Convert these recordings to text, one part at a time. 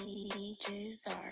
DJs are.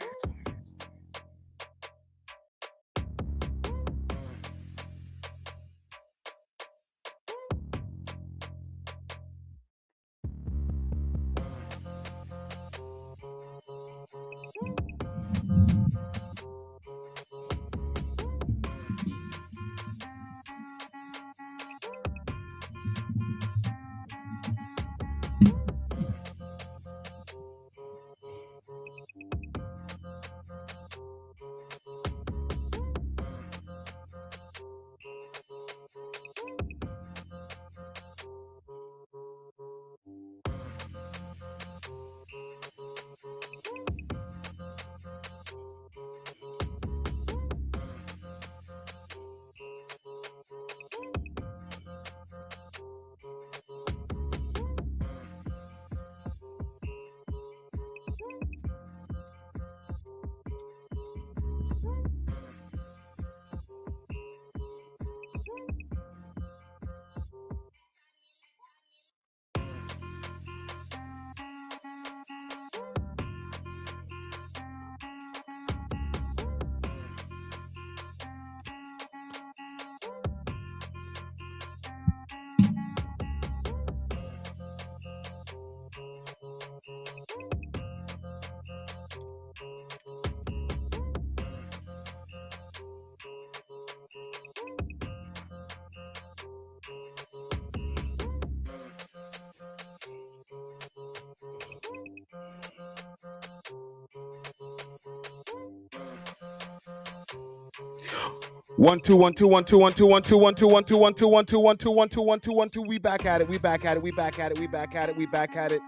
One two one two one two one two one two one two one two one two one two one two one two one two one two. We back at it. We back at it. We back at it. We back at it. We back at it.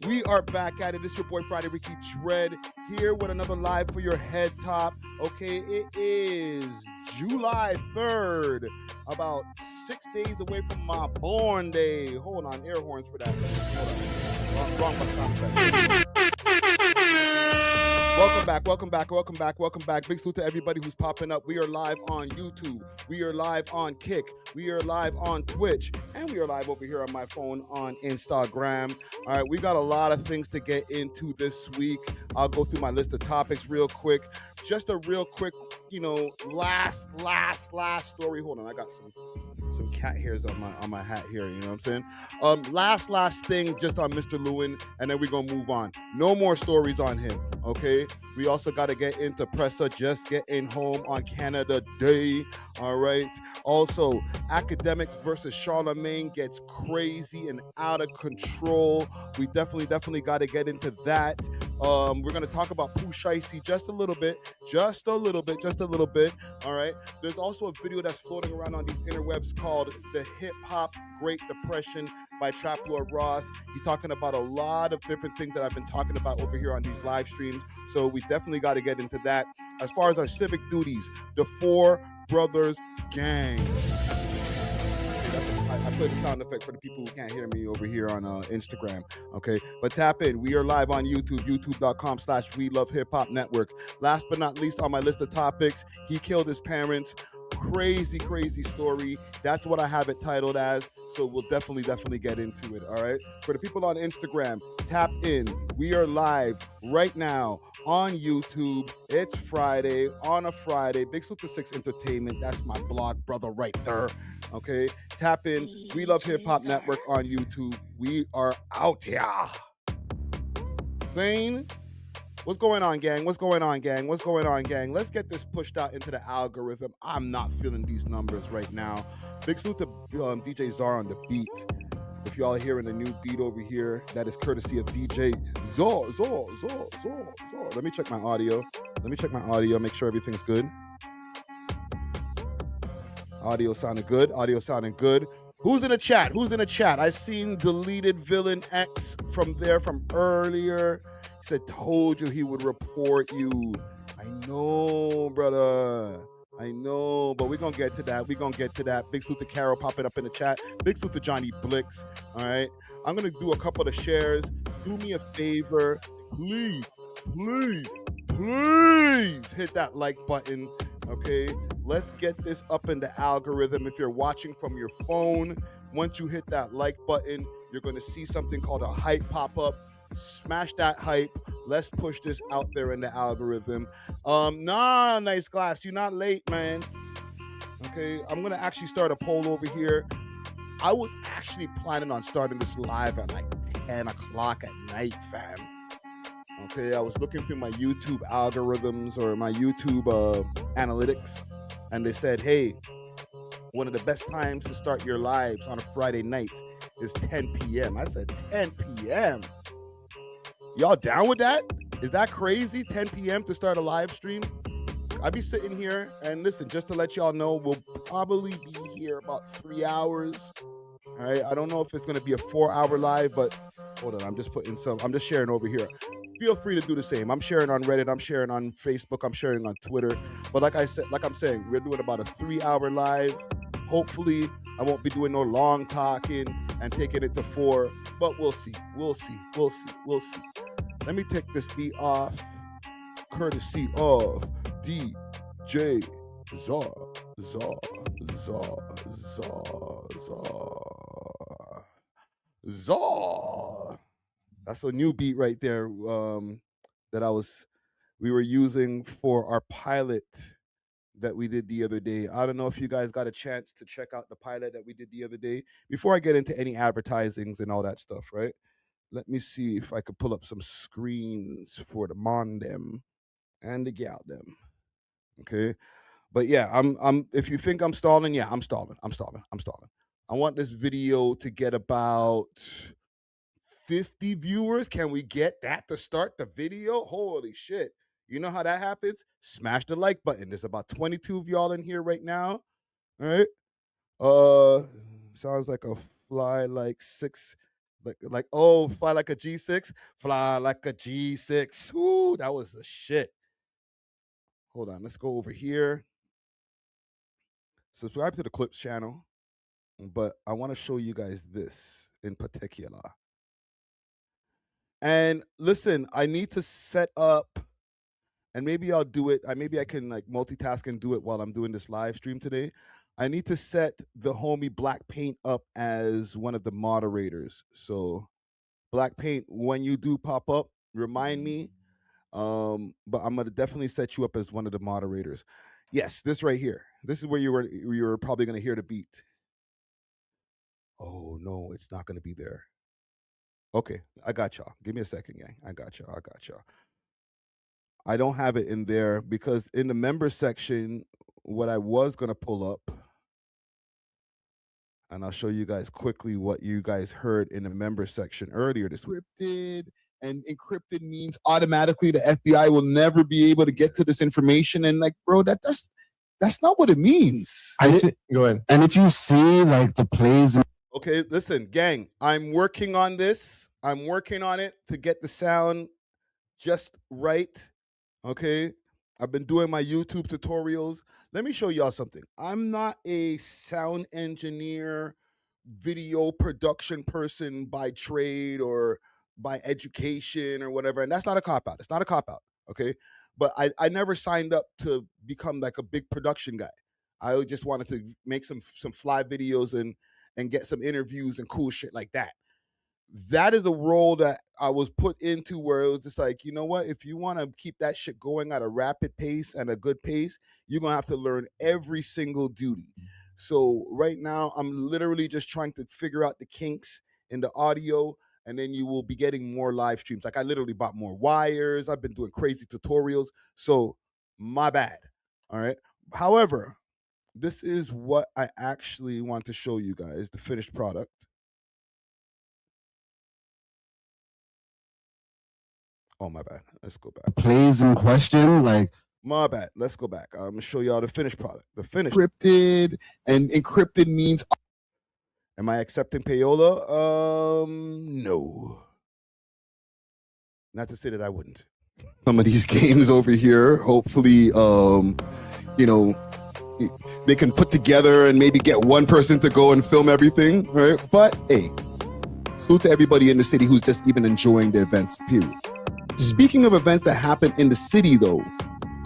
We are back at it. This is your boy Friday Ricky Dread here with another live for your head top. Okay, it is July 3rd, about 6 days away from my born day. Hold on, air horns for that. Hold on. Wrong sound effect. Welcome back. Big salute to everybody who's popping up. We are live on YouTube. We are live on Kick. We are live on Twitch. And we are live over here on my phone on Instagram. All right, we got a lot of things to get into this week. I'll go through my list of topics real quick. Just a real quick, last story. Hold on, I got some cat hairs on my hat here, you know what I'm saying? Last thing just on Mr. Lewin, and then we're gonna move on. No more stories on him, okay? We also got to get into Pressa just getting home on Canada Day, all right? Also, Akademiks versus Charlamagne gets crazy and out of control. We definitely got to get into that. We're going to talk about Pooh Shiesty just a little bit, all right? There's also a video that's floating around on these interwebs called The Hip Hop Great Depression by Trap Lord Ross. He's talking about a lot of different things that I've been talking about over here on these live streams, so we definitely got to get into that. As far as our civic duties, the Four Brothers Gang. I play the sound effect for the people who can't hear me over here on Instagram, okay? But tap in. We are live on YouTube, youtube.com/welovehiphop network. Last but not least on my list of topics, he killed his parents. Crazy story. That's what I have it titled as, so we'll definitely get into it, all right? For the people on Instagram, tap in. We are live right now on YouTube. It's Friday, on a Friday. Big Salute to 6 Entertainment. That's my blog brother right there, okay? Tap in. We Love Hip Hop Network on YouTube. We are out here. Zane. What's going on, gang? Let's get this pushed out into the algorithm. I'm not feeling these numbers right now. Big salute to DJ Czar on the beat. If y'all are hearing a new beat over here, that is courtesy of DJ Zor. Let me check my audio. Make sure everything's good. Audio sounding good. Who's in the chat? I seen deleted villain X from earlier. He said, told you he would report you. I know, brother. But we're going to get to that. Big salute to Carol popping up in the chat. Big salute to Johnny Blix. All right. I'm going to do a couple of shares. Do me a favor. Please hit that like button. Okay. Let's get this up in the algorithm. If you're watching from your phone, once you hit that like button, you're going to see something called a hype pop up. Smash that hype. Let's push this out there in the algorithm. Nah, nice glass. You're not late, man. Okay, I'm gonna actually start a poll over here. I was actually planning on starting this live at like 10 o'clock at night, fam. Okay, I was looking through my YouTube algorithms or my YouTube analytics, and they said, hey, one of the best times to start your lives on a Friday night is 10 p.m. I said 10 p.m. Y'all down with that? Is that crazy? 10 p.m. to start a live stream? I'll be sitting here, and listen, just to let y'all know, we'll probably be here about 3 hours. All right, I don't know if it's gonna be a 4-hour live, but hold on, I'm just sharing over here. Feel free to do the same. I'm sharing on Reddit, I'm sharing on Facebook, I'm sharing on Twitter. But like I'm saying, we're doing about a 3-hour live. Hopefully, I won't be doing no long talking and taking it to 4, but we'll see. Let me take this beat off, courtesy of DJ Zaw. That's a new beat right there that we were using for our pilot that we did the other day. I don't know if you guys got a chance to check out the pilot that we did the other day. Before I get into any advertisings and all that stuff, right? Let me see if I could pull up some screens for the mon them and the gal them. Okay. But yeah, I'm if you think I'm stalling, yeah, I'm stalling. I want this video to get about 50 viewers. Can we get that to start the video? Holy shit. You know how that happens? Smash the like button. There's about 22 of y'all in here right now. All right. Sounds like a fly like 6. Fly like a G6. Fly like a G6. Ooh, that was the shit. Hold on. Let's go over here. Subscribe to the Clips channel. But I want to show you guys this in particular. And listen, I need to set up, and maybe I'll do it. Maybe I can like multitask and do it while I'm doing this live stream today. I need to set the homie Black Paint up as one of the moderators. So Black Paint, when you do pop up, remind me. But I'm gonna definitely set you up as one of the moderators. Yes, this right here. This is where you were probably gonna hear the beat. Oh no, it's not gonna be there. Okay, I got y'all. Give me a second, gang. I got y'all. I don't have it in there because in the member section, what I was gonna pull up, and I'll show you guys quickly what you guys heard in the member section earlier. This encrypted, and encrypted means automatically the FBI will never be able to get to this information. And like, bro, that's not what it means. Go ahead. And if you see like the plays. Okay, listen, gang, I'm working on this. I'm working on it to get the sound just right. Okay, I've been doing my YouTube tutorials. Let me show y'all something. I'm not a sound engineer, video production person by trade or by education or whatever. And that's not a cop-out. It's not a cop-out, okay? But I never signed up to become like a big production guy. I just wanted to make some fly videos and get some interviews and cool shit like that. That is a role that I was put into where it was just like, you know what? If you want to keep that shit going at a rapid pace and a good pace, you're going to have to learn every single duty. So right now, I'm literally just trying to figure out the kinks in the audio, and then you will be getting more live streams. Like I literally bought more wires. I've been doing crazy tutorials. So my bad. All right. However, this is what I actually want to show you guys, the finished product. Oh, my bad. Let's go back. Plays in question, like. My bad. Let's go back. I'm going to show y'all the finished product. The finished. Encrypted, and encrypted means. Am I accepting payola? No. Not to say that I wouldn't. Some of these games over here, hopefully, you know, they can put together and maybe get one person to go and film everything, right? But hey, salute to everybody in the city who's just even enjoying the events, period. Speaking of events that happened in the city, though,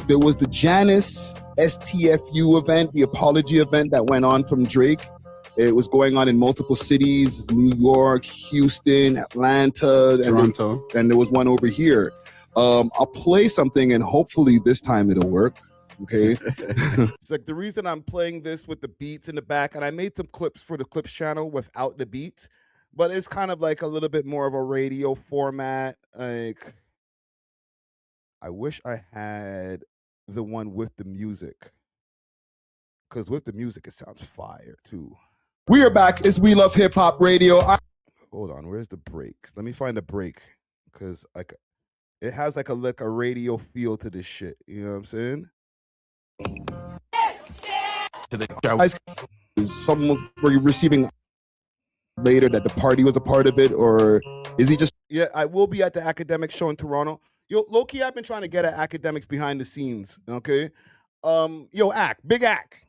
there was the Janice STFU event, the apology event that went on from Drake. It was going on in multiple cities, New York, Houston, Atlanta, Toronto. And there was one over here. I'll play something and hopefully this time it'll work. Okay. It's like the reason I'm playing this with the beats in the back, and I made some clips for the clips channel without the beats, but it's kind of like a little bit more of a radio format. Like, I wish I had the one with the music, because with the music it sounds fire too. We are back. It's We Love Hip Hop Radio. Hold on, where's the breaks? Let me find a break, because like it has like a radio feel to this shit. You know what I'm saying? Someone were you receiving later that the party was a part of it, or is he just? Yeah, I will be at the Akademiks show in Toronto. Yo, low-key, I've been trying to get at Akademiks behind the scenes. Okay, yo, Big Ak.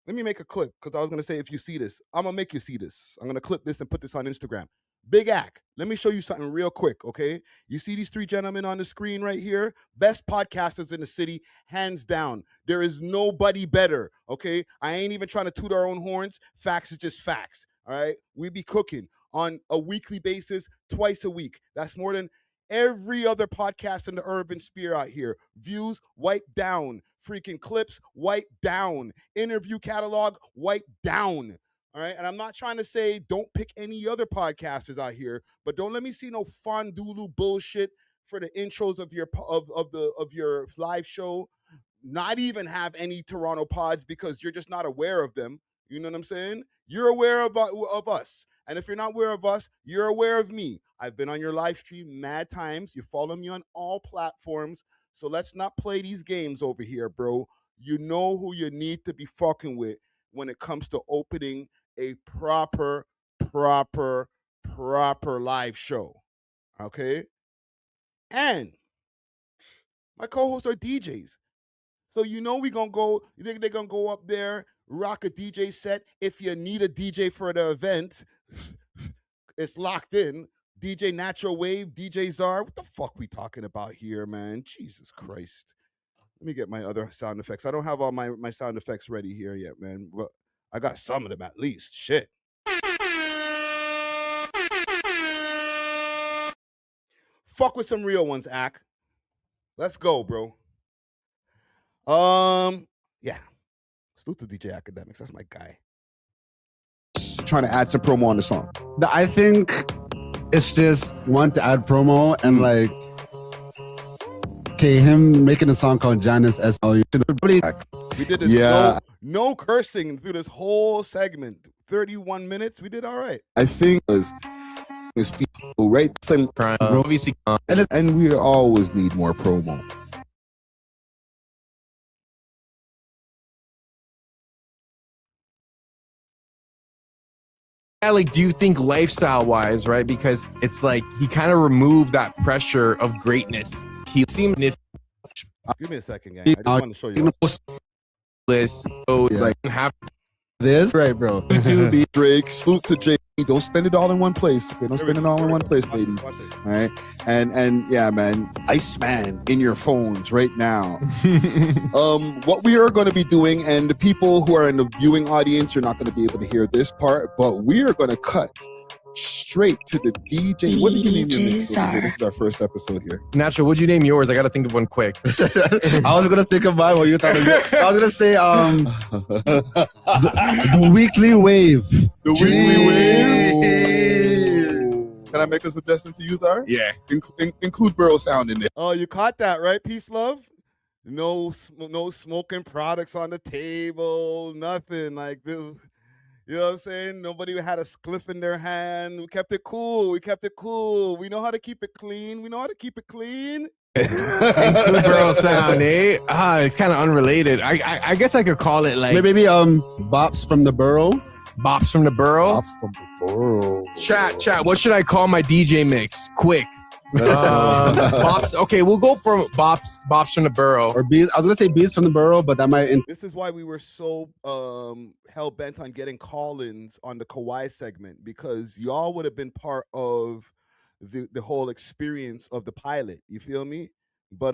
Let me make a clip, because I was gonna say, if you see this, I'm gonna make you see this. I'm gonna clip this and put this on Instagram. Big Ak, let me show you something real quick, okay? You see these three gentlemen on the screen right here? Best podcasters in the city, hands down. There is nobody better, okay? I ain't even trying to toot our own horns. Facts is just facts, all right? We be cooking on a weekly basis, twice a week. That's more than every other podcast in the urban sphere out here. Views, wipe down. Freaking clips, wipe down. Interview catalog, wipe down. All right, and I'm not trying to say don't pick any other podcasters out here, but don't let me see no fondulu bullshit for the intros of your live show. Not even have any Toronto pods because you're just not aware of them. You know what I'm saying? You're aware of us, and if you're not aware of us, you're aware of me. I've been on your live stream mad times. You follow me on all platforms, so let's not play these games over here, bro. You know who you need to be fucking with when it comes to opening a proper live show, okay? And my co-hosts are DJs, so you know we gonna go. You think they're gonna go up there, rock a DJ set? If you need a DJ for the event, it's locked in. DJ Natural Wave, DJ Czar. What the fuck we talking about here, man? Jesus Christ. Let me get my other sound effects. I don't have all my sound effects ready here yet, man, but I got some of them at least. Shit. Fuck with some real ones, Ak. Let's go, bro. Yeah. Salute to DJ Akademiks. That's my guy. Trying to add some promo on the song. I think it's just one to add promo and like, okay, him making a song called Janice S.L. We did this no cursing through this whole segment. 31 minutes. We did all right. I think it's people, right? And we always need more promo. Like, do you think lifestyle wise, right? Because it's like he kind of removed that pressure of greatness. He seemed Give me a second, gang. I just want to show you this. So like have this right, bro. Drake, salute to Jay. Don't spend it all in one place. Okay? Don't spend it all in one place, ladies. All right, and yeah, man, Iceman in your phones right now. What we are going to be doing, and the people who are in the viewing audience, you're not going to be able to hear this part, but we are going to cut straight to the DJ. What did you name your mix? This is our first episode here. Natural, what'd you name yours? I got to think of one quick. I was gonna think of mine while you thought of it. I was gonna say the Weekly Wave. The Weekly Wave. Can I make a suggestion to you, Zara? Yeah. Include Burrow sound in there. Oh, you caught that, right? Peace, love. No smoking products on the table. Nothing like this. You know what I'm saying? Nobody had a spliff in their hand. We kept it cool. We know how to keep it clean. Include Burrow sound, eh? It's kind of unrelated. I guess I could call it like maybe Bops from the Borough. Bops from the Borough. Bops from the Borough. Chat. What should I call my DJ mix? Quick. Bops. Okay, we'll go for Bops from the Borough. Or Bees. I was gonna say Bees from the Borough, but that might. This is why we were so hell bent on getting call-ins on the Kawhi segment, because y'all would have been part of the whole experience of the pilot. You feel me? But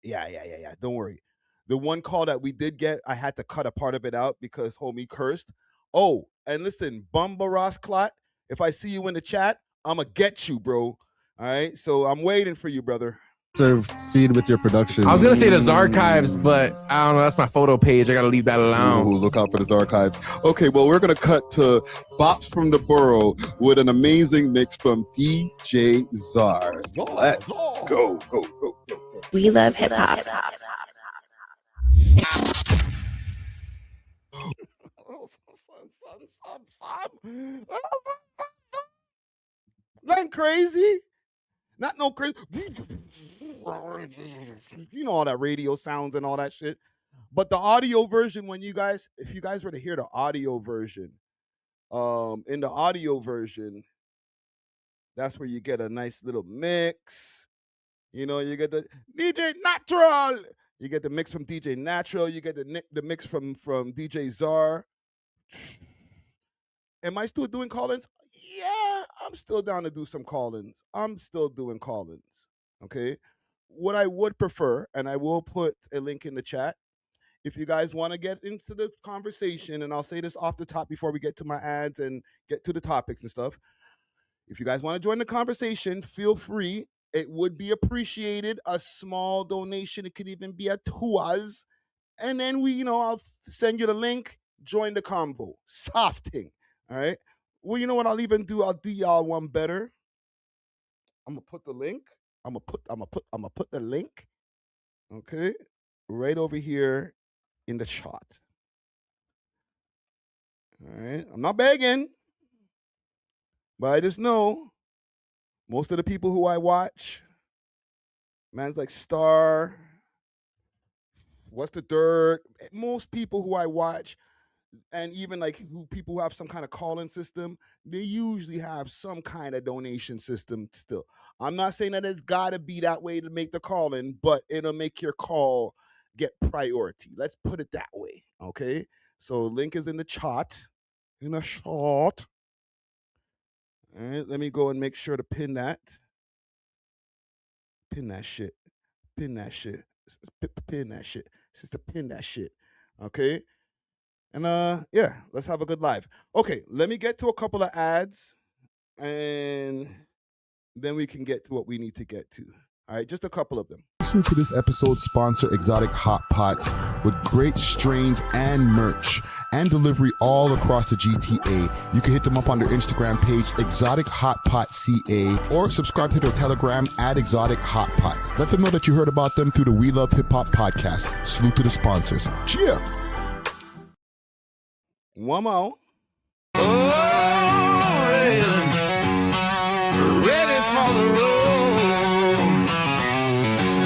yeah. Don't worry. The one call that we did get, I had to cut a part of it out because homie cursed. Oh, and listen, Bumba Ross Clot, if I see you in the chat, I'ma get you, bro. All right, so I'm waiting for you, brother. Proceed with your production. I was gonna say the Zarchives, but I don't know. That's my photo page. I gotta leave that alone. Ooh, look out for the archives. Okay, well, we're gonna cut to Bops from the Borough with an amazing mix from DJ Czar. Let's go. We love hip hop. Nothing crazy. Not no crazy. You know all that radio sounds and all that shit. But the audio version, if you guys were to hear the audio version, in the audio version, that's where you get a nice little mix. You know, you get the DJ Natural. You get the mix from DJ Natural. You get the mix from DJ Czar. Am I still doing call-ins? Yeah, I'm still down to do some call-ins. I'm still doing call-ins. Okay. What I would prefer, and I will put a link in the chat, if you guys want to get into the conversation, and I'll say this off the top before we get to my ads and get to the topics and stuff. If you guys want to join the conversation, feel free. It would be appreciated. A small donation. It could even be a $2. And then I'll send you the link. Join the convo. Soft thing. All right. Well, you know what I'll even do? I'll do y'all one better. I'm gonna put the link. I'm gonna put the link. Okay. Right over here in the shot. All right. I'm not begging, but I just know most of the people who I watch, man's like Star, What's the Dirt, most people who I watch, and even like people who have some kind of call-in system, they usually have some kind of donation system still. I'm not saying that it's got to be that way to make the call-in, but it'll make your call get priority. Let's put it that way, okay? So link is in the chat. In a shot. All right, let me go and make sure to pin that. Pin that shit. Pin that shit. Pin that shit. Sister, pin that shit. Okay? And yeah, let's have a good live. Okay, let me get to a couple of ads, and then we can get to what we need to get to. All right, just a couple of them. Listen to this episode sponsor Exotic Hot Pots with great strains and merch and delivery all across the GTA. You can hit them up on their Instagram page, Exotic Hot Pot CA, or subscribe to their Telegram at Exotic Hot Pot. Let them know that you heard about them through the We Love Hip Hop podcast. Salute to the sponsors. Cheer. One more. Ready for the road.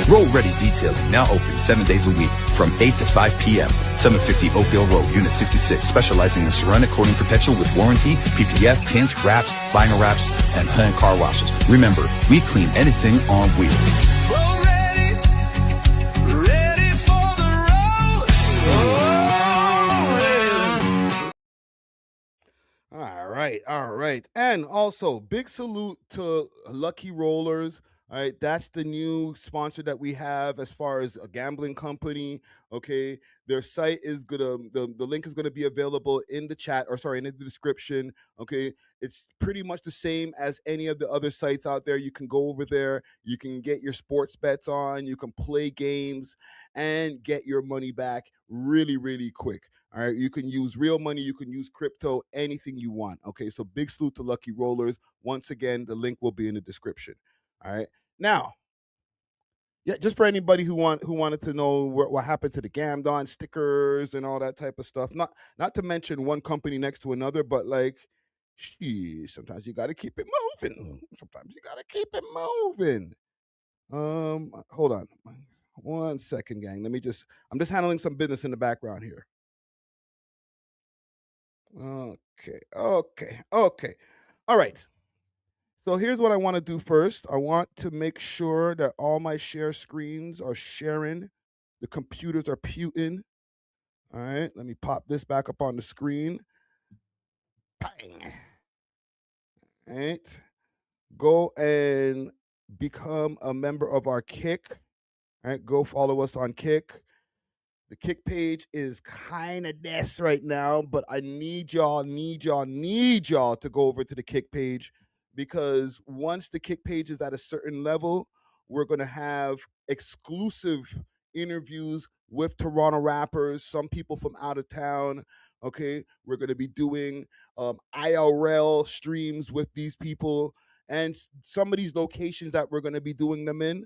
Road Ready Detailing, now open 7 days a week from 8 to 5 p.m. 750 Oakdale Road, Unit 66, specializing in ceramic coating protection with warranty, PPF, tints, wraps, vinyl wraps, and hand car washes. Remember, we clean anything on wheels. Road ready, ready for the road. All right. And also, big salute to Lucky Rollers. All right, that's the new sponsor that we have as far as a gambling company. Okay, their site is gonna the link is gonna be available in the chat, or sorry, in the description. Okay, it's pretty much the same as any of the other sites out there. You can go over there, you can get your sports bets on, you can play games, and get your money back really, really quick. All right, you can use real money, you can use crypto, anything you want. Okay, so big salute to Lucky Rollers. Once again, the link will be in the description. All right. Now, yeah, just for anybody who wanted to know what happened to the Gamdon stickers and all that type of stuff. Not to mention one company next to another, but like, sometimes you got to keep it moving. Sometimes you got to keep it moving. Hold on, 1 second, gang. I'm just handling some business in the background here. Okay. All right. So here's what I want to do first. I want to make sure that all my share screens are sharing. The computers are puting. All right, let me pop this back up on the screen. Bang. All right. Go and become a member of our Kick. All right, go follow us on Kick. The Kick page is kind of this right now, but I need y'all to go over to the Kick page, because once the Kick page is at a certain level, we're going to have exclusive interviews with Toronto rappers, some people from out of town. Okay, we're going to be doing IRL streams with these people, and some of these locations that we're going to be doing them in,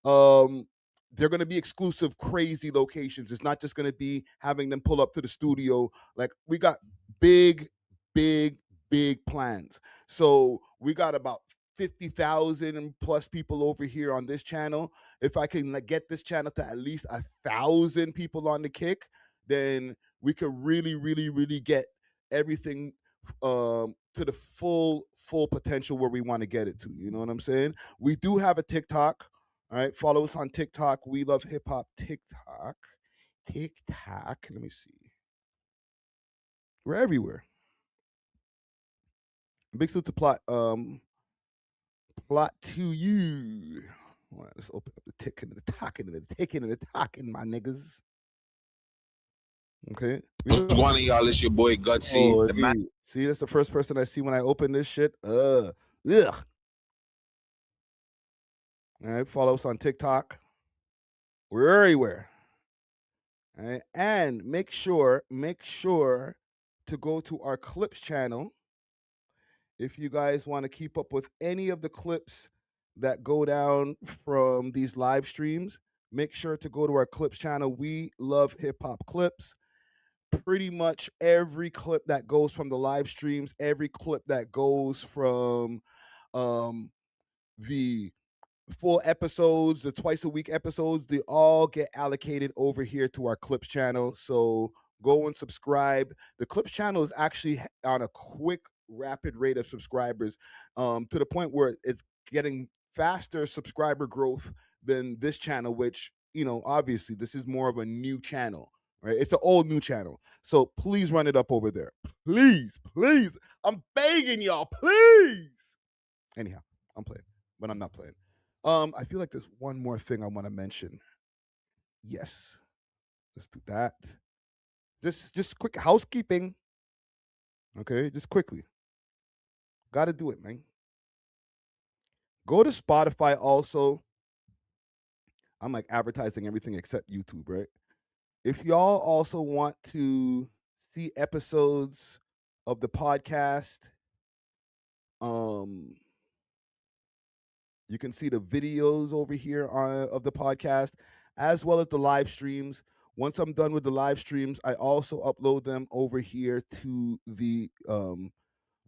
they're going to be exclusive, crazy locations. It's not just going to be having them pull up to the studio. Like, we got big plans. So we got about 50,000 plus people over here on this channel. If I can get this channel to at least 1,000 people on the Kick, then we could really get everything to the full potential where we want to get it to. You know what I'm saying? We do have a TikTok. All right, follow us on TikTok. We Love Hip Hop TikTok. Let me see. We're everywhere. Big salute to plot to you. All right, let's open up the ticking and the talking and the ticking and the talking, my niggas. Okay. What's going on, y'all? It's your boy Gutsy. Oh, see, that's the first person I see when I open this shit. Ugh. All right, follow us on TikTok. We're everywhere. All right, and make sure to go to our clips channel. If you guys want to keep up with any of the clips that go down from these live streams, make sure to go to our clips channel. We Love Hip Hop Clips. Pretty much every clip that goes from the live streams, every clip that goes from the full episodes, the twice a week episodes, they all get allocated over here to our clips channel. So go and subscribe. The clips channel is actually on a quick, rapid rate of subscribers, to the point where it's getting faster subscriber growth than this channel, which, you know, obviously this is more of a new channel, right? It's an old new channel. So please run it up over there. Please. I'm begging y'all, please. Anyhow, I'm playing, but I'm not playing. I feel like there's one more thing I want to mention. Yes, let's do that. Just quick housekeeping. Okay, just quickly. Got to do it, man. Go to Spotify also. I'm like advertising everything except YouTube, right? If y'all also want to see episodes of the podcast, you can see the videos over here of the podcast, as well as the live streams. Once I'm done with the live streams, I also upload them over here to the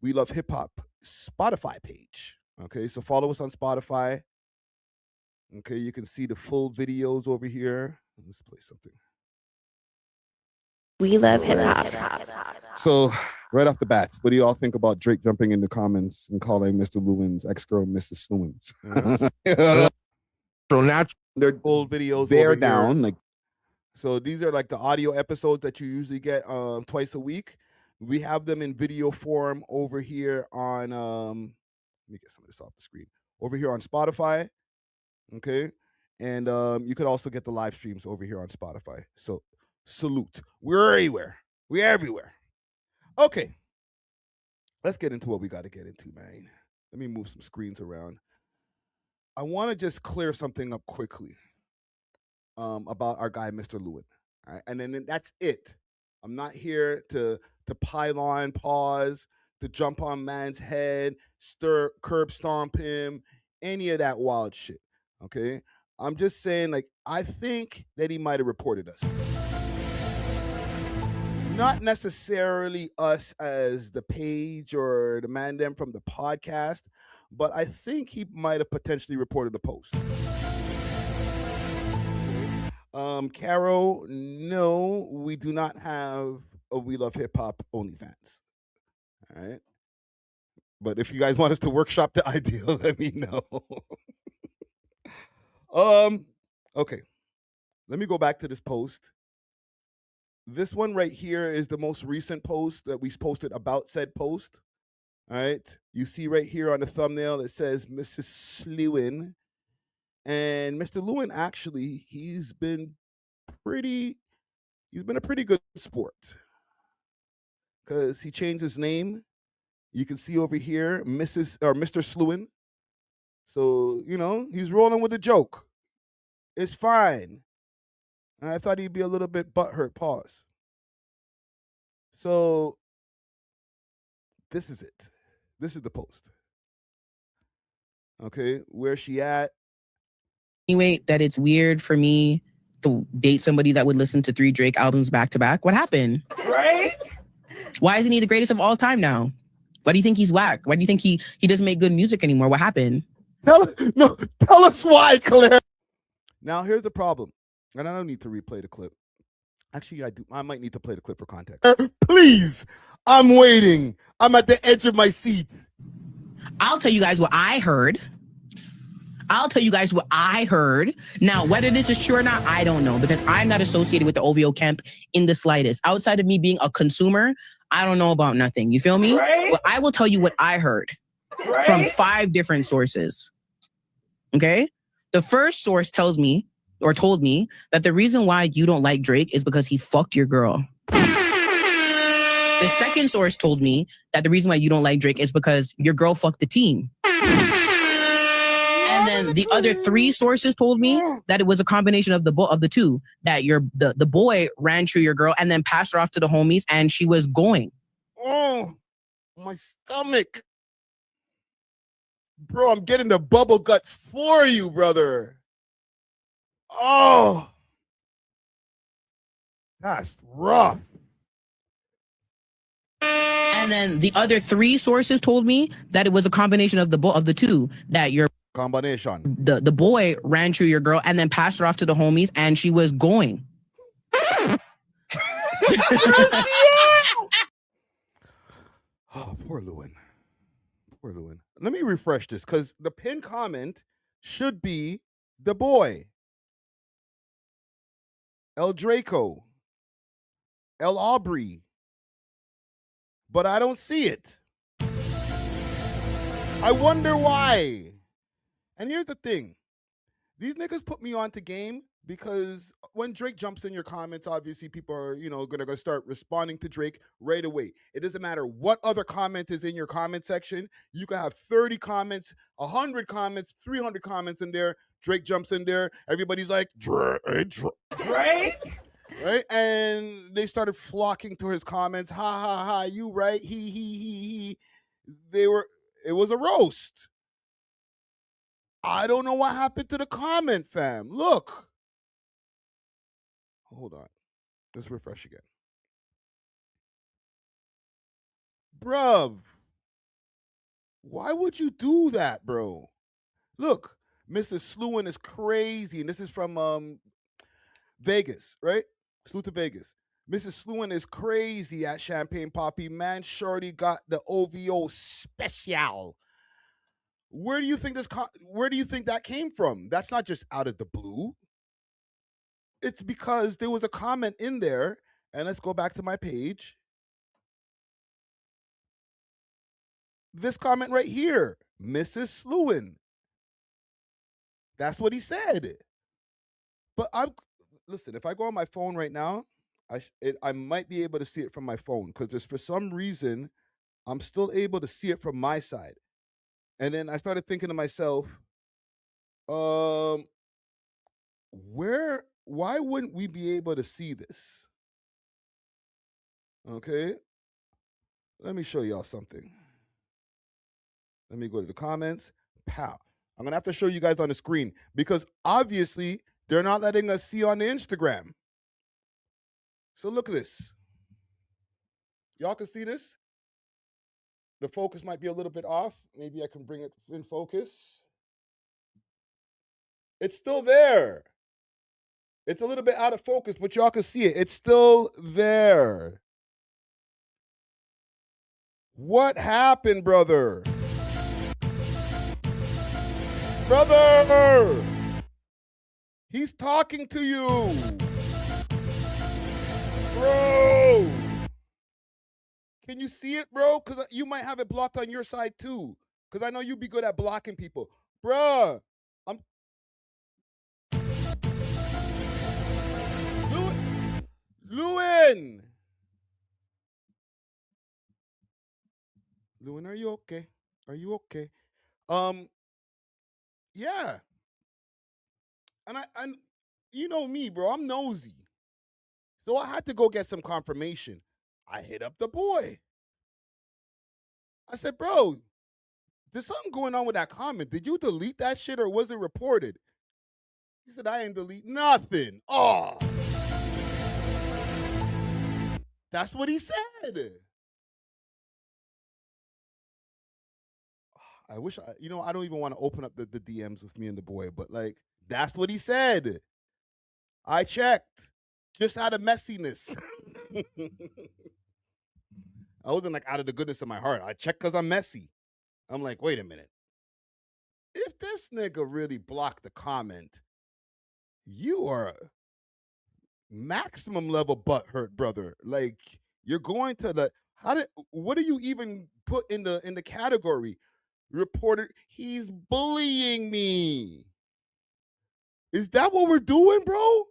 We Love Hip Hop Spotify page. Okay, so follow us on Spotify. Okay, you can see the full videos over here. Let's play something. We Love Hip Hop. So, right off the bat, what do y'all think about Drake jumping in the comments and calling Mr. Lewin's ex-girl Mrs. Lewins? Natural. They're old videos. They're down. Like, so these are like the audio episodes that you usually get twice a week. We have them in video form over here on let me get some of this off the screen. Over here on Spotify. Okay. And you could also get the live streams over here on Spotify. So salute. We're everywhere. We're everywhere. Okay. Let's get into what we got to get into, man. Let me move some screens around. I want to just clear something up quickly about our guy, Mr. Lewin. All right? And then that's it. I'm not here to pile on, pause, to jump on man's head, curb stomp him, any of that wild shit. Okay? I'm just saying, like, I think that he might have reported us. Not necessarily us as the page or the man them from the podcast, but I think he might have potentially reported a post. Caro, no, we do not have a We Love Hip Hop OnlyFans. All right. But if you guys want us to workshop the idea, let me know. Okay. Let me go back to this post. This one right here is the most recent post that we posted about said post. All right. You see right here on the thumbnail, it says Mrs. Lewin. And Mr. Lewin, actually, he's been a pretty good sport. Because he changed his name You can see over here, Mr. Slewin. So, you know, he's rolling with the joke. It's fine. And I thought he'd be a little bit butthurt. Pause. So, this is it. This is the post. Okay, where she at? Anyway, that it's weird for me to date somebody that would listen to 3 Drake albums back to back. What happened? Right? Why isn't he the greatest of all time now? Why do you think he's whack? Why do you think he doesn't make good music anymore? What happened? Tell us why, Claire. Now, here's the problem. And I don't need to replay the clip. Actually, I do. I might need to play the clip for context. Please. I'm waiting. I'm at the edge of my seat. I'll tell you guys what I heard. Now, whether this is true or not, I don't know, because I'm not associated with the OVO camp in the slightest. Outside of me being a consumer, I don't know about nothing. You feel me? Right? Well, I will tell you what I heard from 5 different sources. Okay? The first source told me that the reason why you don't like Drake is because he fucked your girl. The second source told me that the reason why you don't like Drake is because your girl fucked the team. And then the other 3 sources told me that it was a combination of the two, that the boy ran through your girl and then passed her off to the homies and she was going. Oh, my stomach. Bro, I'm getting the bubble guts for you, brother. Oh, that's rough. And then the other 3 sources told me that it was a combination of the two, that your combination. The boy ran through your girl and then passed her off to the homies and she was going. Oh, poor Lewin. Let me refresh this because the pinned comment should be the boy. El Draco. El Aubrey. But I don't see it. I wonder why. And here's the thing. These niggas put me on to game because when Drake jumps in your comments, obviously people are, gonna start responding to Drake right away. It doesn't matter what other comment is in your comment section. You can have 30 comments, 100 comments, 300 comments in there. Drake jumps in there. Everybody's like, Drake. Right? And they started flocking to his comments. Ha, ha, ha, you right. He. It was a roast. I don't know what happened to the comment, fam. Look. Hold on. Let's refresh again. Bruv. Why would you do that, bro? Look, Mrs. Slewin is crazy. And this is from Vegas, right? Salute to Vegas. Mrs. Slewin is crazy at Champagne Poppy. Man, shorty got the OVO special. Where do you think that came from? That's not just out of the blue. It's because there was a comment in there, and let's go back to my page. This comment right here, Mrs. Slewin. That's what he said. But listen, if I go on my phone right now, I might be able to see it from my phone because for some reason, I'm still able to see it from my side. And then I started thinking to myself, why wouldn't we be able to see this? Okay. Let me show y'all something. Let me go to the comments. Pow. I'm going to have to show you guys on the screen because obviously they're not letting us see on the Instagram. So look at this. Y'all can see this? The focus might be a little bit off. Maybe I can bring it in focus. It's still there. It's a little bit out of focus, but y'all can see it. It's still there. What happened, brother? Brother! He's talking to you. Bro! Can you see it, bro? Because you might have it blocked on your side, too. Because I know you'd be good at blocking people. Bruh! Lewin! Lewin, are you okay? Are you okay? Yeah. And you know me, bro. I'm nosy. So I had to go get some confirmation. I hit up the boy. I said, bro, there's something going on with that comment. Did you delete that shit or was it reported? He said, I ain't delete nothing. Oh. That's what he said. I wish I don't even want to open up the DMs with me and the boy, but like, that's what he said. I checked. Just out of messiness. I wasn't like out of the goodness of my heart. I checked because I'm messy. I'm like, wait a minute. If this nigga really blocked the comment, you are maximum level butthurt, brother. Like, you're going to the what do you even put in the category? Reported, he's bullying me. Is that what we're doing, bro?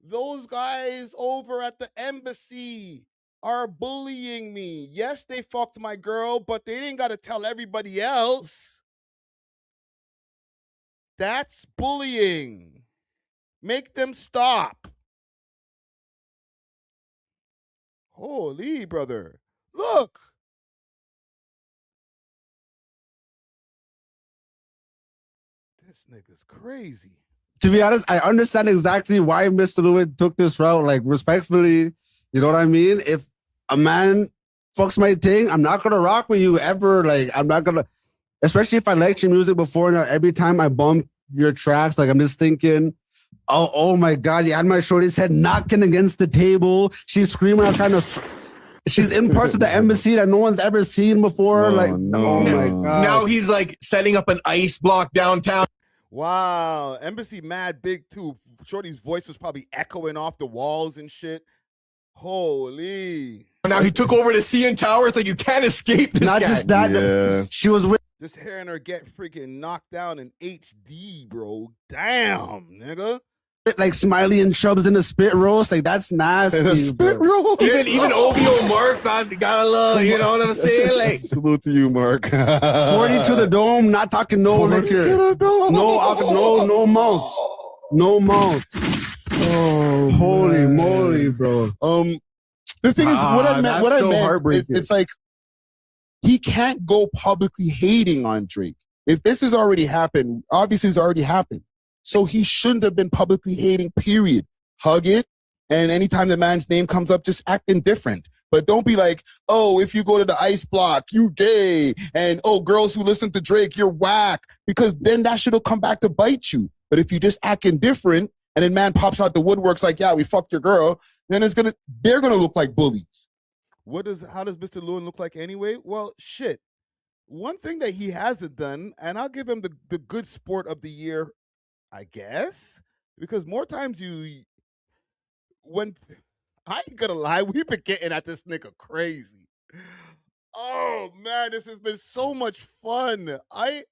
Those guys over at the embassy are bullying me. Yes, they fucked my girl, but they didn't got to tell everybody else. That's bullying. Make them stop. Holy, brother. Look. This nigga's crazy. To be honest, I understand exactly why Mr. Lewin took this route. Like, respectfully, you know what I mean? If a man fucks my thing, I'm not gonna rock with you ever. Like, I'm not gonna, especially if I liked your music before. Now, every time I bump your tracks, like, I'm just thinking, oh my God, you had my shorty's head knocking against the table. She's screaming out kind of. She's in parts of the embassy that no one's ever seen before. Oh my God. Now he's like setting up an ice block downtown. Wow, embassy mad big too. Shorty's voice was probably echoing off the walls and shit. Holy. Now he took over the CN Tower. It's like you can't escape this Not guy. just that, Yeah. she was with. Just hearing her get freaking knocked down in HD, bro. Damn, nigga. Like Smiley and Chubbs in the spit roast, like that's nasty. Spit roast. Even O.W.O. Mark got a little, you know what I'm saying? Like, salute to you, Mark. 40 to the dome, not talking no liquor, no mount, no mount. Oh, holy moly, bro. The thing is, what I meant, it's like he can't go publicly hating on Drake. If this has already happened, obviously it's already happened. So he shouldn't have been publicly hating, period. Hug it. And anytime the man's name comes up, just act indifferent. But don't be like, oh, if you go to the ice block, you gay. And, oh, girls who listen to Drake, you're whack. Because then that shit will come back to bite you. But if you just act indifferent and then man pops out the woodworks like, yeah, we fucked your girl, then they're going to look like bullies. How does Mr. Lewin look like anyway? Well, shit. One thing that he hasn't done, and I'll give him the good sport of the year, I guess, because more times when I ain't gonna lie, we've been getting at this nigga crazy. Oh man, this has been so much fun.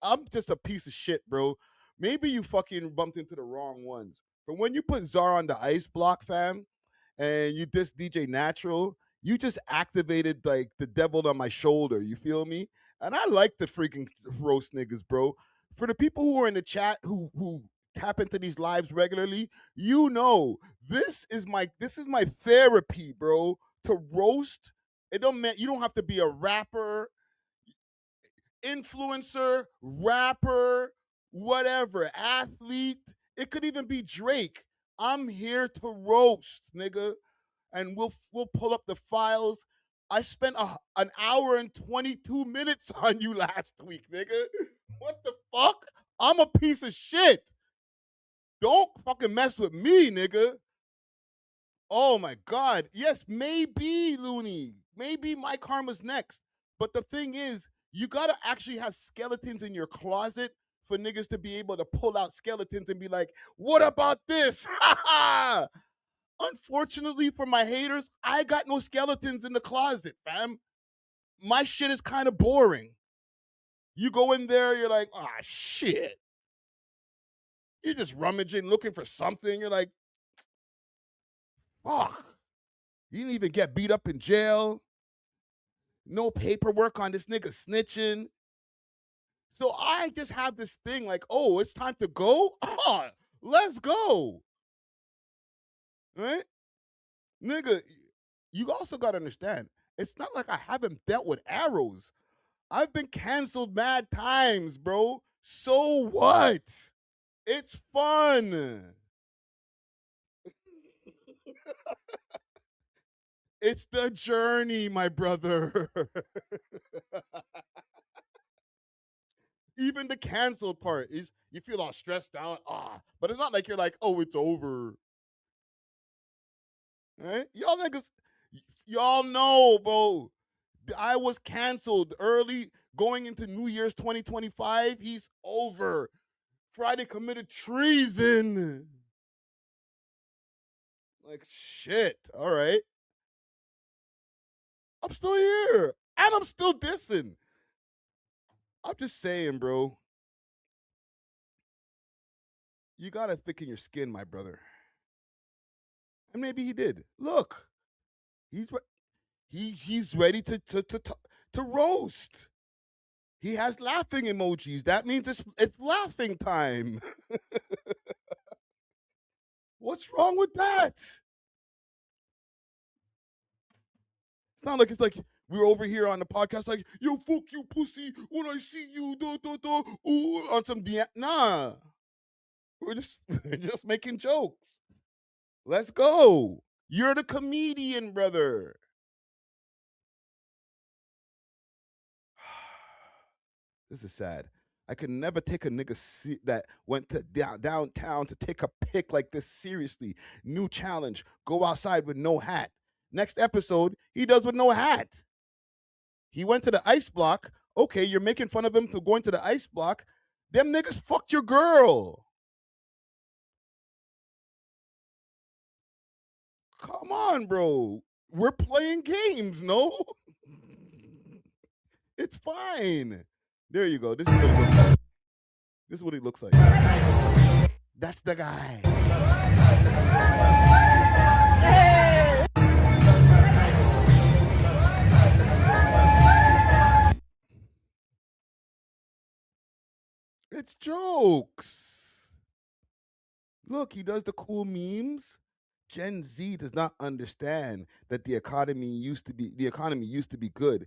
I'm just a piece of shit, bro. Maybe you fucking bumped into the wrong ones. But when you put Czar on the ice block, fam, and you diss DJ Natural, you just activated like the devil on my shoulder. You feel me? And I like to freaking roast niggas, bro. For the people who are in the chat who tap into these lives regularly, you know this is my therapy, bro. To roast, you don't have to be a rapper, influencer, rapper, whatever, athlete. It could even be Drake. I'm here to roast, nigga, and we'll pull up the files. I spent an hour and 22 minutes on you last week, nigga. What the fuck? I'm a piece of shit. Don't fucking mess with me, nigga. Oh my God. Yes, maybe, Looney. Maybe my karma's next. But the thing is, you gotta actually have skeletons in your closet for niggas to be able to pull out skeletons and be like, what about this? Unfortunately for my haters, I got no skeletons in the closet, fam. My shit is kind of boring. You go in there, you're like, ah, shit. You're just rummaging, looking for something. You're like, fuck. You didn't even get beat up in jail. No paperwork on this nigga snitching. So I just have this thing like, oh, it's time to go? Oh, let's go. Right? Nigga, you also got to understand, it's not like I haven't dealt with arrows. I've been canceled mad times, bro. So what? It's fun. It's the journey, my brother. Even the canceled part is you feel all stressed out. But it's not like you're like, oh, it's over. Right? Y'all niggas, y'all know, bro. I was canceled early going into New Year's 2025. He's over. Friday committed treason. Like, shit. All right. I'm still here. And I'm still dissing. I'm just saying, bro. You got to thicken your skin, my brother. And maybe he did. Look. He's ready to roast. He has laughing emojis. That means it's laughing time. What's wrong with that? It's not like it's like we're over here on the podcast like, yo, fuck you, pussy, when I see you, ooh, on some nah. We're just making jokes. Let's go. You're the comedian, brother. This is sad. I could never take a nigga that went to downtown to take a pic like this seriously. New challenge. Go outside with no hat. Next episode, he does with no hat. He went to the ice block. Okay, you're making fun of him for going to the ice block. Them niggas fucked your girl. Come on, bro. We're playing games, no? It's fine. There you go. This is what it looks like. This is what he looks like. That's the guy. It's jokes. Look, he does the cool memes. Gen Z does not understand that the economy used to be good.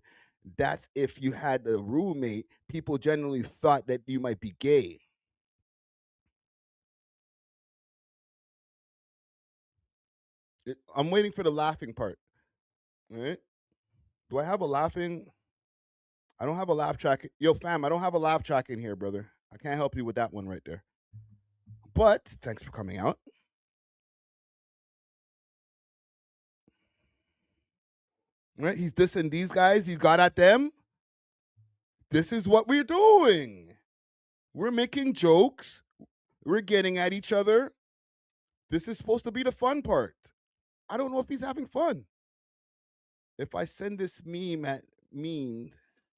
That's if you had a roommate, people generally thought that you might be gay. I'm waiting for the laughing part. All right? Do I have a laughing? I don't have a laugh track. Yo, fam, I don't have a laugh track in here, brother. I can't help you with that one right there. But thanks for coming out. Right? He's dissing these guys. He's got at them. This is what we're doing. We're making jokes. We're getting at each other. This is supposed to be the fun part. I don't know if he's having fun. If I send this meme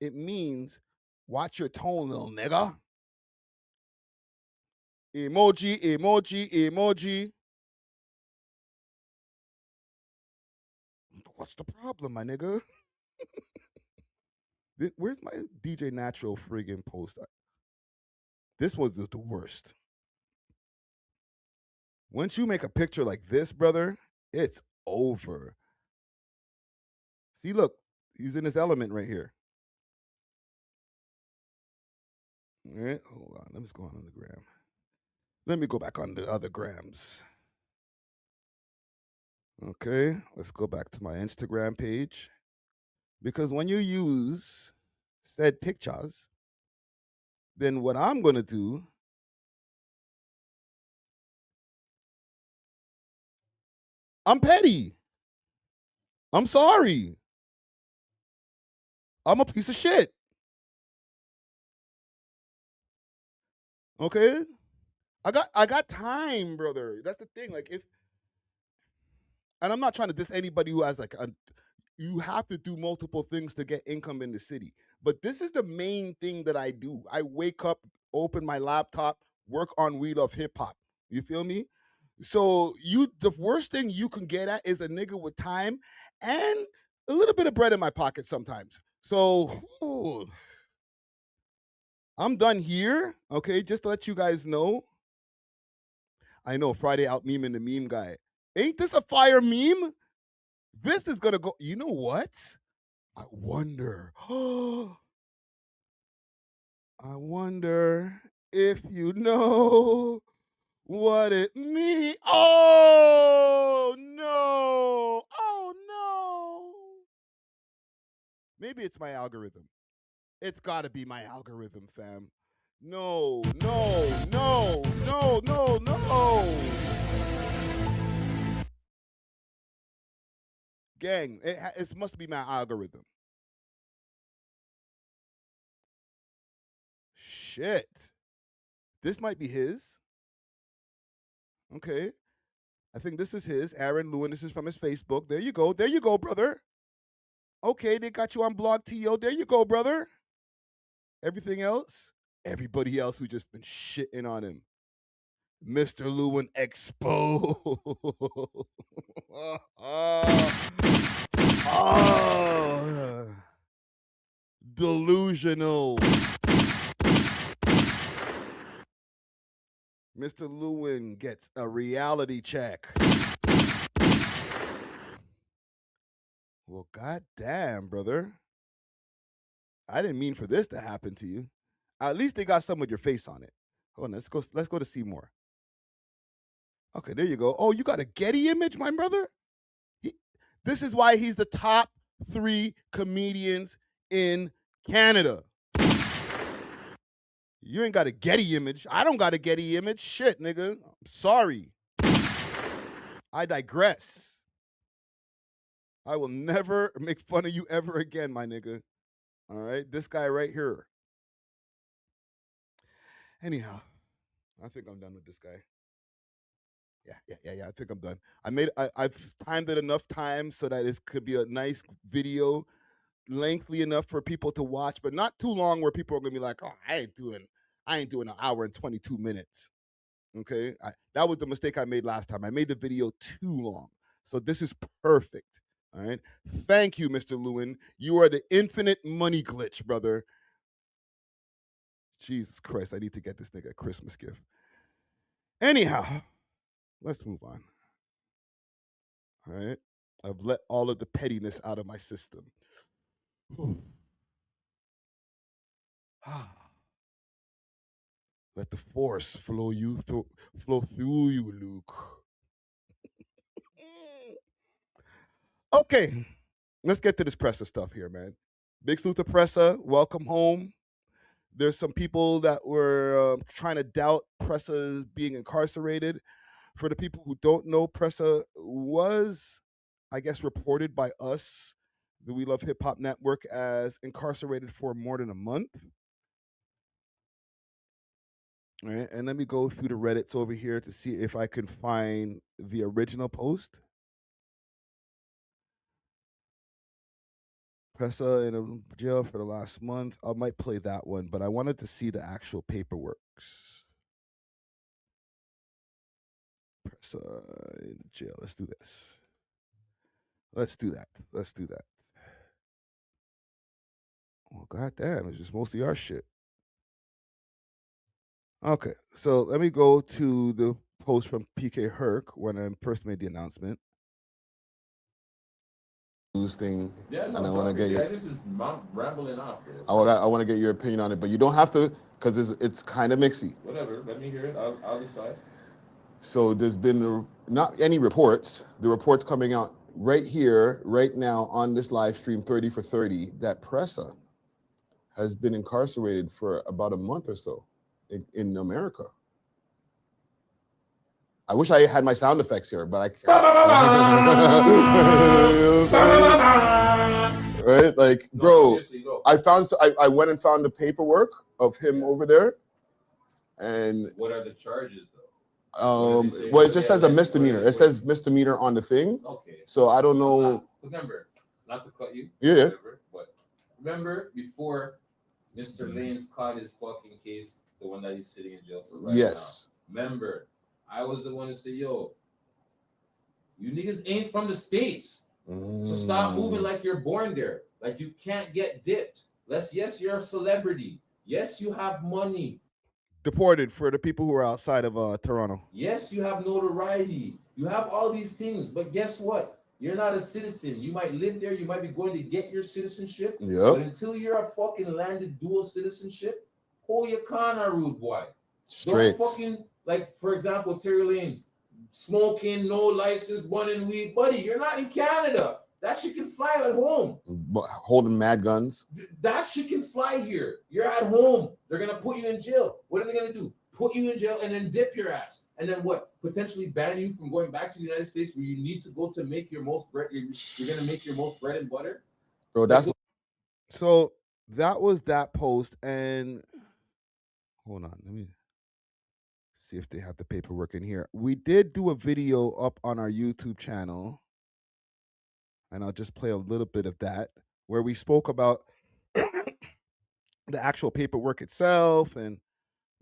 it means watch your tone, little nigga. Emoji, emoji, emoji. What's the problem, my nigga? Where's my DJ Natural friggin' post? This was the worst. Once you make a picture like this, brother, it's over. See, look, he's in his element right here. All right, hold on. Let me go on the gram. Let me go back on the other grams. Okay, let's go back to my Instagram page. Because when you use said pictures, then what I'm going to do, I'm petty. I'm sorry. I'm a piece of shit. Okay? I got time, brother. That's the thing. Like, and I'm not trying to diss anybody who has like you have to do multiple things to get income in the city. But this is the main thing that I do. I wake up, open my laptop, work on We Love Hip Hop. You feel me? So the worst thing you can get at is a nigga with time and a little bit of bread in my pocket sometimes. So I'm done here. Okay, just to let you guys know. I know Friday out memeing the meme guy. Ain't this a fire meme? This is gonna go. You know what? I wonder. I wonder if you know what it means. Oh no! Oh no! Maybe it's my algorithm. It's got to be my algorithm, fam. No, no, no, no, no, no. Gang, it must be my algorithm. Shit. This might be his. Okay. I think this is his. Aaron Lewin, this is from his Facebook. There you go. There you go, brother. Okay, they got you on Blog TO. There you go, brother. Everything else? Everybody else who just been shitting on him. Mr. Lewin exposed. Delusional. Mr. Lewin gets a reality check. Well, goddamn, brother. I didn't mean for this to happen to you. At least they got some with your face on it. Hold on, let's go to see more. Okay, there you go. Oh, you got a Getty image, my brother? This is why he's the top 3 comedians in Canada. You ain't got a Getty image. I don't got a Getty image. Shit, nigga. I'm sorry. I digress. I will never make fun of you ever again, my nigga. All right? This guy right here. Anyhow, I think I'm done with this guy. Yeah. I think I'm done. I've timed it enough times so that it could be a nice video, lengthy enough for people to watch, but not too long where people are gonna be like, "Oh, I ain't doing an hour and 22 minutes." Okay, that was the mistake I made last time. I made the video too long, so this is perfect. All right, thank you, Mr. Lewin. You are the infinite money glitch, brother. Jesus Christ, I need to get this nigga a Christmas gift. Anyhow. Let's move on. All right. I've let all of the pettiness out of my system. Let the force flow through you, Luke. Okay. Let's get to this Pressa stuff here, man. Big salute to Pressa. Welcome home. There's some people that were trying to doubt Pressa being incarcerated. For the people who don't know, Pressa was, I guess, reported by us, the We Love Hip Hop Network, as incarcerated for more than a month. All right, and let me go through the Reddits over here to see if I can find the original post. Pressa in jail for the last month. I might play that one, but I wanted to see the actual paperwork. Pressa in jail. Let's do this. Let's do that. Oh, goddamn, it's just mostly our shit. Okay, so let me go to the post from PK Herc when I first made the announcement. Thing, Yeah, no, and I want to get your. This is rambling off. I want to get your opinion on it, but you don't have to, because it's kind of mixy. Whatever, let me hear it. I'll decide. So there's been not any reports. The reports coming out right here, right now on this live stream, 30 for 30, that Pressa has been incarcerated for about a month or so in America. I wish I had my sound effects here, but I can't. Right? Like, bro, I went and found the paperwork of him over there. And what are the charges, though? Well, it just says a misdemeanor. It says misdemeanor on the thing. Okay. So I don't know. Remember, not to cut you. Yeah. Whatever, but remember before Mr. Lane's caught his fucking case, the one that he's sitting in jail for right Yes. now. Remember, I was the one to say, yo, you niggas ain't from the States. So stop moving like you're born there. Like you can't get dipped. Yes, you're a celebrity. Yes, you have money. Deported for the people who are outside of Toronto. Yes, you have notoriety. You have all these things, but guess what? You're not a citizen. You might live there. You might be going to get your citizenship. Yep. But until you're a fucking landed dual citizenship, hold your corner, rude boy. Straight. Don't fucking, like, for example, Terry Lanes, smoking, no license, running weed. Buddy, you're not in Canada. That shit can fly at home. Holding mad guns. That shit can fly here. You're at home. They're going to put you in jail. What are they going to do? Put you in jail and then dip your ass. And then what? Potentially ban you from going back to the United States where you need to go to make your most bread. You're going to make your most bread and butter. Bro, that's so that was that post. And hold on, let me see if they have the paperwork in here. We did do a video up on our YouTube channel, and I'll just play a little bit of that, where we spoke about the actual paperwork itself and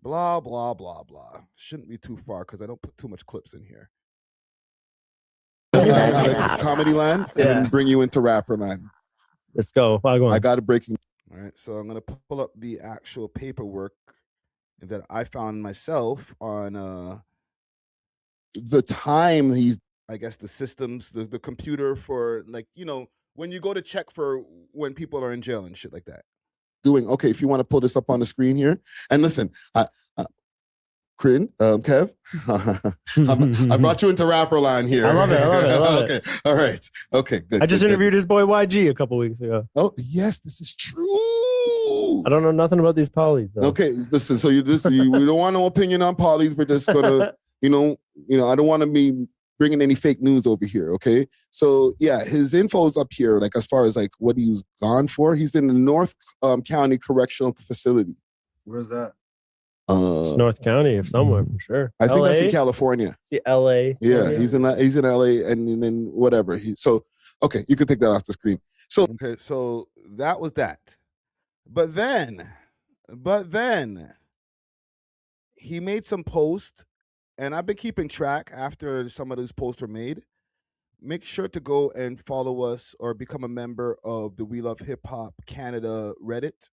blah, blah, blah, blah. Shouldn't be too far because I don't put too much clips in here. Comedy land and bring you into rapper land. Let's go. I got a breaking. All right, so I'm gonna pull up the actual paperwork that I found myself on the time he's, I guess, the systems, the computer for, like, you know, when you go to check for when people are in jail and shit like that. Okay, if you want to pull this up on the screen here. And listen, Crin, Kev, I brought you into rapper line here. I love it. Okay, all right. Okay, good. I just interviewed his boy YG a couple weeks ago. Oh, yes, this is true. I don't know nothing about these polys, though. Okay, listen, so we don't want no opinion on polys. We're just gonna, you know, I don't want to be bringing any fake news over here, okay? So, yeah, his info's up here, like, as far as, like, what he's gone for. He's in the North County Correctional Facility. Where's that? It's North County or somewhere, for sure. I think LA? that's in California. See, LA. Yeah, he's in LA, and then whatever. So, okay, you can take that off the screen. So, okay, so that was that. But then, he made some posts, and I've been keeping track after some of those posts were made. Make sure to go and follow us or become a member of the We Love Hip Hop Canada Reddit.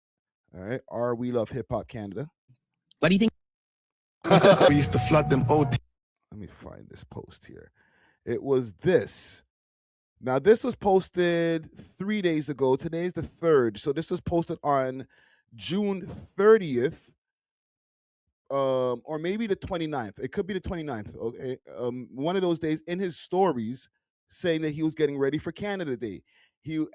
All right, our We Love Hip Hop Canada. What do you think? We used to flood them OT. Let me find this post here. It was this. Now, this was posted 3 days ago. Today's the 3rd. So this was posted on June 30th, or maybe the 29th. It could be the 29th. Okay, one of those days in his stories saying that he was getting ready for Canada Day.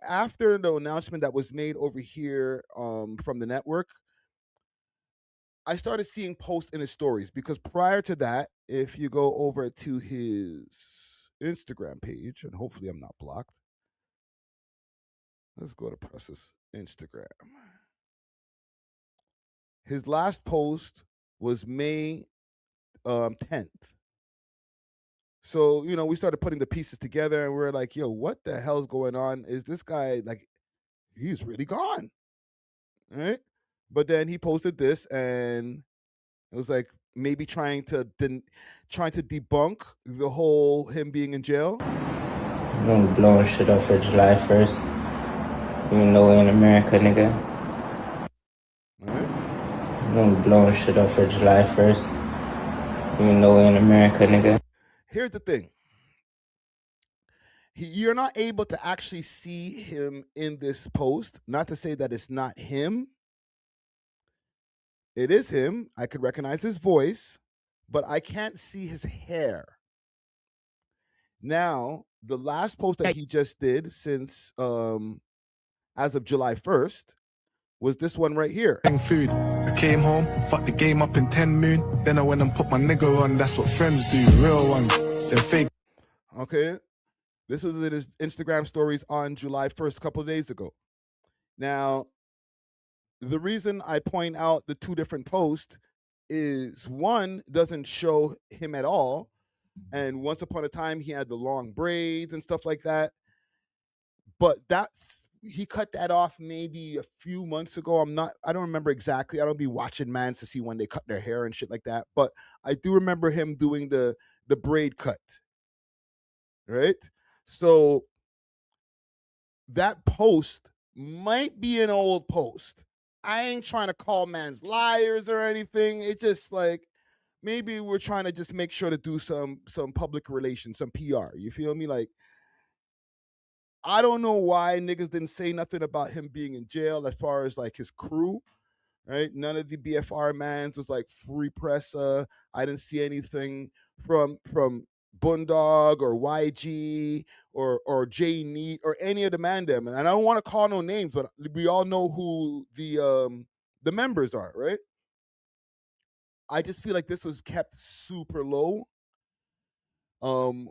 After the announcement that was made over here from the network, I started seeing posts in his stories, because prior to that, if you go over to his Instagram page, and hopefully I'm not blocked. Let's go to Pressa's Instagram. His last post was May 10th. So, you know, we started putting the pieces together, and we're like, yo, what the hell's going on? Is this guy, like, he's really gone, right? But then he posted this, and it was like maybe trying to debunk the whole him being in jail. You know, blowing shit up for July 1st. Even though we're in America, nigga. All right. You know, blowing shit up for July 1st. Even though we're in America, nigga. Here's the thing. You're not able to actually see him in this post. Not to say that it's not him. It is him. I could recognize his voice, but I can't see his hair. Now, the last post that he just did since as of July 1st was this one right here. Food. I came home, fucked the game up in 10 moon. Then I went and put my nigga on. That's what friends do. Real ones. They're fake. Okay. This was in his Instagram stories on July 1st, a couple of days ago. Now, the reason I point out the two different posts is one doesn't show him at all. And once upon a time, he had the long braids and stuff like that. But he cut that off maybe a few months ago. I don't remember exactly. I don't be watching mans to see when they cut their hair and shit like that. But I do remember him doing the braid cut. Right? So that post might be an old post. I ain't trying to call man's liars or anything. It's just like maybe we're trying to just make sure to do some public relations, some PR. You feel me? Like, I don't know why niggas didn't say nothing about him being in jail as far as like his crew, right? None of the BFR mans was like free Pressa. I didn't see anything from Bundog or YG or J Neat or any of the man them. And I don't want to call no names, but we all know who the members are, right? I just feel like this was kept super low.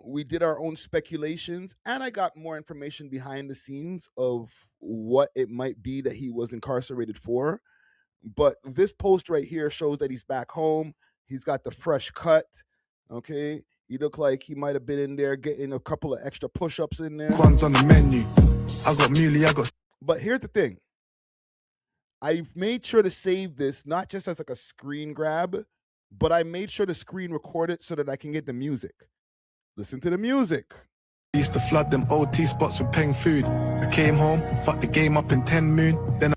We did our own speculations, and I got more information behind the scenes of what it might be that he was incarcerated for. But this post right here shows that he's back home. He's got the fresh cut. Okay, he looked like he might have been in there getting a couple of extra push-ups in there. One's on the menu. I got Muley, I got. But here's the thing. I made sure to save this not just as like a screen grab, but I made sure to screen record it so that I can get the music. Listen to the music. I used to flood them OT spots with paying food. I came home, fucked the game up in 10 moon. Then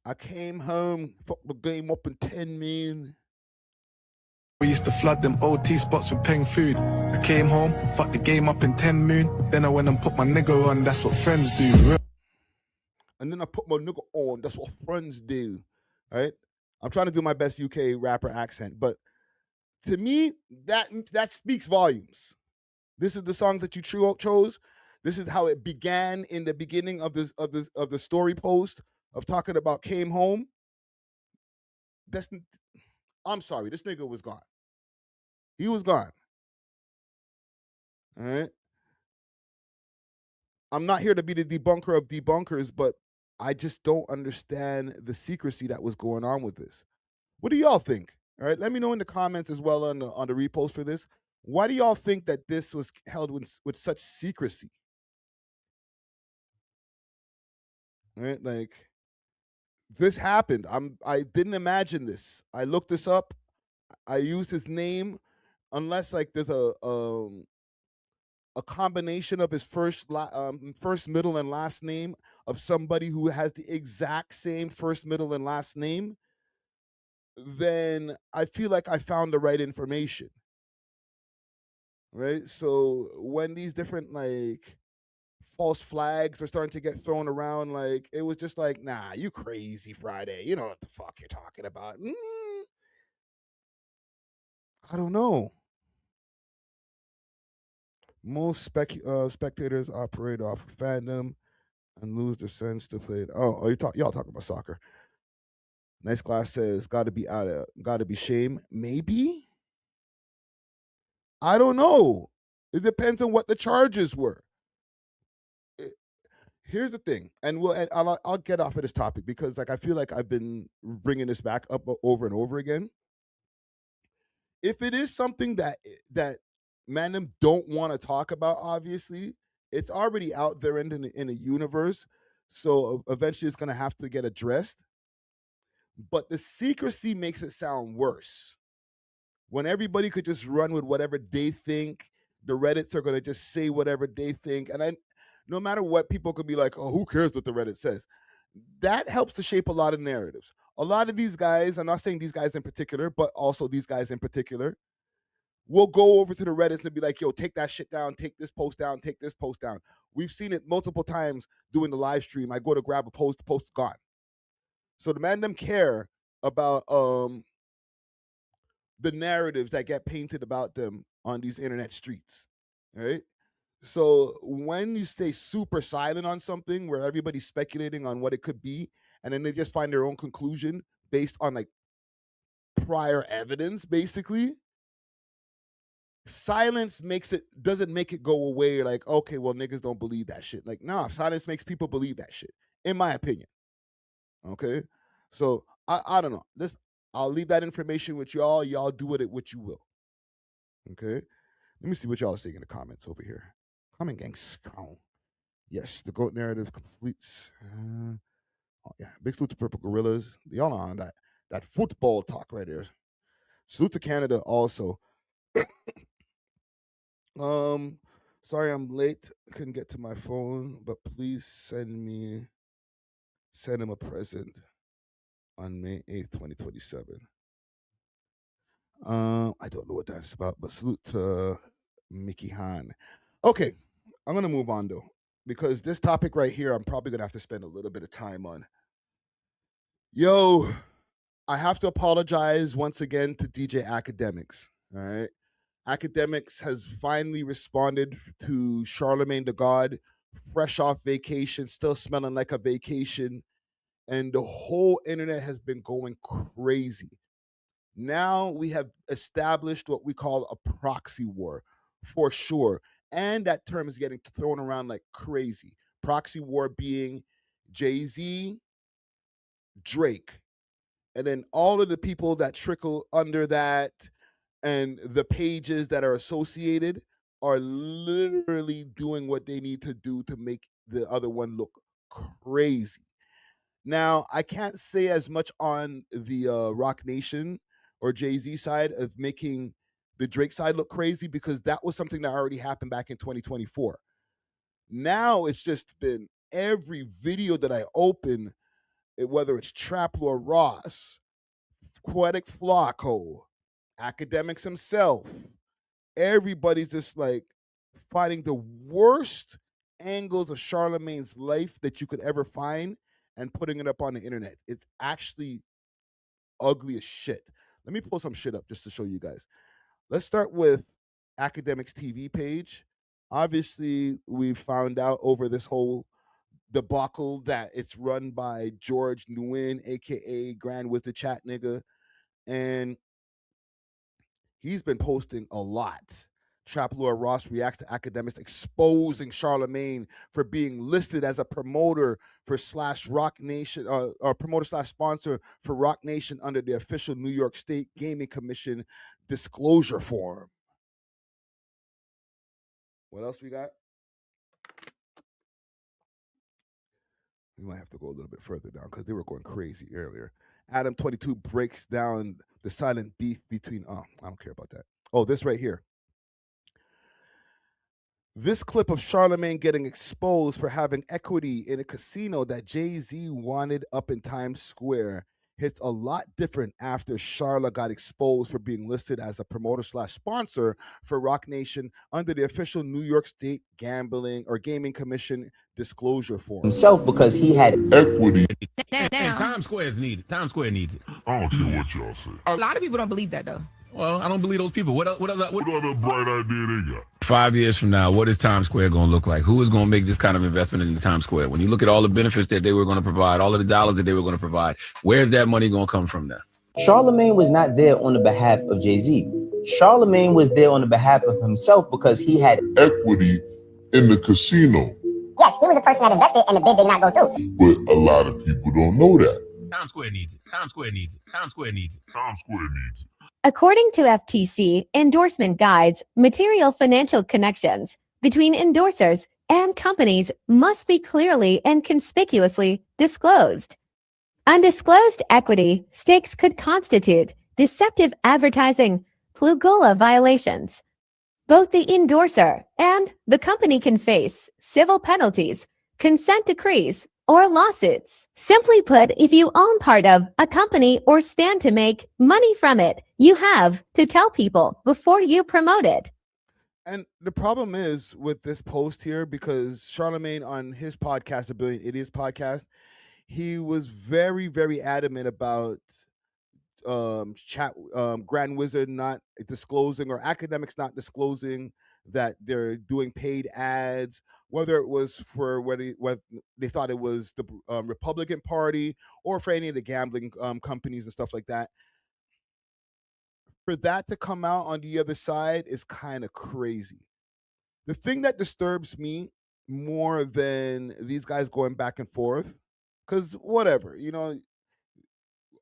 I came home, fucked the game up in 10 moon. We used to flood them OT spots with paying food. I came home, fucked the game up in 10 moon. Then I went and put my nigga on, that's what friends do. And then I put my nigga on, that's what friends do. All right? I'm trying to do my best UK rapper accent, but to me, that speaks volumes. This is the song that you chose. This is how it began in the beginning of the story post of talking about came home. I'm sorry, this nigga was gone. He was gone. All right. I'm not here to be the debunker of debunkers, but I just don't understand the secrecy that was going on with this. What do y'all think? All right, let me know in the comments as well on the repost for this. Why do y'all think that this was held with such secrecy? All right, like this happened. I didn't imagine this. I looked this up. I used his name, unless like there's a combination of his first, middle, and last name of somebody who has the exact same first, middle, and last name. Then I feel like I found the right information. Right? So when these different like false flags are starting to get thrown around, like it was just like, nah, you crazy Friday. You know what the fuck you're talking about. I don't know. Most spectators operate off of fandom and lose their sense to play. Y'all talking about soccer. Nice Glass says, gotta be shame. Maybe? I don't know. It depends on what the charges were. Here's the thing, and I'll get off of this topic because like I feel like I've been bringing this back up over and over again. If it is something that Mandem don't want to talk about, obviously, it's already out there in the universe, so eventually it's going to have to get addressed. But the secrecy makes it sound worse. When everybody could just run with whatever they think, the Reddits are going to just say whatever they think, and no matter what, people could be like, oh, who cares what the Reddit says? That helps to shape a lot of narratives. A lot of these guys, I'm not saying these guys in particular, but also these guys in particular, will go over to the Reddits and be like, yo, take that shit down, take this post down, take this post down. We've seen it multiple times doing the live stream. I go to grab a post, the post is gone. So the man them care about the narratives that get painted about them on these internet streets, right? So when you stay super silent on something where everybody's speculating on what it could be, and then they just find their own conclusion based on like prior evidence, basically, silence doesn't make it go away like, okay, well, niggas don't believe that shit. Like, nah, silence makes people believe that shit, in my opinion. Okay? So I don't know. I'll leave that information with y'all. Y'all do with it what you will. Okay? Let me see what y'all are saying in the comments over here. Comment gang strong. Yes, the GOAT narrative completes. Oh yeah, big salute to Purple Gorillas. Y'all are on that football talk right there. Salute to Canada also. Sorry I'm late. Couldn't get to my phone, but please send me send him a present on May 8th, 2027. I don't know what that's about, but salute to Mickey Han. Okay, I'm gonna move on though, because this topic right here, I'm probably gonna have to spend a little bit of time on. Yo, I have to apologize once again to DJ Akademiks. All right, Akademiks has finally responded to Charlamagne the God, fresh off vacation, still smelling like a vacation, and the whole internet has been going crazy. Now we have established what we call a proxy war for sure. And that term is getting thrown around like crazy. Proxy war being Jay-Z, Drake, and then all of the people that trickle under that and the pages that are associated are literally doing what they need to do to make the other one look crazy. Now, I can't say as much on the Rock Nation or Jay-Z side of making the Drake side look crazy, because that was something that already happened back in 2024. Now it's just been every video that I open, whether it's Trap Lord Ross, Poetic Flacco, Akademiks himself, everybody's just like finding the worst angles of Charlamagne's life that you could ever find and putting it up on the internet. It's actually ugly as shit. Let me pull some shit up just to show you guys. Let's start with Akademiks TV page. Obviously, we found out over this whole debacle that it's run by George Nguyen, aka Grand Wizard Chat Nigga, and he's been posting a lot. Trap Lord Ross reacts to Akademiks exposing Charlamagne for being listed as a promoter for /Rock Nation, or promoter / sponsor for Rock Nation under the official New York State Gaming Commission disclosure form. What else we got? We might have to go a little bit further down because they were going crazy earlier. Adam 22 breaks down the silent beef between, I don't care about that. Oh, this right here. This clip of Charlamagne getting exposed for having equity in a casino that Jay-Z wanted up in Times Square hits a lot different after Charla got exposed for being listed as a promoter / sponsor for Rock Nation under the official New York State Gambling or Gaming Commission disclosure form. Himself because he had equity. Times Square is needed. Times Square needs it. I don't care what y'all say. A lot of people don't believe that though. Well, I don't believe those people. What other bright idea they got? 5 years from now, what is Times Square going to look like? Who is going to make this kind of investment in the Times Square? When you look at all the benefits that they were going to provide, all of the dollars that they were going to provide, where's that money going to come from now? Charlamagne was not there on the behalf of Jay-Z. Charlamagne was there on the behalf of himself because he had equity in the casino. Yes, he was a person that invested and the bid did not go through. But a lot of people don't know that. Times Square needs it. Times Square needs it. Times Square needs it. Times Square needs it. According to FTC endorsement guides, material financial connections between endorsers and companies must be clearly and conspicuously disclosed. Undisclosed equity stakes could constitute deceptive advertising, plugola violations. Both the endorser and the company can face civil penalties, consent decrees, or lawsuits. Simply put, if you own part of a company or stand to make money from it, you have to tell people before you promote it. And the problem is with this post here, because Charlamagne on his podcast, the Billion Idiots podcast, he was very, very adamant about Grand Wizard not disclosing, or Akademiks not disclosing that they're doing paid ads, whether it was for whether they thought it was the Republican Party or for any of the gambling companies and stuff like that. For that to come out on the other side is kind of crazy. The thing that disturbs me more than these guys going back and forth, because whatever, you know,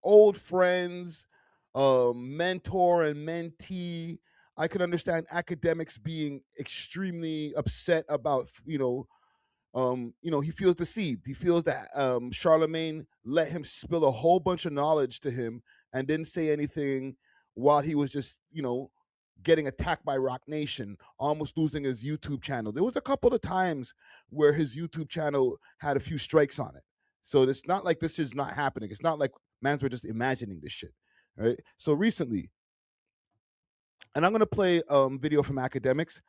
old friends, mentor and mentee, I could understand Akademiks being extremely upset about, he feels deceived. He feels that Charlamagne let him spill a whole bunch of knowledge to him and didn't say anything while he was just, getting attacked by Rock Nation, almost losing his YouTube channel. There was a couple of times where his YouTube channel had a few strikes on it. So it's not like this is not happening. It's not like mans were just imagining this shit, right? So recently, and I'm going to play video from Akademiks,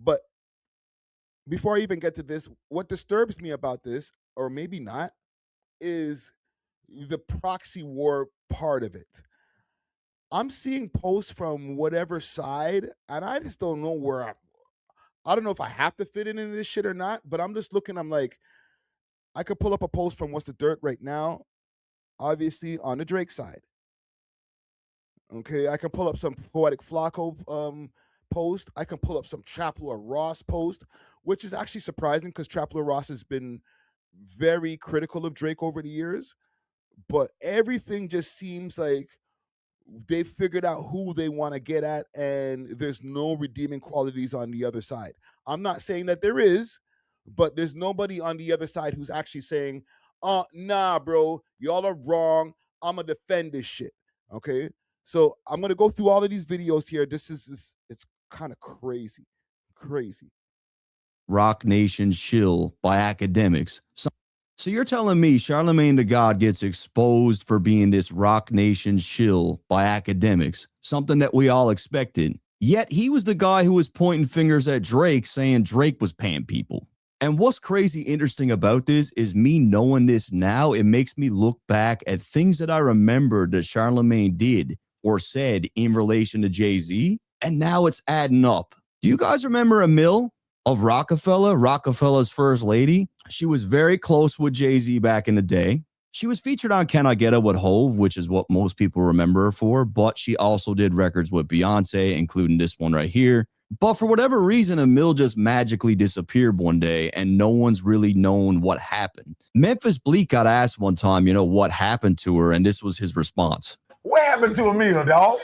but before I even get to this, what disturbs me about this, or maybe not, is the proxy war part of it. I'm seeing posts from whatever side, and I just don't know where I don't know if I have to fit in this shit or not, but I'm just looking, I'm like, I could pull up a post from What's the Dirt right now, obviously on the Drake side. Okay, I can pull up some Poetic Flacco post. I can pull up some Trapler Ross post, which is actually surprising because Trapler Ross has been very critical of Drake over the years. But everything just seems like they figured out who they want to get at, and there's no redeeming qualities on the other side. I'm not saying that there is, but there's nobody on the other side who's actually saying, nah, bro, y'all are wrong. I'm going to defend this shit. Okay? So I'm going to go through all of these videos here. It's kind of crazy. Crazy. Rock Nation Shill by Akademiks. So you're telling me Charlamagne the God gets exposed for being this Rock Nation shill by Akademiks, something that we all expected. Yet he was the guy who was pointing fingers at Drake, saying Drake was paying people. And what's crazy interesting about this is me knowing this now, it makes me look back at things that I remembered that Charlamagne did or said in relation to Jay-Z, and now it's adding up. Do you guys remember A.W.O.L of Rockefeller, Rockefeller's first lady? She was very close with Jay-Z back in the day. She was featured on Can I Get It with Hove, which is what most people remember her for, but she also did records with Beyonce, including this one right here. But for whatever reason, A.W.O.L just magically disappeared one day, and no one's really known what happened. Memphis Bleek got asked one time, what happened to her, and this was his response. What happened to A.W.O.L, dog?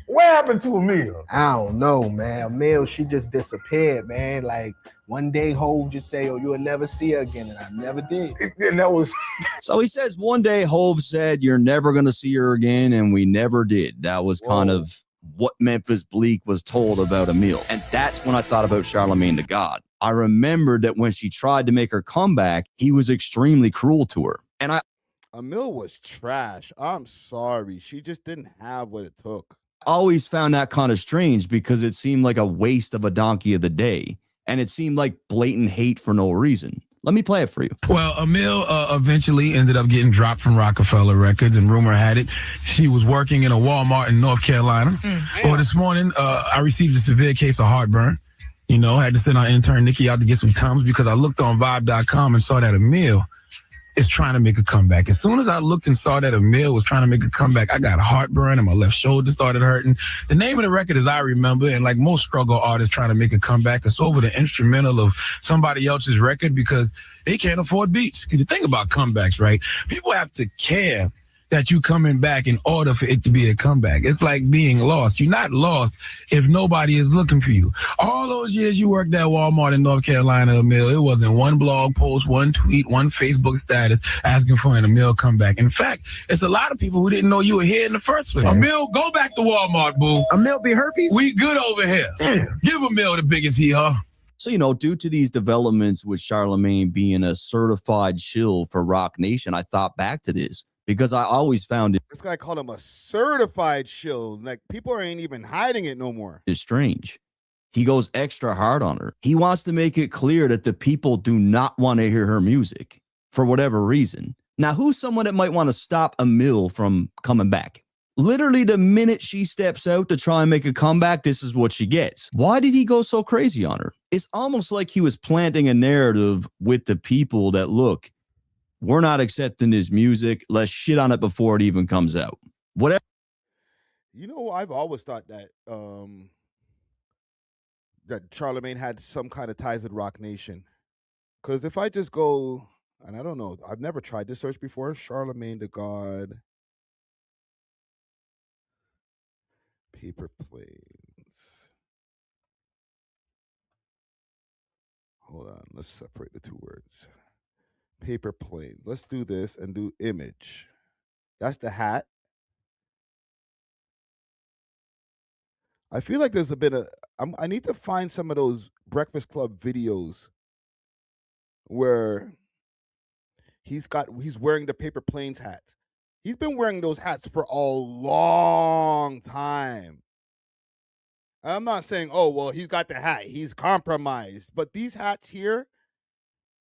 What happened to A.W.O.L? I don't know, man. A.W.O.L, she just disappeared, man. Like one day Hove just say, you'll never see her again. And I never did. And that was... So he says one day Hove said, you're never going to see her again. And we never did. That was kind of what Memphis Bleek was told about A.W.O.L. And that's when I thought about Charlamagne the God. I remembered that when she tried to make her comeback, he was extremely cruel to her. And A.W.O.L was trash. I'm sorry. She just didn't have what it took. Always found that kind of strange because it seemed like a waste of a donkey of the day, and it seemed like blatant hate for no reason. Let me play it for you. Well, A.W.O.L eventually ended up getting dropped from Rockefeller Records, and rumor had it she was working in a Walmart in North Carolina. Well, this morning, I received a severe case of heartburn. I had to send our intern Nikki out to get some Tums because I looked on Vibe.com and saw that A.W.O.L is trying to make a comeback. As soon as I looked and saw that A.W.O.L was trying to make a comeback, I got heartburn and my left shoulder started hurting. The name of the record is I Remember, and like most struggle artists trying to make a comeback, it's over the instrumental of somebody else's record because they can't afford beats. See, the thing about comebacks, right? People have to care that you coming back in order for it to be a comeback. It's like being lost. You're not lost if nobody is looking for you. All those years you worked at Walmart in North Carolina, A.W.O.L, it wasn't one blog post, one tweet, one Facebook status asking for an A.W.O.L comeback. In fact, it's a lot of people who didn't know you were here in the first place. A.W.O.L, go back to Walmart, boo. A.W.O.L be herpes? We good over here. Give A.W.O.L the biggest hee-haw. So, due to these developments with Charlamagne being a certified shill for Rock Nation, I thought back to this. Because I always found it. This guy called him a certified shill. Like, people ain't even hiding it no more. It's strange. He goes extra hard on her. He wants to make it clear that the people do not want to hear her music for whatever reason. Now, who's someone that might want to stop A.W.O.L from coming back? Literally, the minute she steps out to try and make a comeback, this is what she gets. Why did he go so crazy on her? It's almost like he was planting a narrative with the people that, look, we're not accepting his music. Let's shit on it before it even comes out. Whatever. I've always thought that that Charlamagne had some kind of ties with Rock Nation. Because if I just go, and I don't know, I've never tried this search before. Charlamagne the God. Paper Planes. Hold on. Let's separate the two words. Paper Plane. Let's do this and do image. That's the hat. I feel like there's a bit of... I need to find some of those Breakfast Club videos where he's wearing the Paper Planes hat. He's been wearing those hats for a long time. I'm not saying, oh, well, he's got the hat. He's compromised. But these hats here,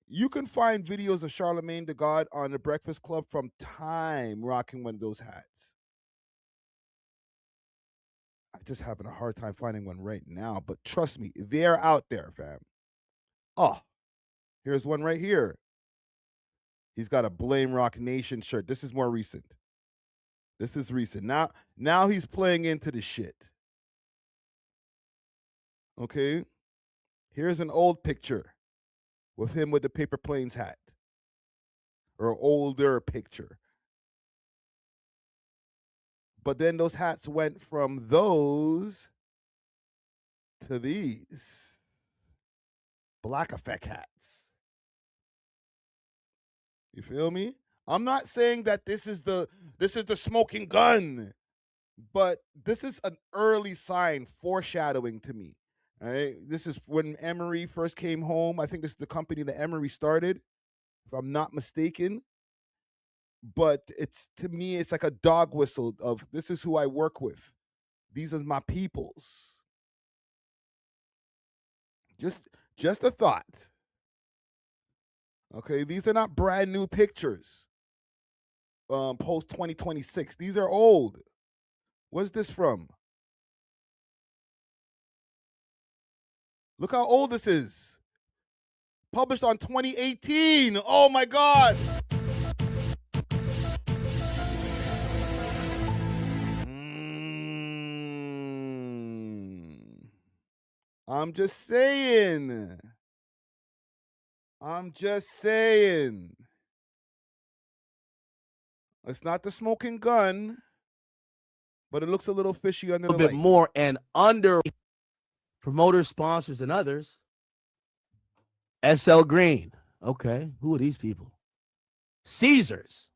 you can find videos of Charlamagne the God on the Breakfast Club from time rocking one of those hats. I'm just having a hard time finding one right now. But trust me, they're out there, fam. Oh, here's one right here. He's got a Blame Rock Nation shirt. This is more recent. This is recent. Now he's playing into the shit. Okay? Here's an old picture with him with the Paper Planes hat. Or older picture. But then those hats went from those to these Black Effect hats. You feel me? I'm not saying that this is the smoking gun, but this is an early sign, foreshadowing to me. All right? This is when Emery first came home. I think this is the company that Emery started, if I'm not mistaken. But to me, it's like a dog whistle of this is who I work with. These are my peoples. Just a thought. Okay, these are not brand new pictures. Post 2026. These are old. What's this from? Look how old this is. Published on 2018. Oh my God. I'm just saying. It's not the smoking gun, but it looks a little fishy under the light. A bit more and under promoter sponsors and others. SL Green. Okay. Who are these people? Caesars.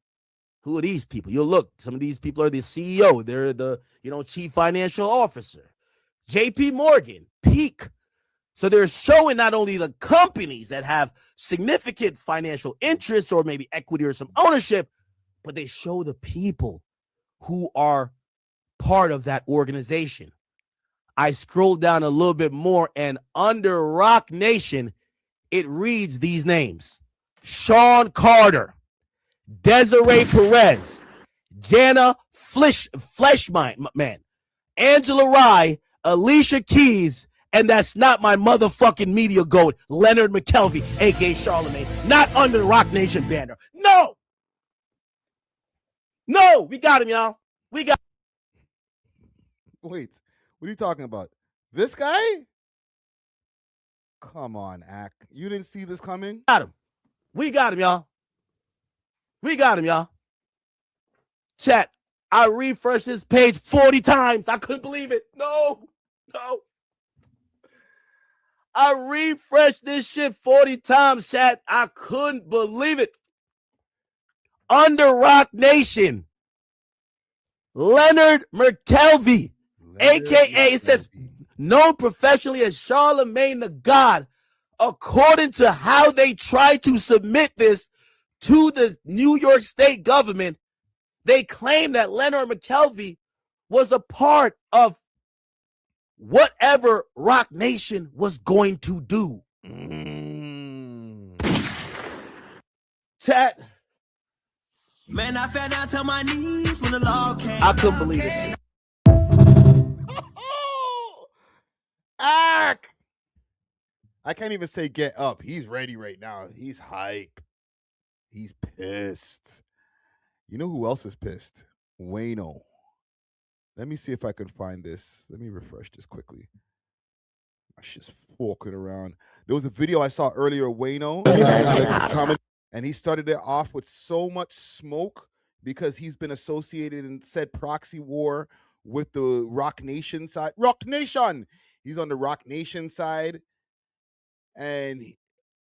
Who are these people? You'll look. Some of these people are the CEO. They're the, chief financial officer. JP Morgan, Peak. So they're showing not only the companies that have significant financial interest or maybe equity or some ownership, but they show the people who are part of that organization. I scrolled down a little bit more, and under Rock Nation, it reads these names: Sean Carter, Desiree Perez, Jana Fleshman, Angela Rye, Alicia Keys, and that's not my motherfucking media goat, Leonard McKelvey, a.k.a. Charlamagne, not under the Rock Nation banner. No! No! We got him, y'all. We got him. Wait, what are you talking about? This guy? Come on, Ak. You didn't see this coming? Got him. We got him, y'all. We got him, y'all. Chat, I refreshed this page 40 times. I couldn't believe it. No. I refreshed this shit 40 times, chat. I couldn't believe it. Under Rock Nation, Leonard McKelvey, a.k.a. it says known professionally as Charlamagne the God. According to how they tried to submit this to the New York State government, they claim that Leonard McKelvey was a part of whatever Rock Nation was going to do. Chat. Man, I fell down to my knees when the law came. I couldn't believe it. Ak! I can't even say get up. He's ready right now. He's hype. He's pissed. You know who else is pissed? Wayno. Let me see if I can find this. Let me refresh this quickly. My shit's forking around. There was a video I saw earlier, Wayno, and he started it off with so much smoke because he's been associated and said proxy war with the Rock Nation side. Rock Nation! He's on the Rock Nation side. And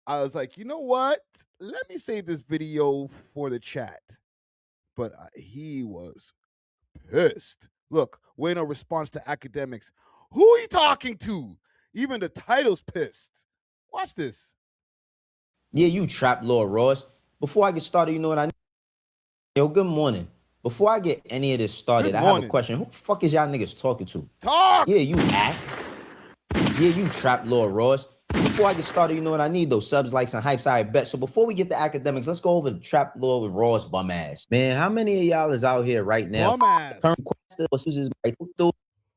I was like, you know what? Let me save this video for the chat. But he was pissed. Look, Wayno responds to Akademiks. Who are you talking to? Even the title's pissed. Watch this. Yeah, you trap Lord Ross. before I get started, you know what I need? Yo, good morning. Before I get any of this started, I have a question. Who the fuck is y'all niggas talking to? Talk! Yeah, you act. Yeah, you Trap Lord Ross. Before I get started, you know what I need? Those subs, likes, and hypes, I bet. So before we get to academics, let's go over the Trap Lord with Ross bum ass. Man, how many of y'all is out here right now? Bum ass.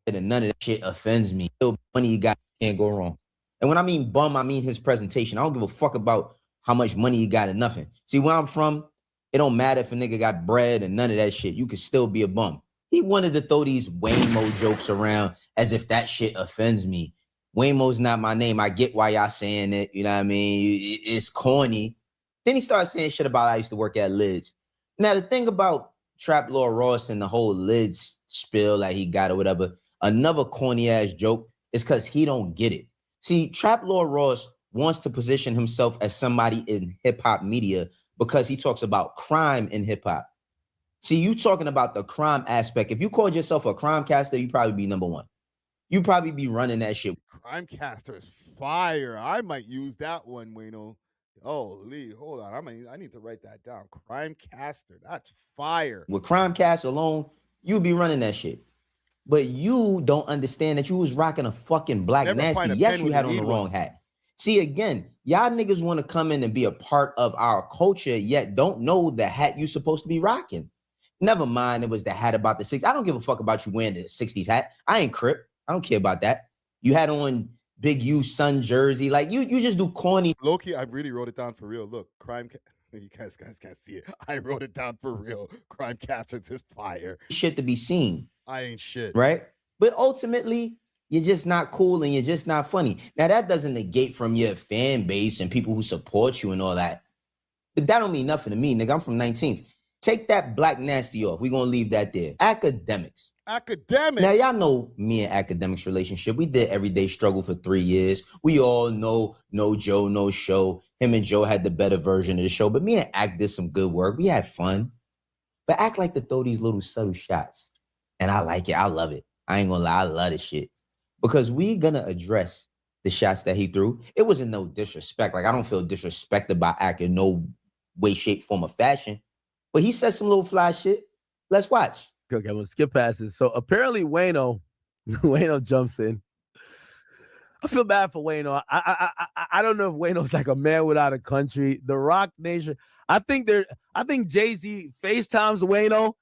And none of that shit offends me. Still money you got, can't go wrong. And when I mean bum, I mean his presentation. I don't give a fuck about how much money you got and nothing. See, where I'm from, it don't matter if a nigga got bread and none of that shit. You could still be a bum. He wanted to throw these Waymo jokes around as if that shit offends me. Waymo's not my name. I get why y'all saying it. You know what I mean? It's corny. Then he started saying shit about I used to work at Lids. Now, the thing about Trap Lord Ross and the whole Lids spill that he got or whatever, another corny ass joke is because he don't get it. See, Trap Lord Ross wants to position himself as somebody in hip hop media because he talks about crime in hip hop. See, you talking about the crime aspect. If you called yourself a crime caster, you'd probably be number one. You probably be running that shit. Crime caster is fire. I might use that one, Wayno. Oh, Lee, hold on. I need to write that down. Crime caster. That's fire. With crime cast alone, you'd be running that shit. But you don't understand that you was rocking a fucking black Never nasty. find a Yes, pen you with had an on the E wrong one. hat. See, again, y'all niggas want to come in and be a part of our culture, yet don't know the hat you supposed to be rocking. Never mind, it was the hat about the 60s. I don't give a fuck about you wearing the 60s hat. I ain't Crip. I don't care about that. You had on Big U Sun jersey. Like, you just do corny. Loki, I really wrote it down for real. Look, you guys can't see it. I wrote it down for real. Crime casters is fire. Shit to be seen. I ain't shit. Right? But ultimately, you're just not cool and you're just not funny. Now, that doesn't negate from your fan base and people who support you and all that. But that don't mean nothing to me, nigga. I'm from 19th. Take that black nasty off. We're going to leave that there. Academics. Academics. Now, y'all know me and Academics' relationship. We did Everyday Struggle for 3 years. We all know No Joe, No Show. Him and Joe had the better version of the show. But me and Act did some good work. We had fun. But Act like to throw these little subtle shots. And I like it. I love it. I ain't gonna lie. I love this shit. Because we gonna address the shots that he threw. It wasn't no disrespect. Like, I don't feel disrespected by Act in no way, shape, form, or fashion. But he said some little fly shit. Let's watch. Okay, I'm gonna skip past this. So apparently Wayno jumps in. I feel bad for Wayno. I don't know if Wayno's like a man without a country. The Rock Nation. I think Jay-Z FaceTimes Wayno,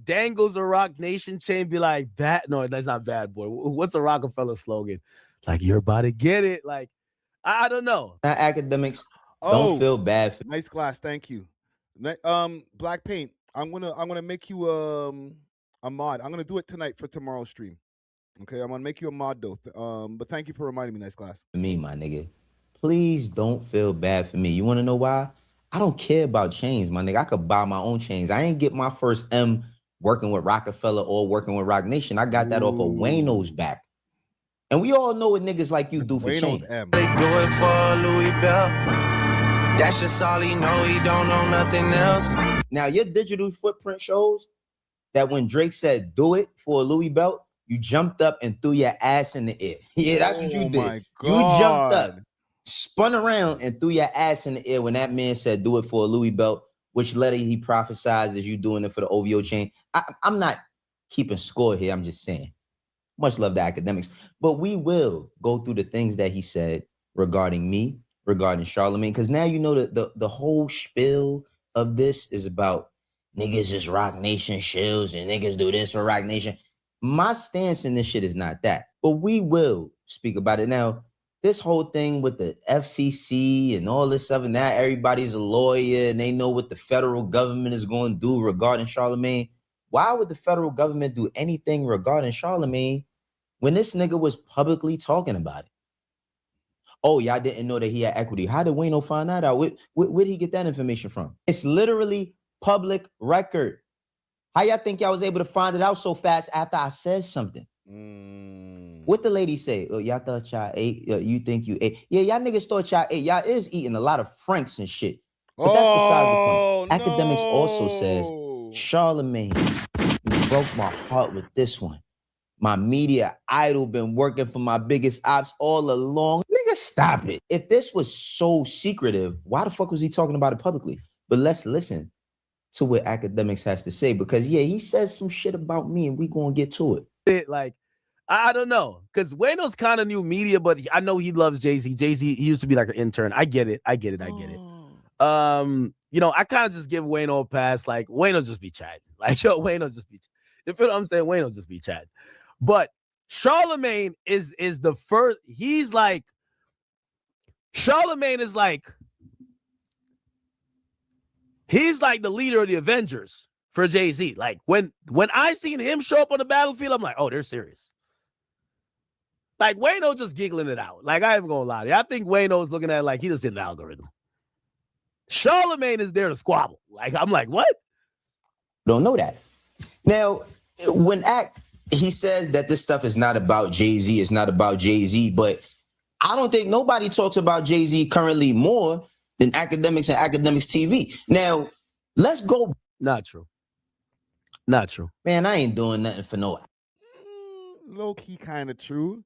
dangles a Rock Nation chain, be like, no, that's not Bad Boy. What's a Rockefeller slogan? Like, you're about to get it. Like, I don't know. Academics, don't feel bad for nice glass, thank you. Black Paint, I'm gonna make you a mod. I'm gonna do it tonight for tomorrow's stream. Okay, I'm gonna make you a mod though. But thank you for reminding me, nice glass. me, my nigga. Please don't feel bad for me. You want to know why? I don't care about chains, my nigga. I could buy my own chains. I ain't get my first M working with Rockefeller or working with Rock Nation. I got that off of Wayno's back. And we all know what niggas like you do for chains. They do it for Louis Bell. That's just all he know. He don't know nothing else. Now, your digital footprint shows that when Drake said do it for a Louis belt, you jumped up and threw your ass in the air. Yeah, that's what you did. You jumped up, spun around, and threw your ass in the air when that man said do it for a Louis belt, which letter he prophesied as you doing it for the OVO chain. I'm not keeping score here. I'm just saying. Much love to Academics. But we will go through the things that he said regarding me, regarding Charlamagne, because now you know the whole spiel of this is about niggas is Rock Nation shills and niggas do this for Rock Nation. My stance in this shit is not that, but we will speak about it. Now, this whole thing with the FCC and all this stuff, and now everybody's a lawyer and they know what the federal government is going to do regarding Charlamagne. Why would the federal government do anything regarding Charlamagne when this nigga was publicly talking about it? Oh, y'all didn't know that he had equity. How did Wayno find that out? Where did he get that information from? It's literally public record. How y'all think y'all was able to find it out so fast after I said something? What the lady say? Oh, y'all thought y'all ate? You think you ate? Yeah, y'all niggas thought y'all ate. Y'all is eating a lot of Franks and shit. But that's besides the point. Academics also says, Charlamagne, you broke my heart with this one. My media idol been working for my biggest ops all along. Nigga, stop it. If this was so secretive, why the fuck was he talking about it publicly? But let's listen to what Akademiks has to say, because yeah, he says some shit about me, and we gonna get to it. Like, I don't know, because Wayno's kind of new media, but I know he loves Jay-Z. Jay-Z, he used to be like an intern. I get it. You know, I kind of just give Wayno a pass. Like, Wayno just be chatting. Like, yo, Wayno just be, you feel what I'm saying? Wayno just be chatting. But Charlamagne is the first. He's like, Charlamagne is like, he's like the leader of the Avengers for Jay-Z. Like, when I seen him show up on the battlefield, I'm like, oh, they're serious. Like, Wayno just giggling it out. Like, I ain't gonna lie to you. I think Wayno's looking at it like he just hit an algorithm. Charlamagne is there to squabble. Like, I'm like, what? Don't know that. Now, when he says that this stuff is not about Jay-Z, it's not about Jay-Z, but I don't think nobody talks about Jay-Z currently more than Akademiks and Akademiks TV. Now, let's go. Not true. Not true. Man, I ain't doing nothing for no. Low-key kind of true,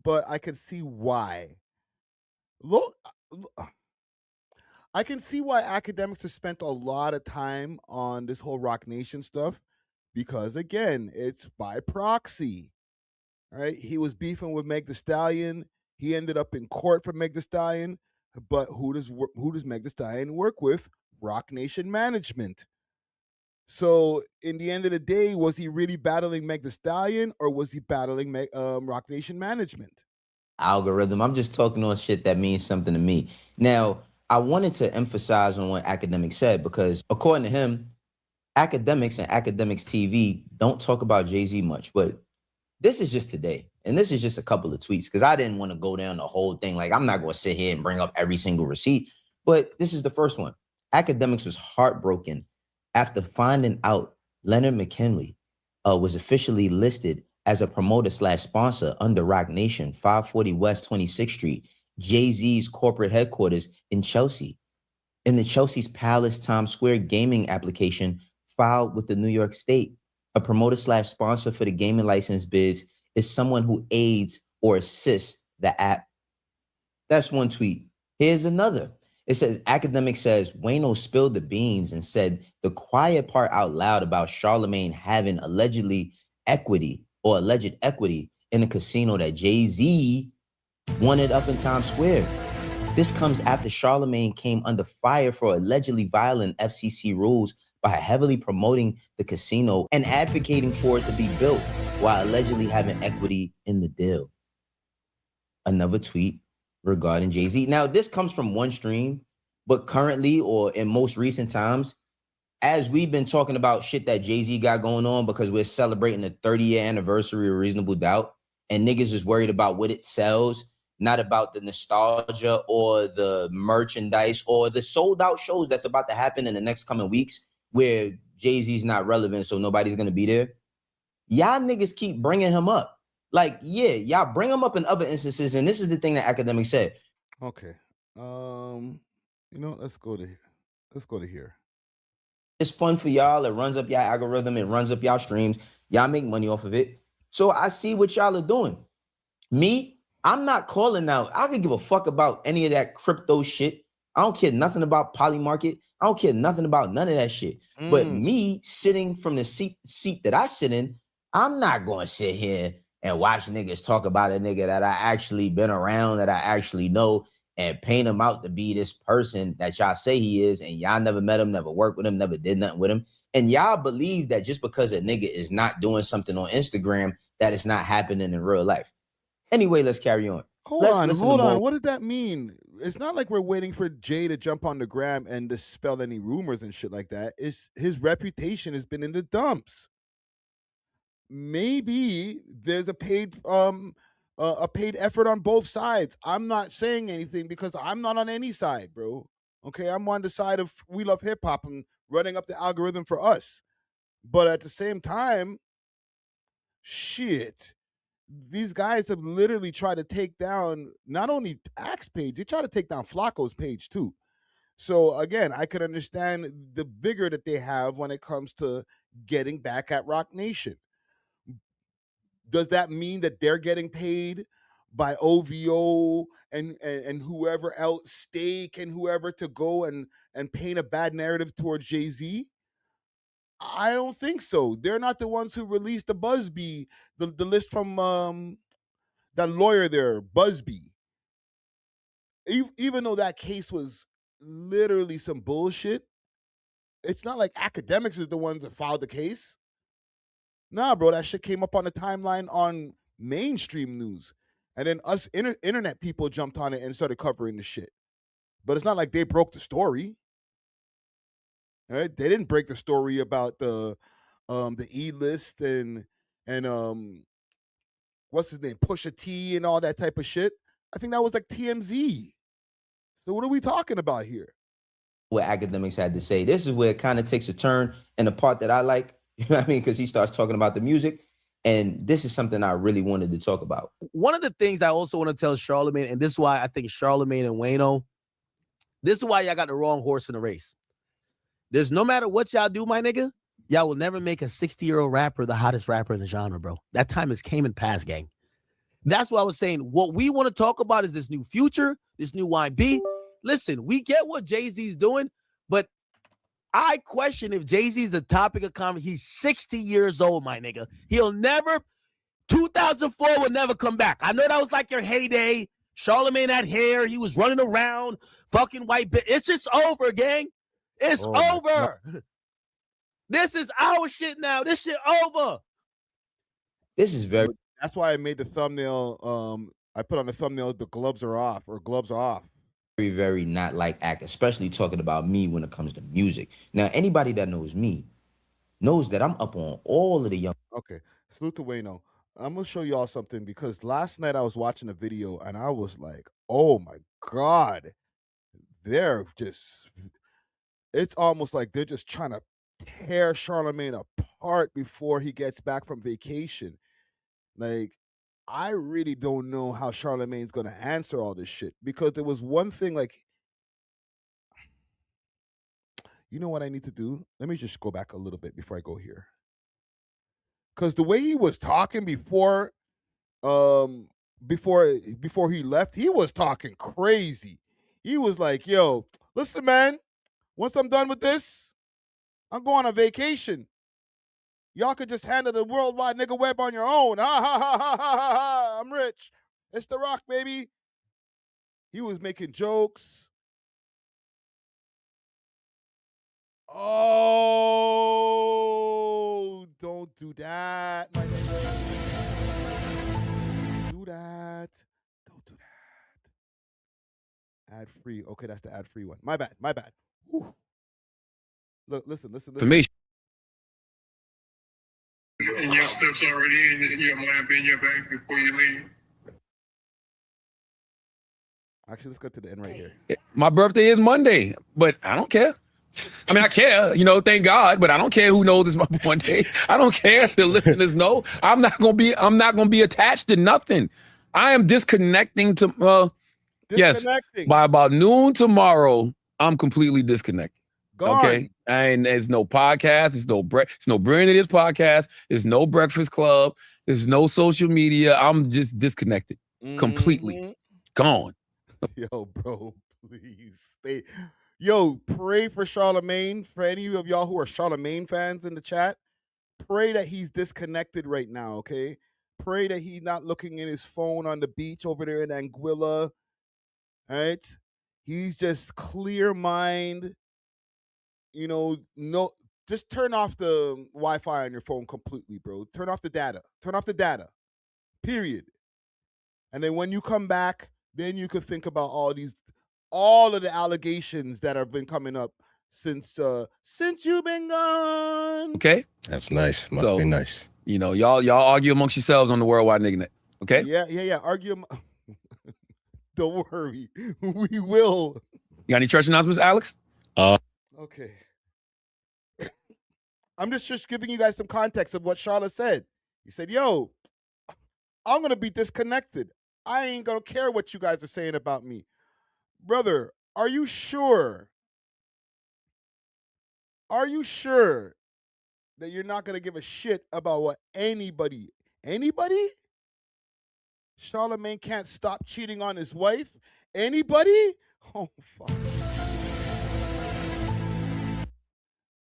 but I can see why. I can see why Akademiks have spent a lot of time on this whole Rock Nation stuff, because again, it's by proxy, right? He was beefing with Meg Thee Stallion. He ended up in court for Meg Thee Stallion, but who does Meg Thee Stallion work with? Rock Nation management. So in the end of the day, was he really battling Meg Thee Stallion, or was he battling Rock Nation management? Algorithm. I'm just talking on shit that means something to me. Now, I wanted to emphasize on what Akademiks said, because according to him, Akademiks and Akademiks TV don't talk about Jay-Z much, but this is just today. And this is just a couple of tweets, because I didn't want to go down the whole thing. Like, I'm not going to sit here and bring up every single receipt, but this is the first one. Akademiks was heartbroken after finding out Leonard McKinley was officially listed as a promoter/sponsor under Rock Nation, 540 West 26th Street, Jay-Z's corporate headquarters in Chelsea. In the Chelsea's Palace Times Square gaming application filed with the New York State, a promoter/sponsor for the gaming license bids is someone who aids or assists the app. That's one tweet. Here's another. It says, Akademiks says, Wayno spilled the beans and said the quiet part out loud about Charlamagne having alleged equity in a casino that Jay-Z wanted up in Times Square. This comes after Charlamagne came under fire for allegedly violating FCC rules by heavily promoting the casino and advocating for it to be built while allegedly having equity in the deal. Another tweet regarding Jay-Z. Now, this comes from one stream, but currently, or in most recent times, as we've been talking about shit that Jay-Z got going on because we're celebrating the 30-year anniversary of Reasonable Doubt, and niggas is worried about what it sells, not about the nostalgia or the merchandise or the sold out shows that's about to happen in the next coming weeks where Jay-Z's not relevant, so nobody's going to be there. Y'all niggas keep bringing him up. Like, yeah, y'all bring him up in other instances, and this is the thing that Akademiks said. Okay. Let's go to here. It's fun for y'all. It runs up y'all algorithm. It runs up y'all streams. Y'all make money off of it. So I see what y'all are doing. Me, I'm not calling out. I could give a fuck about any of that crypto shit. I don't care nothing about Polymarket. I don't care nothing about none of that shit. But me sitting from the seat that I sit in, I'm not going to sit here and watch niggas talk about a nigga that I actually been around, that I actually know, and paint him out to be this person that y'all say he is, and y'all never met him, never worked with him, never did nothing with him. And y'all believe that just because a nigga is not doing something on Instagram, that it's not happening in real life. Anyway, let's carry on. Hold on. What does that mean? It's not like we're waiting for Jay to jump on the gram and dispel any rumors and shit like that. It's his reputation has been in the dumps. Maybe there's a paid effort on both sides. I'm not saying anything because I'm not on any side, bro. Okay, I'm on the side of We Love Hip Hop and running up the algorithm for us. But at the same time, shit, these guys have literally tried to take down not only Axe page, they try to take down Flacco's page too. So again, I could understand the vigor that they have when it comes to getting back at Rock Nation. Does that mean that they're getting paid by OVO and whoever else, Steak and whoever, to go and paint a bad narrative towards Jay-Z? I don't think so. They're not the ones who released the Busby, the list from that lawyer there, Busby. Even though that case was literally some bullshit, it's not like Akademiks is the ones that filed the case. Nah, bro, that shit came up on the timeline on mainstream news. And then us internet people jumped on it and started covering the shit. But it's not like they broke the story. Right? They didn't break the story about the E-list and what's his name, Pusha T and all that type of shit. I think that was like TMZ. So what are we talking about here? What Akademiks had to say. This is where it kind of takes a turn, and the part that I like, you know what I mean? Because he starts talking about the music, and this is something I really wanted to talk about. One of the things I also want to tell Charlamagne, and this is why I think Charlamagne and Wayno, this is why y'all got the wrong horse in the race. There's no matter what y'all do, my nigga, y'all will never make a 60-year-old rapper the hottest rapper in the genre, bro. That time has came and passed, gang. That's what I was saying. What we want to talk about is this new Future, this new YB. Listen, we get what Jay-Z's doing, but I question if Jay-Z's a topic of conversation. He's 60 years old, my nigga. He'll never, 2004 will never come back. I know that was like your heyday. Charlamagne had hair. He was running around, fucking white bitch. It's just over, gang. It's over. This is our shit now. This shit over. This is very. That's why I made the thumbnail. I put on the thumbnail, the gloves are off, or gloves are off. Very, very not like act, especially talking about me when it comes to music. Now, anybody that knows me knows that I'm up on all of the young. Okay, salute to Wayno. I'm gonna show y'all something because last night I was watching a video and I was like, oh my God, they're just, it's almost like they're just trying to tear Charlamagne apart before he gets back from vacation. Like, I really don't know how Charlamagne's going to answer all this shit, because there was one thing, like, you know what I need to do? Let me just go back a little bit before I go here. Because the way he was talking before he left, he was talking crazy. He was like, yo, listen, man, once I'm done with this, I'm going on vacation. Y'all could just handle the worldwide nigga web on your own. Ha ha ha ha ha ha. I'm rich. It's The Rock, baby. He was making jokes. Oh, don't do that, my nigga. Don't do that. Don't do that. Ad free. Okay, that's the ad free one. My bad. My bad. Whew. Look, listen. For me. And your stuff's already in your money be in your bank before you leave. Actually, let's go to the end right here. My birthday is Monday, but I don't care. I mean, I care, thank God, but I don't care who knows it's my Monday. I don't care if the listeners know. I'm not gonna be attached to nothing. I am disconnecting to yes. By about noon tomorrow, I'm completely disconnected. Gone. Okay. And there's no podcast, it's no Brilliant It Is podcast, there's no Breakfast Club, there's no social media. I'm just disconnected. Completely. Gone. Yo, bro, please stay. Yo, pray for Charlamagne. For any of y'all who are Charlamagne fans in the chat, pray that he's disconnected right now, okay? Pray that he's not looking in his phone on the beach over there in Anguilla, right? He's just clear mind. No, just turn off the Wi-Fi on your phone completely, bro. Turn off the data. Period. And then when you come back, then you could think about all of the allegations that have been coming up since you've been gone. Okay. That's nice. Must be nice. Y'all argue amongst yourselves on the Worldwide Nigga Net. Okay? Yeah. Argue. Don't worry. We will. You got any church announcements, Alex? Okay. I'm just giving you guys some context of what Charlotte said. He said, yo, I'm going to be disconnected. I ain't going to care what you guys are saying about me. Brother, are you sure? Are you sure that you're not going to give a shit about what anybody Charlamagne can't stop cheating on his wife. Anybody? Oh, fuck.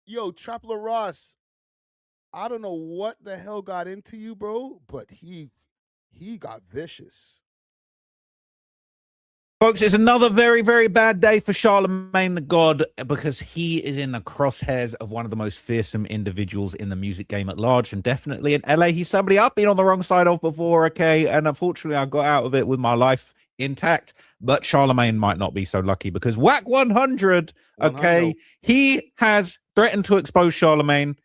Yo, Trapler Ross, I don't know what the hell got into you, bro, but he got vicious. Folks, it's another very, very bad day for Charlamagne the God because he is in the crosshairs of one of the most fearsome individuals in the music game at large, and definitely in LA. He's somebody I've been on the wrong side of before, okay? And unfortunately, I got out of it with my life intact, but Charlamagne might not be so lucky because Whack 100, okay, he has threatened to expose Charlamagne.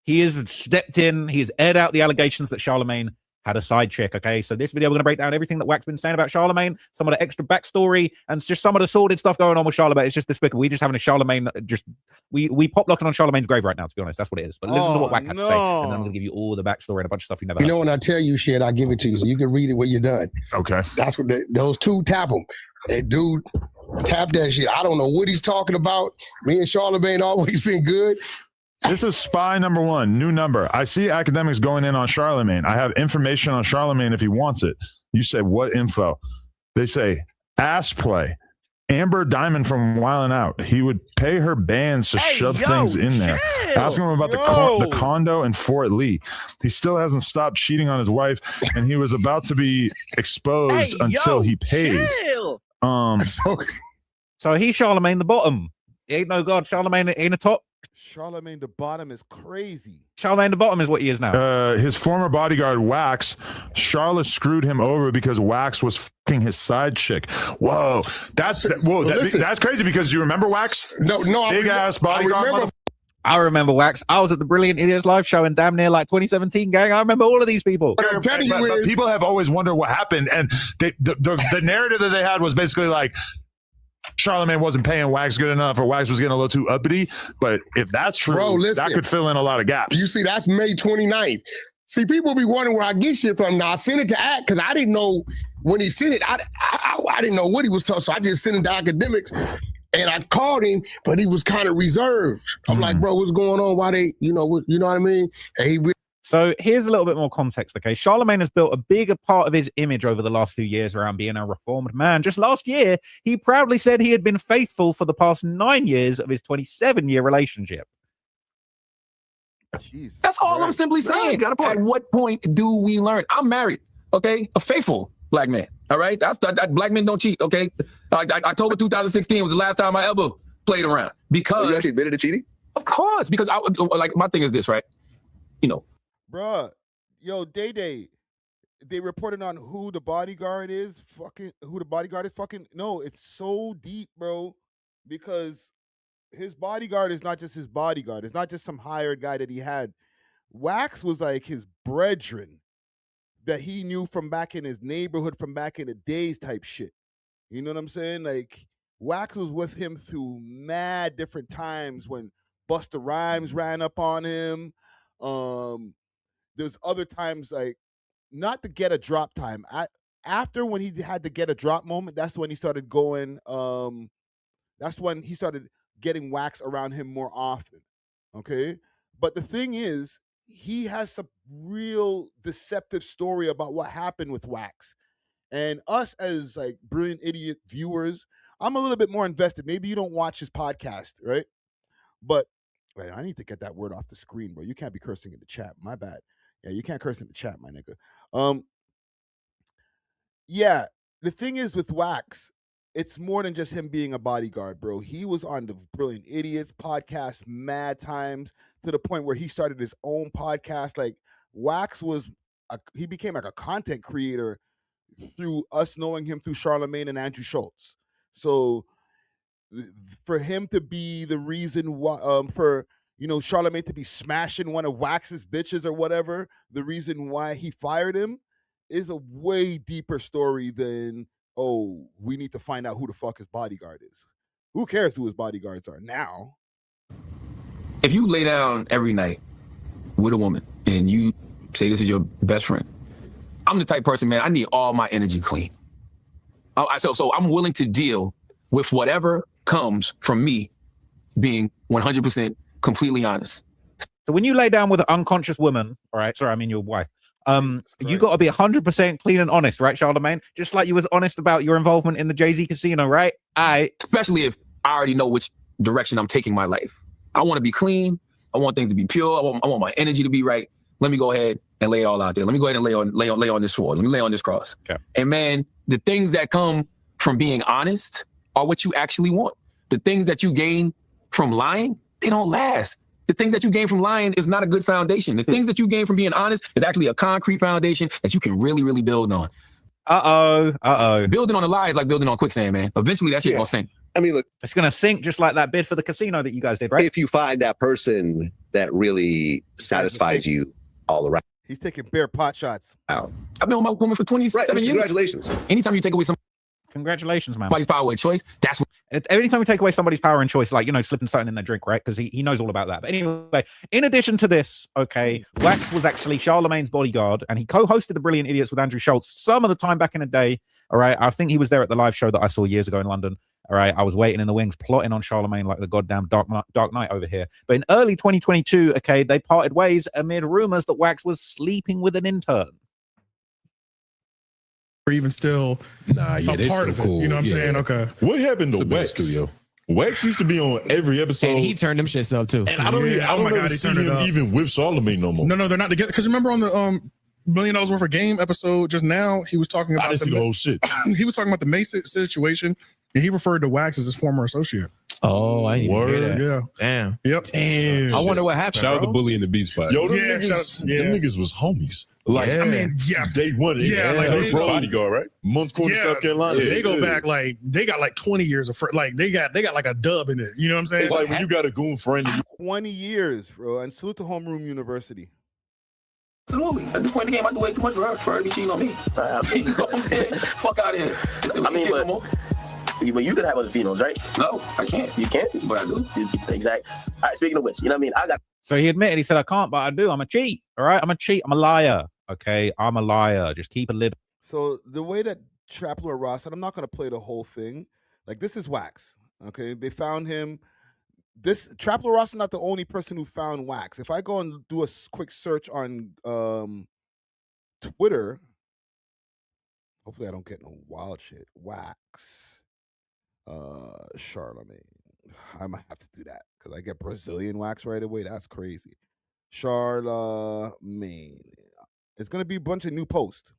He has stepped in. He has aired out the allegations that Charlamagne had a side chick, okay? So this video, we're going to break down everything that Wack's been saying about Charlamagne, some of the extra backstory, and just some of the sordid stuff going on with Charlamagne. It's just despicable. We just having a Charlamagne, we pop locking on Charlamagne's grave right now, to be honest. That's what it is. But listen to what Wack had to say, and then I'm going to give you all the backstory and a bunch of stuff you never heard. You know, when I tell you shit, I give it to you so you can read it when you're done. Okay. That's what those two tap them. That dude tap that shit. I don't know what he's talking about. Me and Charlamagne always been good. This is spy number 1, new number. I see Akademiks going in on Charlamagne. I have information on Charlamagne if he wants it. You say, what info? They say, ass play. Amber Diamond from Wildin' Out. He would pay her bands to shove things in there. Ask him about the condo in Fort Lee. He still hasn't stopped cheating on his wife, and he was about to be exposed until he paid. So he's Charlamagne the bottom. He ain't no God. Charlamagne ain't a top. Charlamagne the bottom is crazy. Charlamagne the bottom is what he is now. His former bodyguard Wax, Charlotte screwed him over because Wax was fucking his side chick. Whoa, that's crazy because you remember Wax? No, big ass bodyguard. I remember Wax. I was at the Brilliant Idiots live show in damn near like 2017, gang. I remember all of these people. What I'm telling you but people have always wondered what happened, and the narrative that they had was basically like, Charlamagne wasn't paying Wax good enough, or Wax was getting a little too uppity. But if that's true, bro, listen, that could fill in a lot of gaps. You see, that's May 29th. See, people be wondering where I get shit from. Now, I sent it to Act because I didn't know when he sent it. I didn't know what he was talking, so I just sent it to Akademiks. And I called him, but he was kind of reserved. I'm like, bro, what's going on? Why they, you know what I mean? And so here's a little bit more context, okay? Charlamagne has built a bigger part of his image over the last few years around being a reformed man. Just last year, he proudly said he had been faithful for the past 9 years of his 27-year relationship. Jeez, that's all I'm simply saying. At what point do we learn? I'm married, okay? A faithful black man, all right? Black men don't cheat, okay? October 2016 was the last time I ever played around. Because you actually admitted to cheating? Of course, because my thing is this, right? You know, bruh, yo, Day, they reported on who the bodyguard is. No, it's so deep, bro, because his bodyguard is not just his bodyguard. It's not just some hired guy that he had. Wax was like his brethren that he knew from back in his neighborhood, from back in the days type shit. You know what I'm saying? Like, Wax was with him through mad different times when Busta Rhymes ran up on him. There's other times, like, not to get a drop time. After when he had to get a drop moment, that's when he started going, that's when he started getting Wax around him more often, okay? But the thing is, he has some real deceptive story about what happened with Wax. And us as, like, Brilliant Idiot viewers, I'm a little bit more invested. Maybe you don't watch his podcast, right? But, wait, I need to get that word off the screen, bro. You can't be cursing in the chat. My bad. Yeah, you can't curse in the chat, my nigga. Yeah, the thing is with Wax, it's more than just him being a bodyguard, bro. He was on the Brilliant Idiots podcast mad times to the point where he started his own podcast. Like, Wax he became like a content creator through us knowing him through Charlamagne and Andrew Schultz. So for him to be the reason why, for, you know, Charlamagne to be smashing one of Wax's bitches or whatever, the reason why he fired him is a way deeper story than, oh, we need to find out who the fuck his bodyguard is. Who cares who his bodyguards are now? if you lay down every night with a woman and you say this is your best friend, I'm the type person, man, I need all my energy clean. So I'm willing to deal with whatever comes from me being 100% completely honest. So when you lay down with an unconscious woman, all right, sorry, I mean your wife, You got to be 100% clean and honest, right, Charlamagne? Just like you was honest about your involvement in the Jay-Z casino, right? Especially if I already know which direction I'm taking my life. I want to be clean. I want things to be pure. I want my energy to be right. Let me go ahead and lay it all out there. Let me go ahead and lay on this sword. Let me lay on this cross. Okay. And man, the things that come from being honest are what you actually want. The things that you gain from lying, they don't last. The things that you gain from lying is not a good foundation. The things that you gain from being honest is actually a concrete foundation that you can really, really build on. Building on a lie is like building on quicksand, man. Eventually that shit gonna sink. I mean, look, it's gonna sink just like that bid for the casino that you guys did, right? If you find that person that really satisfies you all around. He's taking bare pot shots. Wow. I've been with my woman for 27 years. Congratulations. Anytime you take away Congratulations, man. somebody's power and choice, that's what. Anytime we take away somebody's power and choice, like, slipping something in their drink, right? Because he knows all about that. But anyway, in addition to this, okay, Wax was actually Charlamagne's bodyguard, and he co-hosted The Brilliant Idiots with Andrew Schultz some of the time back in the day, all right? I think he was there at the live show that I saw years ago in London, all right? I was waiting in the wings, plotting on Charlamagne like the goddamn Dark Knight over here. But in early 2022, okay, they parted ways amid rumors that Wax was sleeping with an intern. Or even still they part still of it. cool. You know what I'm saying? Okay. What happened to It's a big Wax? studio. Wax used to be on every episode. And he turned them shits up too. And I don't ever see him even with Charlamagne no more. No, they're not together. Because remember on the $1 million worth of game episode just now, he was talking about I didn't see the whole shit. He was talking about the Mason situation, and he referred to Wax as his former associate. Oh, I didn't hear that. Yeah. Damn. Yep. Damn. I wonder what happened. Shout out bro. to Bully in the Beat Spot. Yo, them niggas was homies. Like, I mean, day one. like bodyguard, right? Month Corner, South Carolina. They go back they got like 20 years of they got like a dub in it. You know what I'm saying? It's like when you got a goon friend. 20 years, bro. And salute to Homeroom University. Absolutely. At this point in the game, I do way too much for her to be cheating on me. You know what I'm saying? Fuck out of here. I mean, but you could have other females, right? No, I can't. You can't? But I do. Exactly. All right, speaking of which, you know what I mean? I got. So he admitted, he said, I can't, but I do. I'm a cheat. All right. I'm a cheat. I'm a liar. Okay. I'm a liar. Just keep a lid. So the way that Trapler Ross said, I'm not going to play the whole thing. Like, this is Wax. Okay. They found him. Trapler Ross is not the only person who found Wax. If I go and do a quick search on Twitter, hopefully I don't get no wild shit. Wax. Charlamagne. I might have to do that because I get Brazilian Wax right away. That's crazy. Charlamagne. It's going to be a bunch of new posts.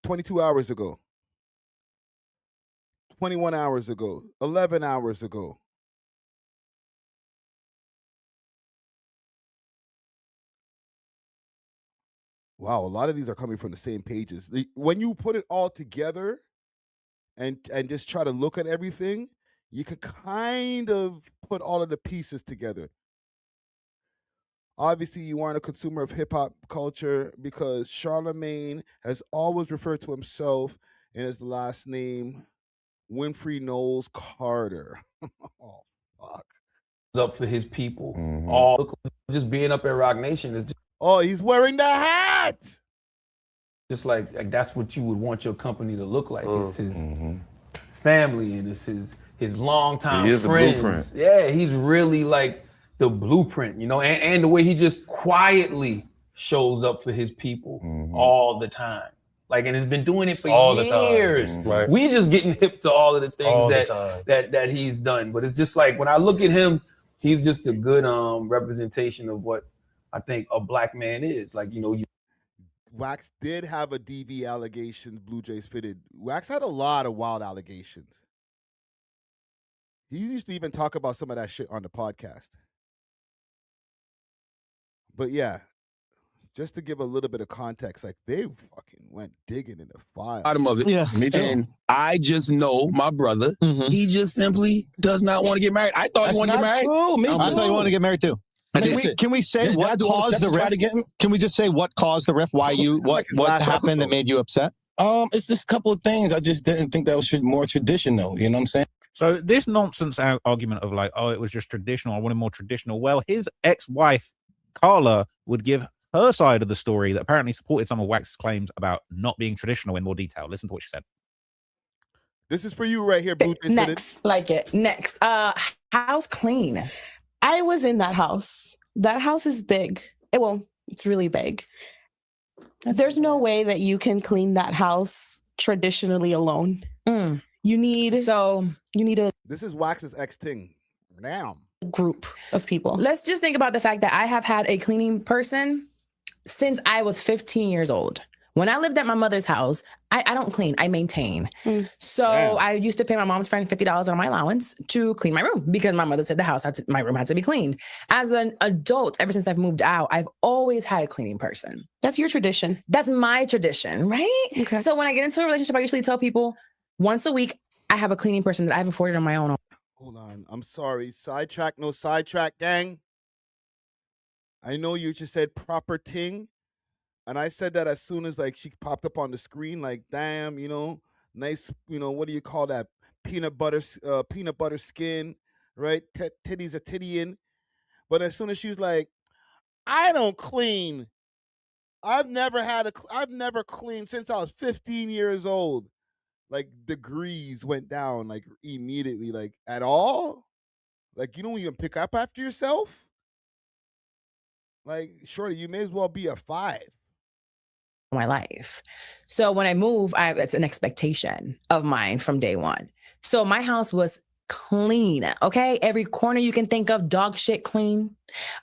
22 hours ago. 21 hours ago. 11 hours ago. Wow, a lot of these are coming from the same pages. When you put it all together and just try to look at everything, you could kind of put all of the pieces together. Obviously, you aren't a consumer of hip-hop culture because Charlamagne has always referred to himself in his last name, Winfrey Knowles Carter. Oh, fuck. Up for his people. All just being up at Rock Nation is just, oh, he's wearing the hat. just like that's what you would want your company to look like. It's his family and it's his longtime He is the friends. blueprint. Yeah, he's really like the blueprint, and the way he just quietly shows up for his people all the time. Like, and has been doing it for All the time. years. Right. We just getting hip to all of the All the things time. that he's done. But it's just like when I look at him, he's just a good representation of what I think a black man is. Like, Wax did have a DV allegation, Blue Jays fitted. Wax had a lot of wild allegations. He used to even talk about some of that shit on the podcast. But yeah, just to give a little bit of context, like they fucking went digging in the file. bottom of it. Yeah, me too. And I just know my brother, he just simply does not want to get married. I thought he wanted to get married. I thought you wanted to get married too. Can we say what caused the rift? Can we just say what caused the rift? Why what happened that made you upset? It's just a couple of things. I just didn't think that was more traditional. You know what I'm saying? So this nonsense argument of like, oh, it was just traditional. I wanted more traditional. Well, his ex-wife, Carla, would give her side of the story that apparently supported some of Wax's claims about not being traditional in more detail. Listen to what she said. This is for you right here, Blue. Next, like it. Next, house clean. I was in that house. That house is big. Well, It's really big. There's no way that you can clean that house traditionally alone. You need a This is Wax's ex thing. Damn. group of people. Let's just think about the fact that I have had a cleaning person since I was 15 years old. When I lived at my mother's house, I don't clean, I maintain. So I used to pay my mom's friend $50 out of my allowance to clean my room because my mother said my room had to be cleaned. As an adult, ever since I've moved out, I've always had a cleaning person. That's your tradition. That's my tradition, right? Okay. So when I get into a relationship, I usually tell people once a week, I have a cleaning person that I've afforded on my own. Hold on. I'm sorry. Sidetrack, no sidetrack, gang. I know you just said proper ting. And I said that as soon as like she popped up on the screen, like, damn, you know, nice, you know, what do you call that? Peanut butter skin, right? Titties are tittying. But as soon as she was like, I don't clean. I've never cleaned since I was 15 years old. Like degrees went down like immediately, like at all. Like you don't even pick up after yourself. Like, shorty, you may as well be a 5. My life. So when I move, it's an expectation of mine from day one. So my house was clean, okay? Every corner you can think of, dog shit clean,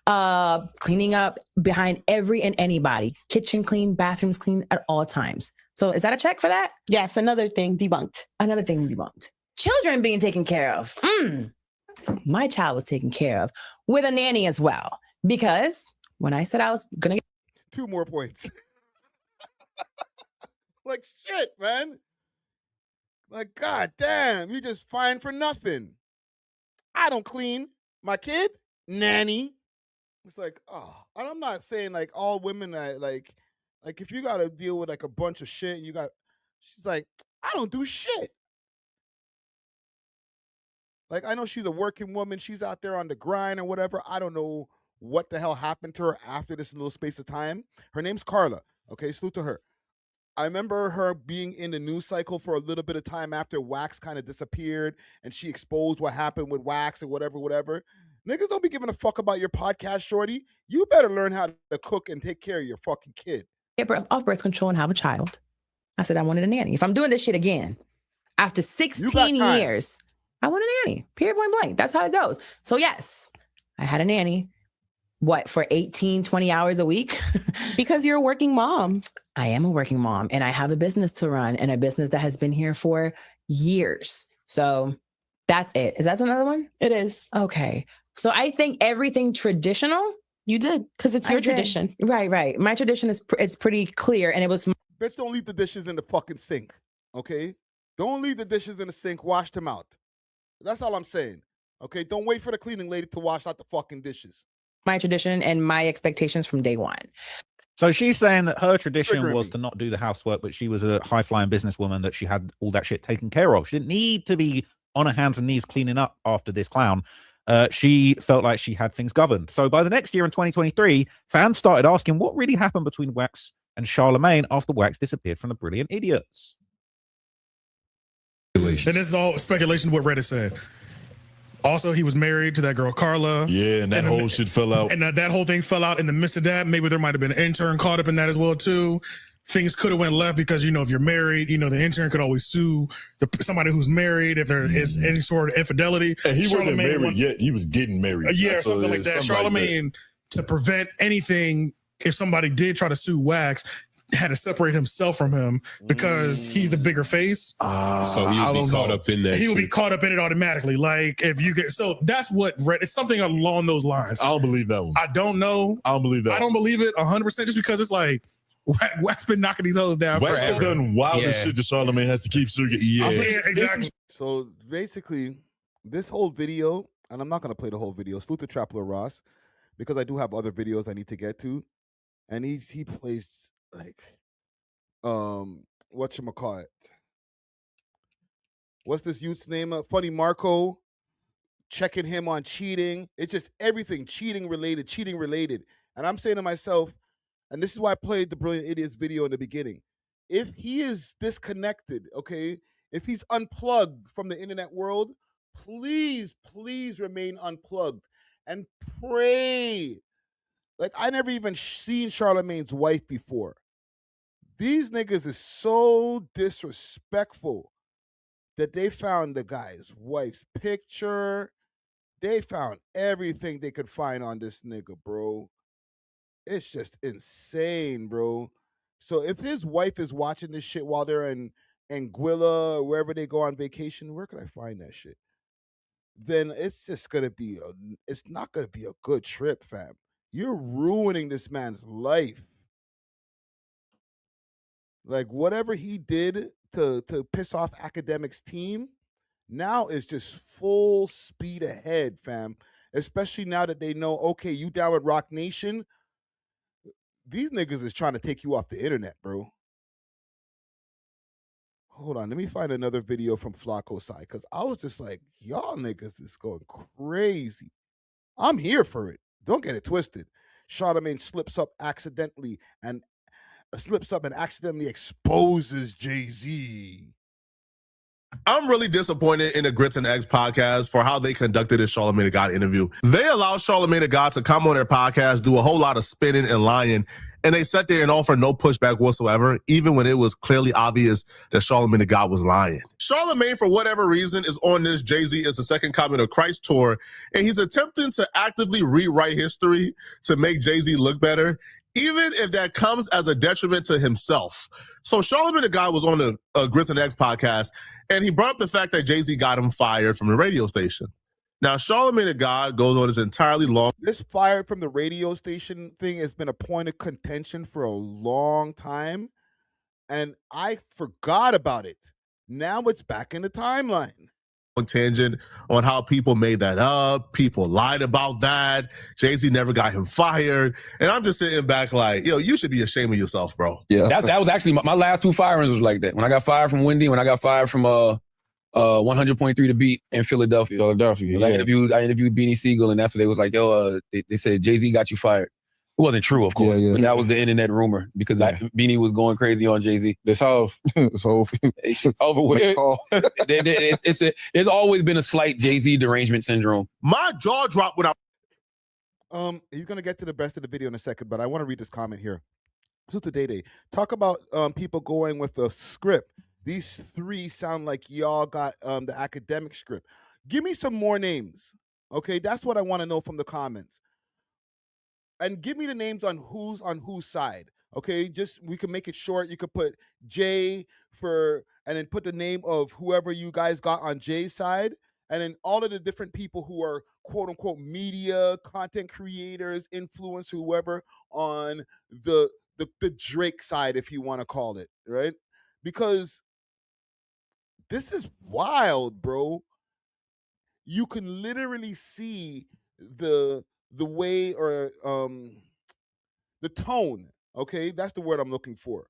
cleaning up behind every and anybody, kitchen clean, bathrooms clean at all times. So is that a check for that? Yes, another thing debunked. Another thing debunked. Children being taken care of. My child was taken care of with a nanny as well. Because when I said I was gonna get 2 more points. Like shit, man. Like, god damn, you just fine for nothing. I don't clean. My kid, nanny. It's like, oh, and I'm not saying like all women like if you gotta deal with like a bunch of shit and she's like, I don't do shit. Like, I know she's a working woman. She's out there on the grind or whatever. I don't know what the hell happened to her after this little space of time. Her name's Carla. Okay, salute to her. I remember her being in the news cycle for a little bit of time after Wax kind of disappeared and she exposed what happened with Wax and whatever. Niggas don't be giving a fuck about your podcast, shorty. You better learn how to cook and take care of your fucking kid. off birth control and have a child. I said I wanted a nanny. If I'm doing this shit again, after 16 years, I want a nanny. Period, point blank. That's how it goes. So yes, I had a nanny. What, for 18, 20 hours a week? Because you're a working mom. I am a working mom and I have a business to run and a business that has been here for years. So that's it. Is that another one? It is. Okay. So I think everything traditional. You did, because it's your tradition. Right. My tradition it's pretty clear and it was. Bitch, don't leave the dishes in the fucking sink, okay? Don't leave the dishes in the sink. Wash them out. That's all I'm saying, okay? Don't wait for the cleaning lady to wash out the fucking dishes. My tradition and my expectations from day one. So she's saying that her tradition was to not do the housework, but she was a high-flying businesswoman that she had all that shit taken care of. She didn't need to be on her hands and knees cleaning up after this clown. She felt like she had things governed. So by the next year in 2023, fans started asking what really happened between Wax and Charlamagne after Wax disappeared from the Brilliant Idiots. And this is all speculation, what Reddit said. Also, he was married to that girl, Carla. Yeah, and that whole shit fell out. And that whole thing fell out in the midst of that. Maybe there might have been an intern caught up in that as well, too. Things could have went left because, you know, if you're married, you know, the intern could always sue somebody who's married if there is any sort of infidelity. And he wasn't married yet. He was getting married. Yeah, something like that. Charlamagne, to prevent anything, if somebody did try to sue Wax, had to separate himself from him because he's the bigger face. So he would be caught up in that. He would be caught up in it automatically. Like if you get, so that's what it's something along those lines. I don't believe that one. I don't know. I don't believe that. I don't believe it 100% just because it's like Wax been knocking these hoes down. Wax has done wildest shit that Charlamagne has to keep sugar. Yeah, exactly. So basically, this whole video, and I'm not gonna play the whole video. Salute to Trapler Ross, because I do have other videos I need to get to, and he plays like whatchamacallit. What's this youth's name? Funny Marco, checking him on cheating. It's just everything cheating related. And I'm saying to myself, and this is why I played the Brilliant Idiots video in the beginning. If he is disconnected, okay, if he's unplugged from the internet world, please remain unplugged and pray Like, I never even seen Charlamagne's wife before. These niggas is so disrespectful that they found the guy's wife's picture. They found everything they could find on this nigga, bro. It's just insane, bro. So if his wife is watching this shit while they're in Anguilla or wherever they go on vacation, where could I find that shit? Then it's just gonna be it's not gonna be a good trip, fam. You're ruining this man's life. Like, whatever he did to piss off Akademiks' team, now is just full speed ahead, fam. Especially now that they know, okay, you down with Rock Nation. These niggas is trying to take you off the internet, bro. Hold on, let me find another video from Flacco's side, because I was just like, y'all niggas is going crazy. I'm here for it. Don't get it twisted. Charlamagne slips up and accidentally exposes Jay-Z. I'm really disappointed in the Grits and Eggs podcast for how they conducted this Charlamagne the God interview. They allowed Charlamagne the God to come on their podcast, do a whole lot of spinning and lying, and they sat there and offered no pushback whatsoever, even when it was clearly obvious that Charlamagne the God was lying. Charlamagne, for whatever reason, is on this Jay-Z is the Second Coming of Christ tour, and he's attempting to actively rewrite history to make Jay-Z look better, even if that comes as a detriment to himself. So Charlamagne the God was on the Grits and Eggs podcast, and he brought up the fact that Jay-Z got him fired from the radio station. Now, Charlamagne the God goes on his entirely long... This fired from the radio station thing has been a point of contention for a long time, and I forgot about it. Now it's back in the timeline. Tangent on how people made that up. People lied about that. Jay-Z never got him fired. And I'm just sitting back like, yo, you should be ashamed of yourself, bro. Yeah. That was actually my last two firings was like that. When I got fired from Wendy, when I got fired from 100.3 The Beat in Philadelphia. I interviewed Beanie Siegel, and that's what they was like, yo, they said Jay-Z got you fired. It wasn't true, of course, but that was the internet rumor because Beanie was going crazy on Jay-Z. This whole over with call. There's always been a slight Jay-Z derangement syndrome. My jaw dropped when he's gonna get to the best of the video in a second, but I want to read this comment here. So today, talk about people going with the script. These three sound like y'all got the academic script. Give me some more names. Okay, that's what I want to know from the comments. And give me the names on whose side. Okay, just we can make it short. You could put Jay and then put the name of whoever you guys got on Jay's side, and then all of the different people who are quote unquote media, content creators, influencers, whoever on the Drake side, if you want to call it, right? Because this is wild, bro. You can literally see the way or the tone, okay? That's the word I'm looking for.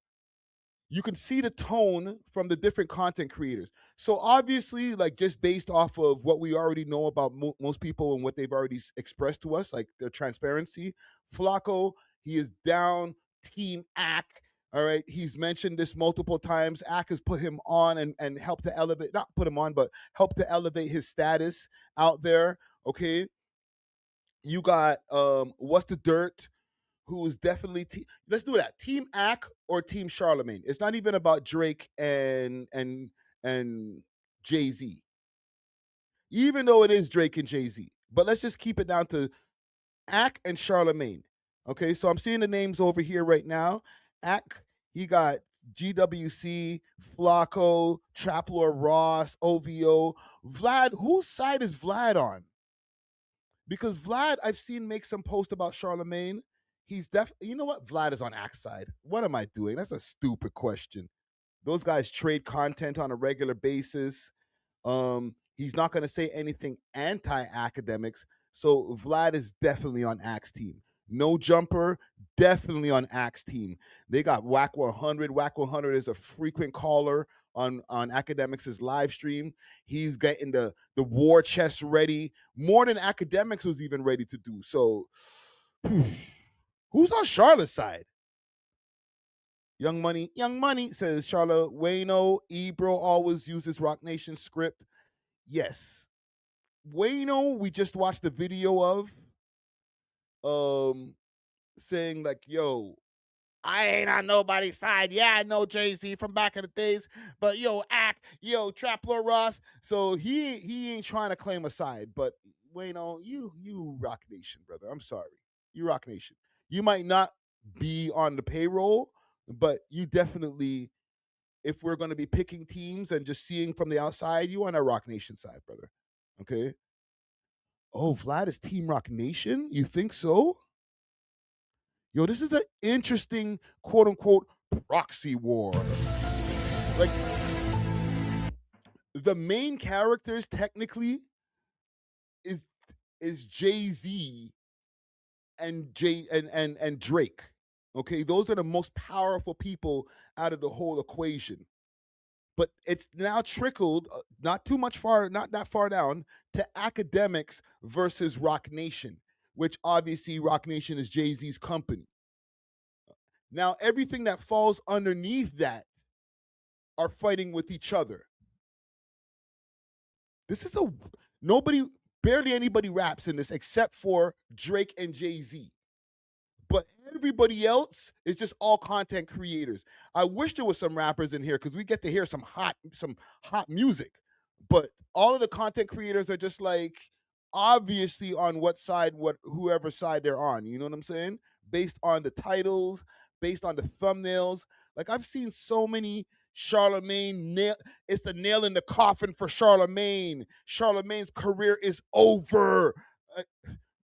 You can see the tone from the different content creators. So obviously, like, just based off of what we already know about most people and what they've already expressed to us, like their transparency, Flacco, he is down Team Ak. All right, he's mentioned this multiple times. Ak has put him on and helped to elevate, not put him on, but helped to elevate his status out there, okay? You got What's the Dirt, who is definitely let's do that. Team Ak or Team Charlamagne. It's not even about Drake and Jay-Z. Even though it is Drake and Jay-Z. But let's just keep it down to Ak and Charlamagne. Okay, so I'm seeing the names over here right now. Ak, he got GWC, Flacco, Trapler Ross, OVO. Vlad, whose side is Vlad on? Because Vlad, I've seen make some post about Charlamagne. He's you know what? Vlad is on Ak's side. What am I doing? That's a stupid question. Those guys trade content on a regular basis. He's not going to say anything anti-academics. So Vlad is definitely on Ak's team. No Jumper, definitely on Ak's team. They got Whack 100. Whack 100 is a frequent caller on Akademiks' live stream. He's getting the war chest ready, more than Akademiks was even ready to do. So who's on Charlotte's side? Young Money says Charlotte Wayno, Ebro always uses Rock Nation script. Yes. Wayno, we just watched the video of. saying like, yo, I ain't on nobody's side. Yeah, I know Jay-Z from back in the days, but Trap Lord Ross. So he ain't trying to claim a side. But Wayno, you Rock Nation, brother. I'm sorry. You Rock Nation. You might not be on the payroll, but you definitely, if we're going to be picking teams and just seeing from the outside, you on our Rock Nation side, brother. Okay? Oh, Vlad is Team Rock Nation? You think so? Yo, this is an interesting, quote-unquote, proxy war. Like, the main characters, technically, is Jay-Z and Drake. Okay? Those are the most powerful people out of the whole equation. But it's now trickled, not that far down, to Akademiks versus Rock Nation, which obviously Rock Nation is Jay-Z's company. Now, everything that falls underneath that are fighting with each other. This is barely anybody raps in this except for Drake and Jay-Z. But everybody else is just all content creators. I wish there was some rappers in here because we get to hear some hot music. But all of the content creators are just like obviously on whoever side they're on. You know what I'm saying? Based on the titles, based on the thumbnails. Like I've seen so many Charlamagne it's the nail in the coffin for Charlamagne. Charlamagne's career is over.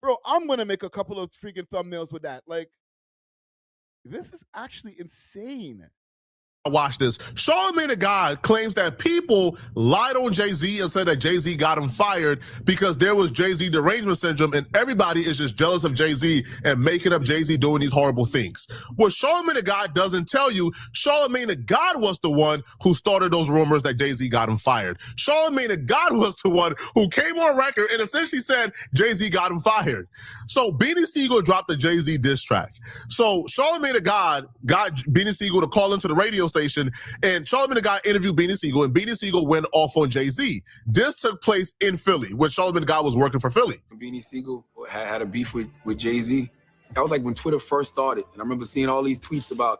Bro, I'm going to make a couple of freaking thumbnails with that. Like, this is actually insane. Watch this. Charlamagne the God claims that people lied on Jay-Z and said that Jay-Z got him fired because there was Jay-Z derangement syndrome and everybody is just jealous of Jay-Z and making up Jay-Z doing these horrible things. What Charlamagne the God doesn't tell you, Charlamagne the God was the one who started those rumors that Jay-Z got him fired. Charlamagne the God was the one who came on record and essentially said Jay-Z got him fired. So Beanie Sigel dropped the Jay-Z diss track. So Charlamagne the God got Beanie Sigel to call into the radio station, and Charlamagne the God interviewed Beanie Sigel, and Beanie Sigel went off on Jay-Z. This took place in Philly, when Charlamagne the God was working for Philly. Beanie Sigel had a beef with Jay-Z. That was like when Twitter first started, and I remember seeing all these tweets about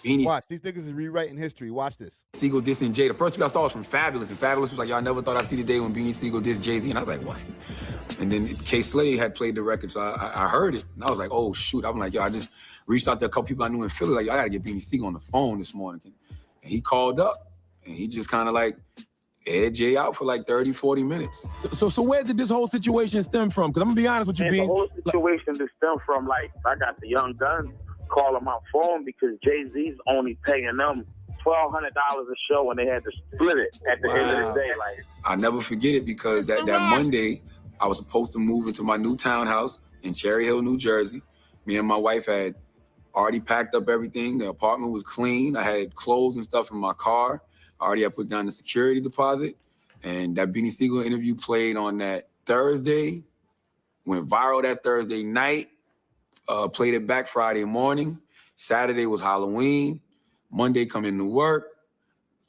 Beanie. Watch, these niggas is rewriting history. Watch this. Sigel dissing Jay. The first tweet I saw was from Fabulous, and Fabulous was like, y'all never thought I'd see the day when Beanie Sigel dissed Jay-Z, and I was like, what? And then K Slade had played the record, so I heard it, and I was like, oh shoot. I'm like, yo, I just reached out to a couple people I knew in Philly, like, yo, I gotta get Beanie Sigel on the phone this morning. And he called up, and he just kind of like aired Jay out for like 30, 40 minutes. So where did this whole situation stem from? Because I'm gonna be honest with you, The whole situation just stemmed from, like, I got the Young Guns calling my phone because Jay-Z's only paying them $1,200 a show, and they had to split it at the end of the day. Like, I never forget it because that Monday, I was supposed to move into my new townhouse in Cherry Hill, New Jersey. Me and my wife had already packed up everything. The apartment was clean. I had clothes and stuff in my car. I already had put down the security deposit. And that Beanie Sigel interview played on that Thursday, went viral that Thursday night, played it back Friday morning. Saturday was Halloween. Monday, come into work.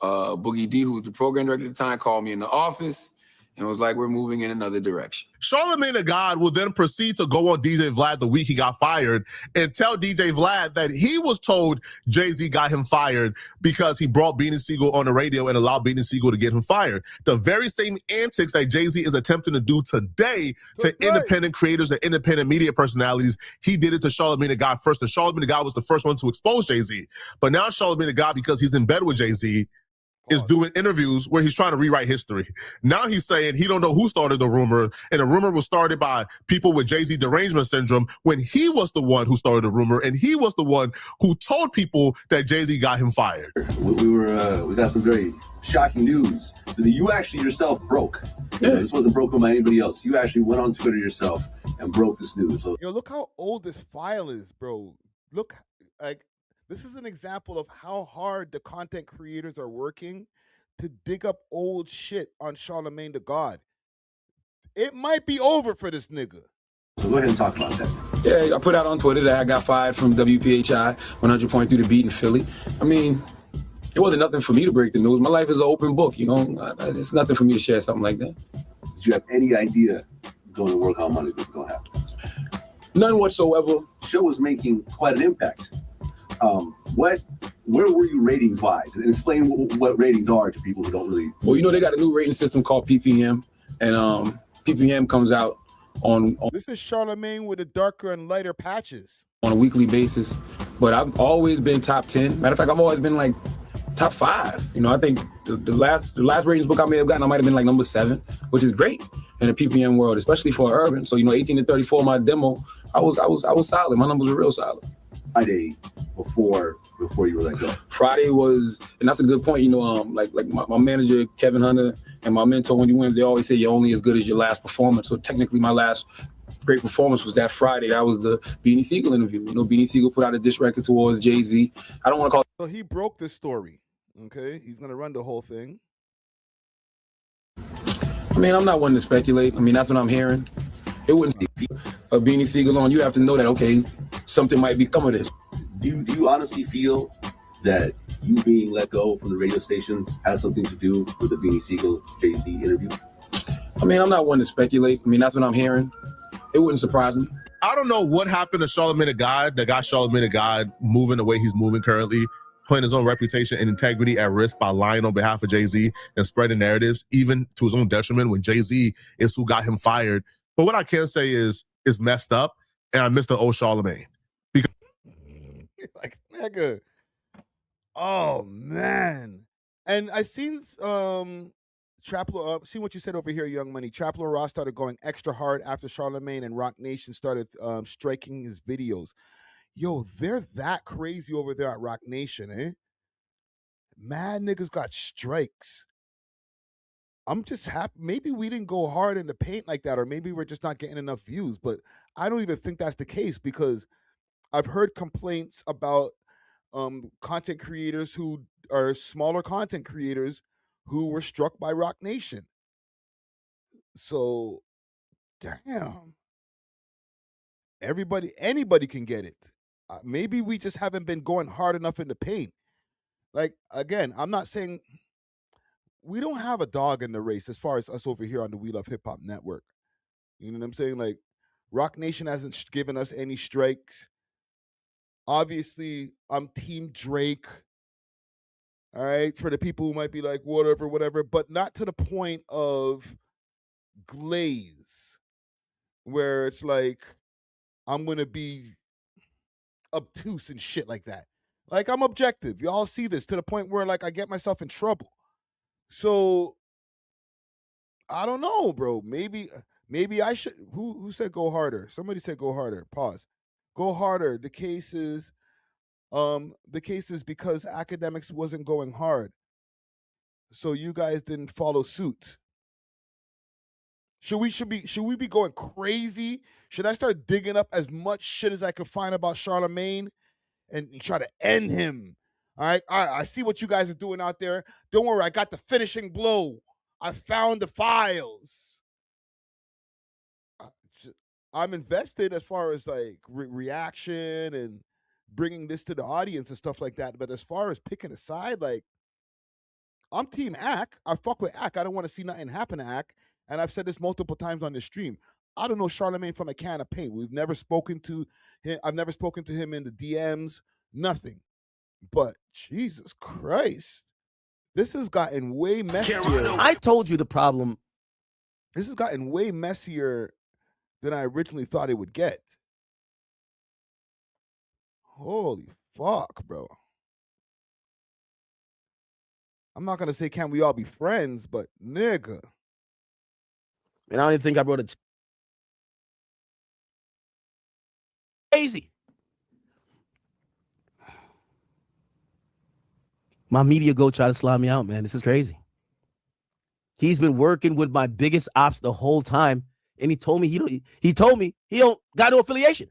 Boogie D, who was the program director at the time, called me in the office and was like, we're moving in another direction. Charlamagne the God will then proceed to go on DJ Vlad the week he got fired and tell DJ Vlad that he was told Jay-Z got him fired because he brought Beanie Sigel on the radio and allowed Beanie Sigel to get him fired. The very same antics that Jay-Z is attempting to do today to independent creators and independent media personalities, he did it to Charlamagne the God first. And Charlamagne the God was the first one to expose Jay-Z. But now Charlamagne the God, because he's in bed with Jay-Z, is doing interviews where he's trying to rewrite history. Now he's saying he don't know who started the rumor, and the rumor was started by people with Jay-Z derangement syndrome when he was the one who started the rumor, and he was the one who told people that Jay-Z got him fired. We got some very shocking news. You actually yourself broke. Yeah. This wasn't broken by anybody else. You actually went on Twitter yourself and broke this news. So, yo, look how old this file is, bro. Look, like, this is an example of how hard the content creators are working to dig up old shit on Charlamagne the God. It might be over for this nigga. So go ahead and talk about that. Yeah, I put out on Twitter that I got fired from WPHI 100.3 The Beat in Philly. I mean, it wasn't nothing for me to break the news. My life is an open book, you know. It's nothing for me to share something like that. Did you have any idea going to work how money was going to happen? None whatsoever. show was making quite an impact. Where were you ratings wise? And explain what ratings are to people who don't really. Well, you know, they got a new rating system called PPM, and PPM comes out on This is Charlamagne with the darker and lighter patches. On a weekly basis, but I've always been top 10. Matter of fact, I've always been like top 5. You know, I think the last ratings book I may have gotten, I might have been like number 7, which is great in the PPM world, especially for urban. So, you know, 18 to 34, my demo, I was solid. My numbers were real solid. Friday before you were let go. Friday was, and that's a good point. You know, like my manager Kevin Hunter and my mentor Wendy Williams, they always say you're only as good as your last performance. So technically, my last great performance was that Friday. That was the Beanie Siegel interview. You know, Beanie Siegel put out a diss record towards Jay-Z. I don't want to call. So he broke this story. Okay, he's gonna run the whole thing. I mean, I'm not one to speculate. I mean, that's what I'm hearing. It wouldn't be a Beanie Siegel on. You have to know that, okay, something might become of this. Do you honestly feel that you being let go from the radio station has something to do with the Beanie Siegel Jay-Z interview? I mean, I'm not one to speculate. I mean, that's what I'm hearing. It wouldn't surprise me. I don't know what happened to Charlamagne the God that got Charlamagne the God moving the way he's moving currently, putting his own reputation and integrity at risk by lying on behalf of Jay-Z and spreading narratives, even to his own detriment when Jay-Z is who got him fired. But what I can say is messed up, and I miss the old Charlamagne. Because like, nigga. Oh, man. And I seen Trapler, see what you said over here, Young Money. Trapler Ross started going extra hard after Charlamagne and Rock Nation started striking his videos. Yo, they're that crazy over there at Rock Nation, eh? Mad niggas got strikes. I'm just happy. Maybe we didn't go hard in the paint like that, or maybe we're just not getting enough views. But I don't even think that's the case, because I've heard complaints about content creators who are smaller content creators who were struck by Rock Nation. So, damn. Anybody can get it. Maybe we just haven't been going hard enough in the paint. Like, again, I'm not saying we don't have a dog in the race as far as us over here on the We Love Hip Hop Network. You know what I'm saying? Like, Rock Nation hasn't given us any strikes. Obviously, I'm Team Drake. All right, for the people who might be like, whatever, but not to the point of glaze, where it's like, I'm going to be obtuse and shit like that. Like, I'm objective. Y'all see this to the point where, like, I get myself in trouble. So, I don't know, bro. Maybe I should. Who said go harder? Somebody said go harder. Pause. Go harder. The case is because Akademiks wasn't going hard. So you guys didn't follow suit. Should we be going crazy? Should I start digging up as much shit as I could find about Charlamagne and try to end him? All right. I see what you guys are doing out there. Don't worry, I got the finishing blow. I found the files. I'm invested as far as like reaction and bringing this to the audience and stuff like that. But as far as picking a side, like, I'm Team Ak. I fuck with Ak. I don't want to see nothing happen to Ak. And I've said this multiple times on this stream. I don't know Charlamagne from a can of paint. We've never spoken to him. I've never spoken to him in the DMs. Nothing. But Jesus Christ, this has gotten way messier. I told you the problem. This has gotten way messier than I originally thought it would get. Holy fuck, bro. I'm not going to say can we all be friends, but nigga. And I don't even think I wrote it. Crazy. My media go try to slide me out, man. This is crazy. He's been working with my biggest ops the whole time, and he told me he don't got no affiliation.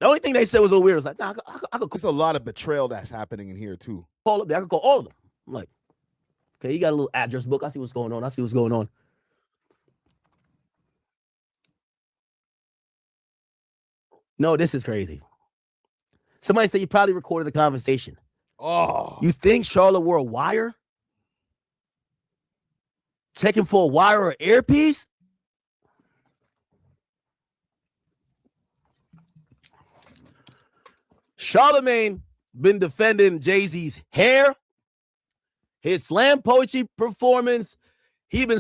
The only thing they said was a little weird. It was like, nah, I could. There's a lot of betrayal that's happening in here too. I could call all of them. I'm like, okay, you got a little address book. I see what's going on. No, this is crazy. Somebody said you probably recorded the conversation. Oh. You think Charlotte wore a wire? Checking for a wire or earpiece? Charlamagne been defending Jay-Z's hair, his slam poetry performance. He been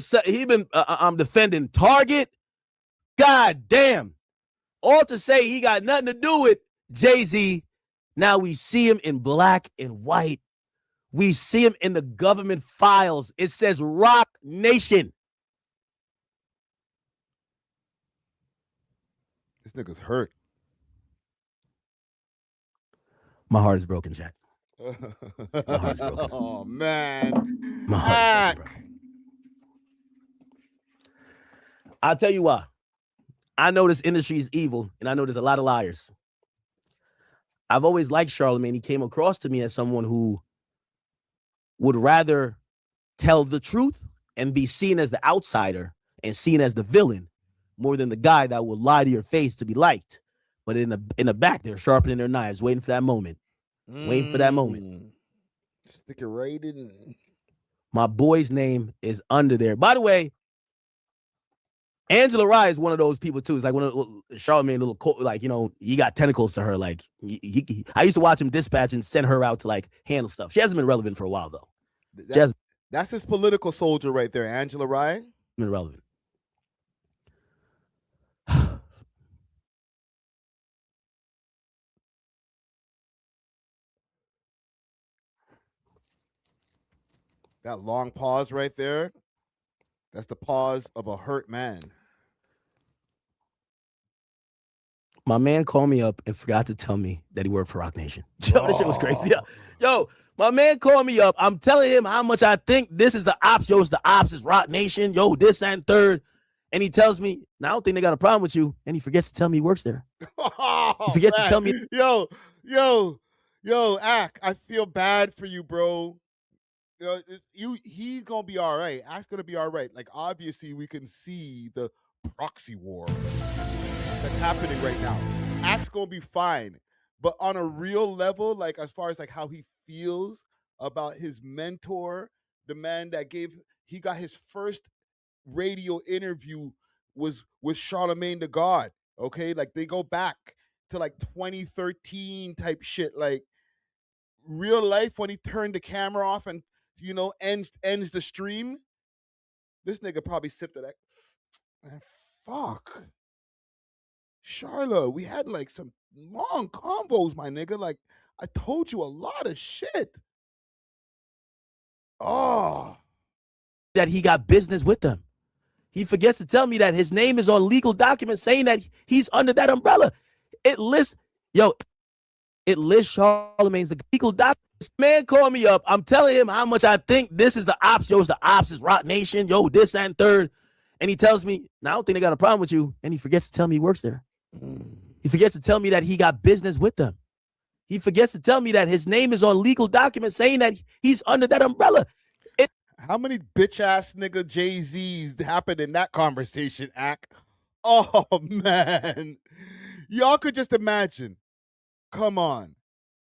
defending Target. God damn. All to say he got nothing to do with Jay-Z. Now we see him in black and white. We see him in the government files. It says Rock Nation. This nigga's hurt. My heart is broken, Jack. My heart's broken. Oh, man. My heart is broken, bro. I'll tell you why. I know this industry is evil, and I know there's a lot of liars. I've always liked Charlamagne. He came across to me as someone who would rather tell the truth and be seen as the outsider and seen as the villain more than the guy that will lie to your face to be liked. But in the back, they're sharpening their knives, waiting for that moment. Waiting for that moment. Stick it right in. My boy's name is under there. By the way, Angela Rye is one of those people too. It's like one of Charlamagne, little, like, you know, he got tentacles to her. Like, I used to watch him dispatch and send her out to like handle stuff. She hasn't been relevant for a while though. That's his political soldier right there, Angela Rye. Been relevant. That long pause right there. That's the pause of a hurt man. My man called me up and forgot to tell me that he worked for Rock Nation. Yo, this shit was crazy. Yo, my man called me up. I'm telling him how much I think this is the ops. Yo, it's the ops. It's Rock Nation. Yo, this and third. And he tells me, "Now I don't think they got a problem with you." And he forgets to tell me he works there. He forgets to tell me. Yo, Ak, I feel bad for you, bro. He's gonna be all right. Ak's gonna be all right. Like, obviously, we can see the proxy war that's happening right now. Ak's gonna be fine, but on a real level, like as far as like how he feels about his mentor, the man that he got his first radio interview was with Charlamagne the God. Okay, like they go back to like 2013 type shit. Like real life, when he turned the camera off and ends the stream, this nigga probably sipped of that. Man, fuck. Charla, we had like some long convos, my nigga. Like, I told you a lot of shit. Oh. That he got business with them. He forgets to tell me that his name is on legal documents saying that he's under that umbrella. It lists Charlamagne's the legal documents. This man called me up. I'm telling him how much I think this is the ops. Yo, it's the ops. It's Rock Nation. Yo, this and third. And he tells me, "Now I don't think they got a problem with you." And he forgets to tell me he works there. He forgets to tell me that he got business with them. He forgets to tell me that his name is on legal documents saying that he's under that umbrella. How many bitch ass nigga Jay-Z's happened in that conversation, Ak? Oh man. Y'all could just imagine. Come on.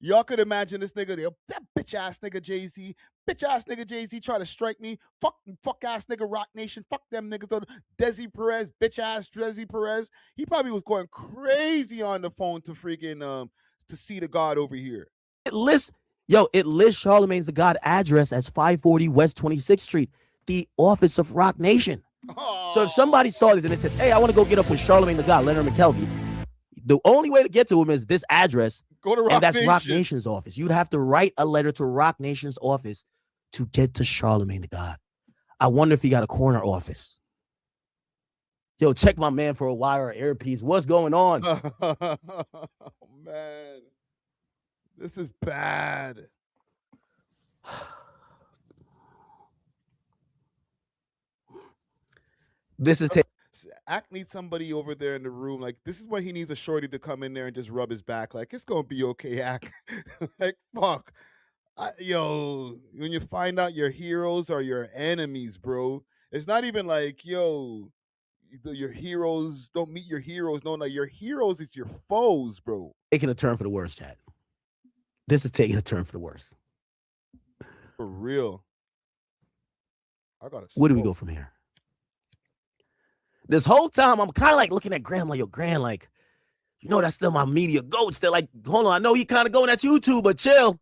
Y'all could imagine this nigga, that bitch ass nigga Jay-Z, bitch ass nigga Jay-Z try to strike me. Fuck ass nigga Rock Nation. Fuck them niggas. Desi Perez, bitch ass Desi Perez. He probably was going crazy on the phone to freaking to CThaGod over here. It lists Charlamagne's the God address as 540 West 26th Street, the office of Rock Nation. Oh. So if somebody saw this and they said, "Hey, I want to go get up with Charlamagne the God, Leonard McKelvey," the only way to get to him is this address. Go to Rock and that's Nation. Rock Nation's office. You'd have to write a letter to Rock Nation's office to get to Charlamagne the God. I wonder if he got a corner office. Yo, check my man for a wire or earpiece. What's going on? Oh, man. This is bad. This is Ak needs somebody over there in the room. Like, this is when he needs a shorty to come in there and just rub his back. Like, it's gonna be okay, Ak. Like, fuck. When you find out your heroes are your enemies, bro. It's not even like, your heroes don't meet your heroes. No, like your heroes is your foes, bro. Taking a turn for the worst, Chad. This is taking a turn for the worst. For real. Where do we go from here? This whole time, I'm kind of like looking at Grant. I'm like, yo, Grant, like, You know, that's still my media goat. Still like, hold on, I know he kind of going at YouTube, but chill.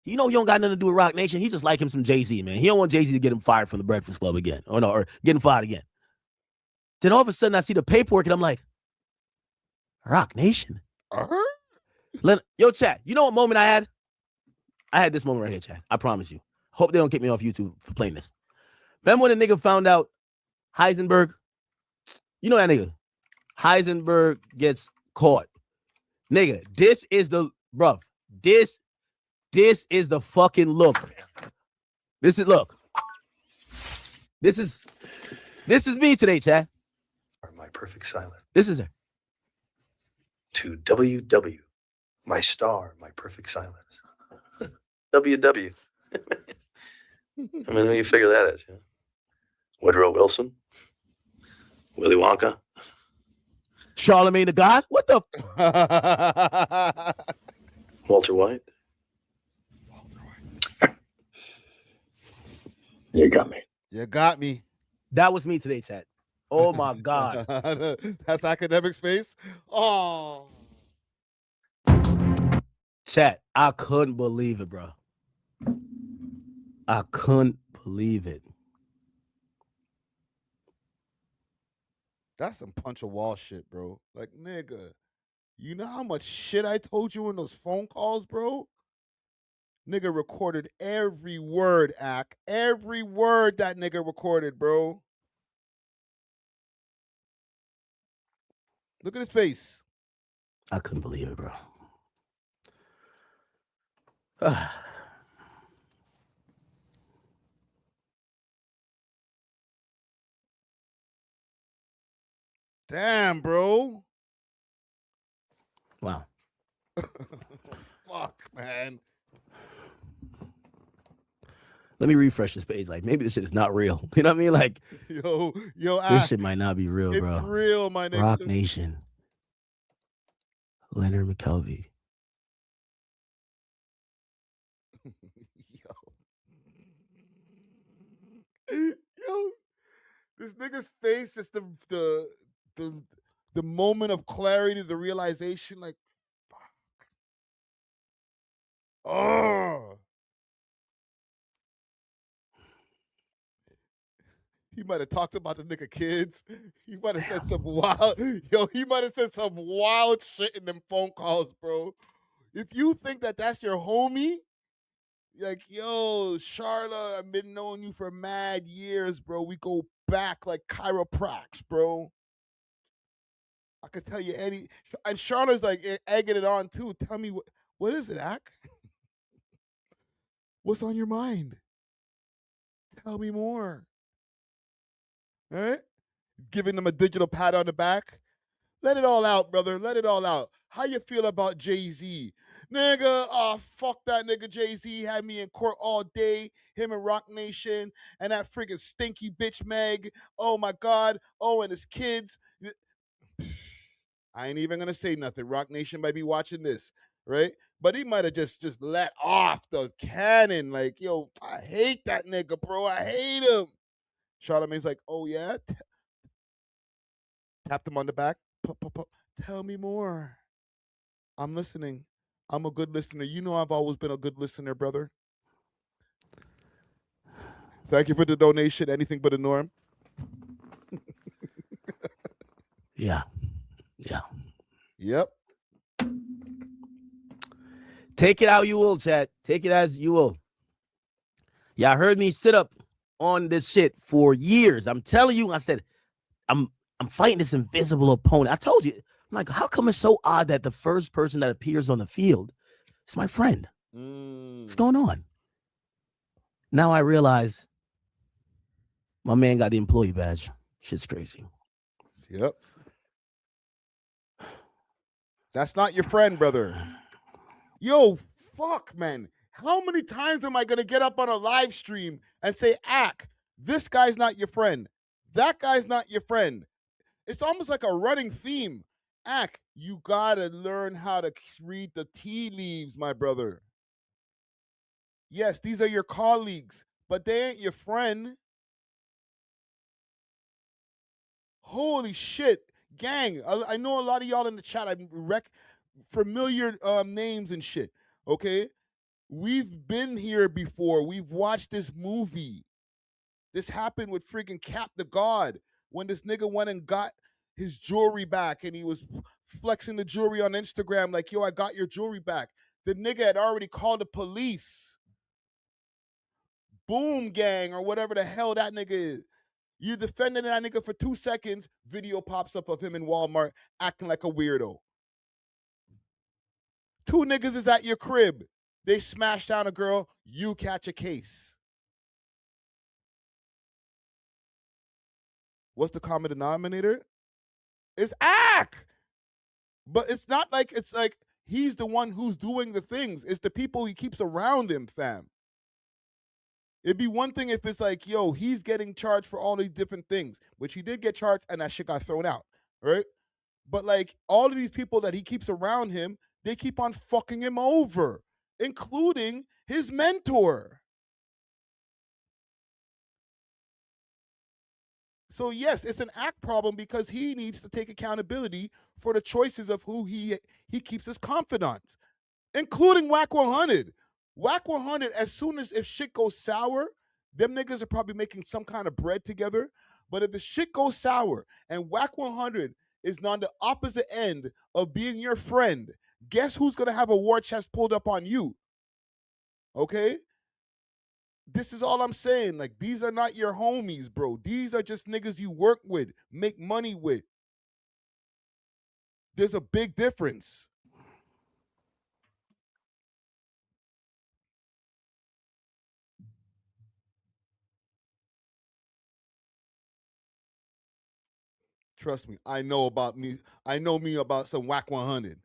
You know, he don't got nothing to do with Rock Nation. He just like him some Jay-Z, man. He don't want Jay-Z to get him fired from the Breakfast Club again. Or get him fired again. Then all of a sudden I see the paperwork and I'm like, Rock Nation? Yo, chat, you know what moment I had? I had this moment right here, chat. I promise you. Hope they don't kick me off YouTube for playing this. Remember when the nigga found out Heisenberg? You know that nigga. Heisenberg gets caught. Nigga, this is the, bruv, this is the fucking look. This is, look. This is me today, chat. My perfect silence. This is her. To WW, my star, my perfect silence. WW. I mean, who you figure that is? Yeah? Woodrow Wilson? Willy Wonka? Charlamagne the God? What the? Walter White? You got me. You got me. That was me today, chat. Oh my God. That's Akademiks' face. Oh. Chat, I couldn't believe it, bro. I couldn't believe it. That's some punch a wall shit, bro. Like, nigga, you know how much shit I told you in those phone calls, bro? Nigga recorded every word, Ak. Every word that nigga recorded, bro. Look at his face. I couldn't believe it, bro. Damn, bro. Wow. Fuck, man. Let me refresh this page. Like, maybe this shit is not real. You know what I mean? Like, yo, this shit might not be real, bro. It's real, my nigga. Rock Nation. Leonard McKelvey. Yo, this nigga's face is the moment of clarity, the realization, like, fuck. Oh. He might have talked about the nigga kids. He might have said some wild, he might have said some wild shit in them phone calls, bro. If you think that that's your homie, like, yo, Charla, I've been knowing you for mad years, bro. We go back like chiroprax, bro. I could tell you any, and Charla's like egging it on too. Tell me what is it, Ak? What's on your mind? Tell me more. All right? Giving them a digital pat on the back. Let it all out, brother. Let it all out. How you feel about Jay-Z? Nigga, oh, fuck that nigga Jay-Z. Had me in court all day. Him and Rock Nation and that freaking stinky bitch Meg. Oh, my God. Oh, and his kids. I ain't even going to say nothing. Rock Nation might be watching this, right? But he might have just let off the cannon. Like, yo, I hate that nigga, bro. I hate him. Charlamagne's like, oh, yeah? Tapped him on the back. Tell me more. I'm listening. I'm a good listener. You know I've always been a good listener, brother. Thank you for the donation. Anything but a norm. Yeah. Yeah. Yep. Take it how you will, chat. Take it as you will. Y'all heard me sit up on this shit for years. I'm telling you, I said, I'm fighting this invisible opponent. I told you, I'm like, how come it's so odd that the first person that appears on the field is my friend? What's going on? Now I realize my man got the employee badge. Shit's crazy. Yep. That's not your friend, brother. Yo, fuck, man. How many times am I going to get up on a live stream and say, Ak, this guy's not your friend. That guy's not your friend. It's almost like a running theme. Ak, you got to learn how to read the tea leaves, my brother. Yes, these are your colleagues, but they ain't your friend. Holy shit. Gang, I know a lot of y'all in the chat. I familiar names and shit. Okay, we've been here before. We've watched this movie. This happened with freaking CThaGod when this nigga went and got his jewelry back, and he was flexing the jewelry on Instagram like, yo, I got your jewelry back. The nigga had already called the police. Boom gang, or whatever the hell that nigga is. You defending that nigga for 2 seconds, video pops up of him in Walmart acting like a weirdo. 2 niggas is at your crib. They smash down a girl, you catch a case. What's the common denominator? It's Ak. But it's not like it's like he's the one who's doing the things. It's the people he keeps around him, fam. It'd be one thing if it's like, yo, he's getting charged for all these different things, which he did get charged and that shit got thrown out, right? But like all of these people that he keeps around him, they keep on fucking him over, including his mentor. So yes, it's an Ak problem because he needs to take accountability for the choices of who he keeps his confidants, including Whack 100. Whack 100, as soon as if shit goes sour, them niggas are probably making some kind of bread together. But if the shit goes sour and Whack 100 is on the opposite end of being your friend, guess who's gonna have a war chest pulled up on you? Okay? This is all I'm saying. Like, these are not your homies, bro. These are just niggas you work with, make money with. There's a big difference. Trust me, I know about me. I know me about some Whack 100.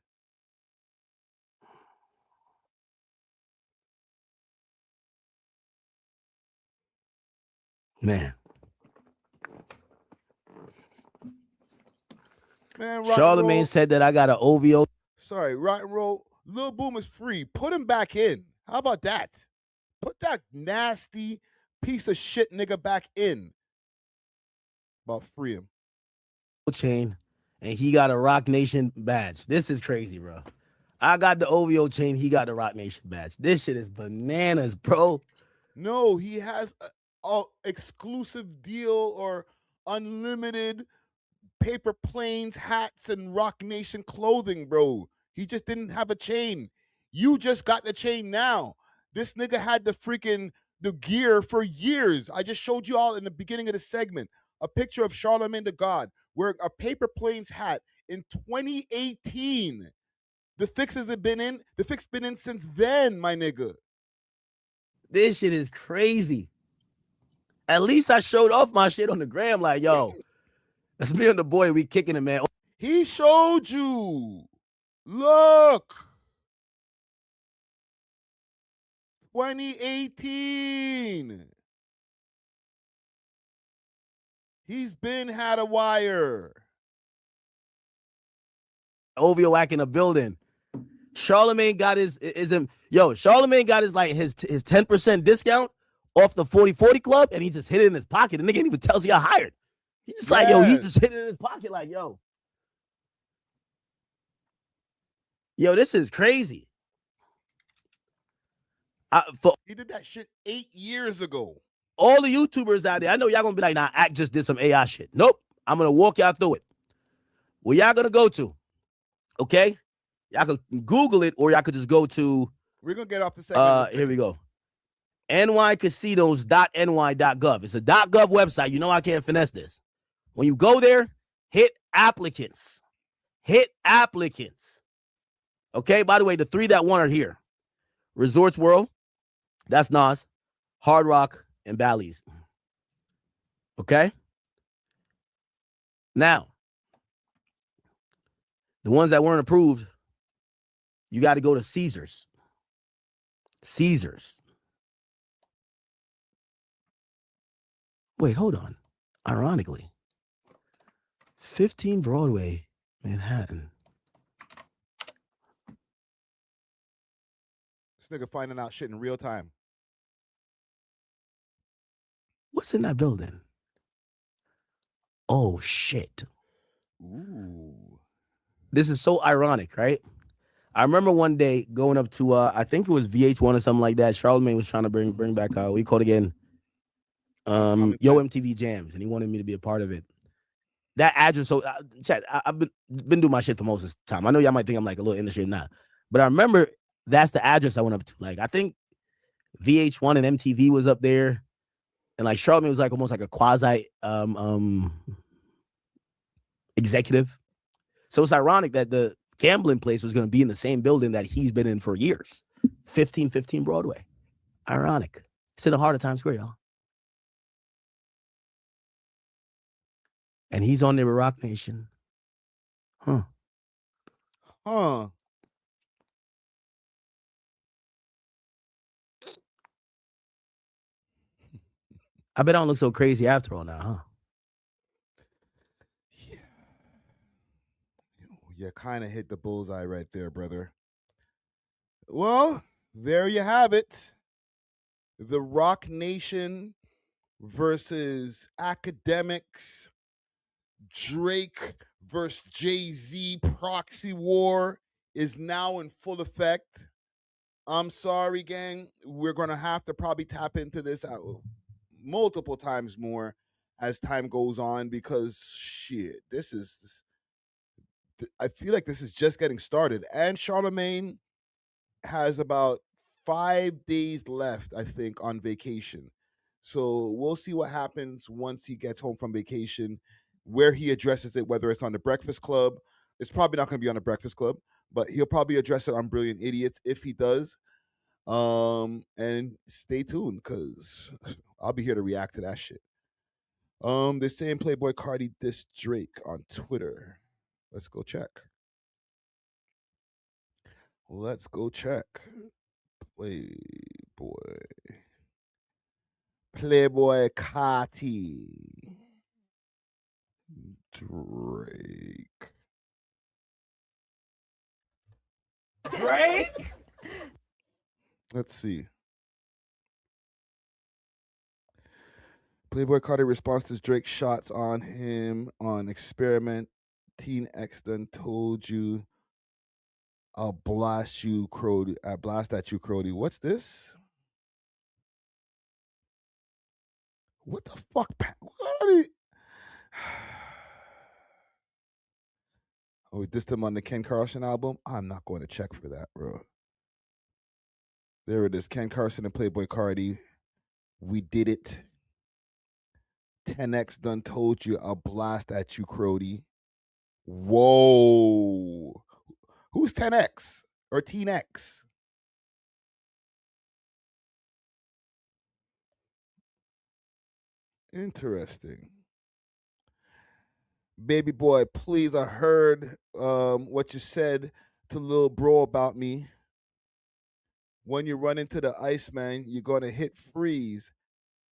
Man. Man, Charlamagne said that I got an OVO. Sorry, rock and roll. Lil Boom is free. Put him back in. How about that? Put that nasty piece of shit nigga back in. About free him. Chain, and he got a Rock Nation badge. This is crazy, bro. I got the OVO chain. He got the Rock Nation badge. This shit is bananas, bro. No, he has a exclusive deal or unlimited paper planes, hats, and Rock Nation clothing, bro. He just didn't have a chain. You just got the chain now. This nigga had the gear for years. I just showed you all in the beginning of the segment a picture of Charlamagne the God wearing a paper planes hat in 2018. The fix been in since then, my nigga. This shit is crazy. At least I showed off my shit on the gram, like, yo, that's me and the boy. We kicking it, man. He showed you. Look. 2018. He's been had a wire. OVO Act in the building. Charlamagne got Charlamagne got his 10% discount off the 40/40 club, and he just hid it in his pocket. The nigga didn't even tell us he got hired. He's just like, yo, he just hid it in his pocket, like, yo. Yo, this is crazy. He did that shit 8 years ago. All the YouTubers out there, I know y'all gonna be like, nah, Act just did some AI shit. Nope. I'm gonna walk y'all through it. Where y'all gonna go to? Okay? Y'all could Google it, or y'all could just go to. We're gonna get off the segment. Here we go. nycasinos.ny.gov. It's a .gov website. You know I can't finesse this. When you go there, hit applicants. Hit applicants. Okay? By the way, the 3 that won are here. Resorts World, that's Nas, Hard Rock, and Bally's. Okay? Now, the ones that weren't approved, you got to go to Caesars. Caesars. Wait, hold on. Ironically, 15 Broadway, Manhattan. This nigga finding out shit in real time. What's in that building? Oh, shit. Ooh. This is so ironic, right? I remember one day going up to I think it was VH1 or something like that. Charlamagne was trying to bring back what you call it again? Yo MTV Jams, and he wanted me to be a part of it. That address, so Chad, I've been doing my shit for most of this time. I know y'all might think I'm like a little in the shit now, but I remember that's the address I went up to. Like I think VH1 and MTV was up there, and like Charlamagne was like almost like a quasi executive. So it's ironic that the gambling place was going to be in the same building that he's been in for years. 1515 Broadway. Ironic. It's in the heart of Times Square, y'all. And he's on there with Rock Nation. Huh. Huh. I bet I don't look so crazy after all now, huh? You kind of hit the bullseye right there, brother. Well, there you have it. The Rock Nation versus Akademiks. Drake versus Jay-Z proxy war is now in full effect. I'm sorry, gang. We're going to have to probably tap into this multiple times more as time goes on because, shit, I feel like this is just getting started. And Charlamagne has about 5 days left, I think, on vacation. So we'll see what happens once he gets home from vacation, where he addresses it, whether it's on the Breakfast Club. It's probably not going to be on the Breakfast Club, but he'll probably address it on Brilliant Idiots if he does. And stay tuned because I'll be here to react to that shit. They're saying Playboi Carti dissed Drake on Twitter. Let's go check. Let's go check. Playboi Carti. Drake. Let's see. Playboi Carti responds to Drake's shots on him on Experiment. Teen X done told you I'll blast you, Crody. I blast at you, Crody. What's this? What the fuck? What are they? Oh, we dissed him on the Ken Carson album? I'm not going to check for that, bro. There it is. Ken Carson and Playboi Carti. We did it. 10X done told you I'll blast at you, Crody. Whoa. Who's 10X or Teen X? Interesting. Baby boy, please, I heard what you said to Lil Bro about me. When you run into the Iceman, you're going to hit freeze.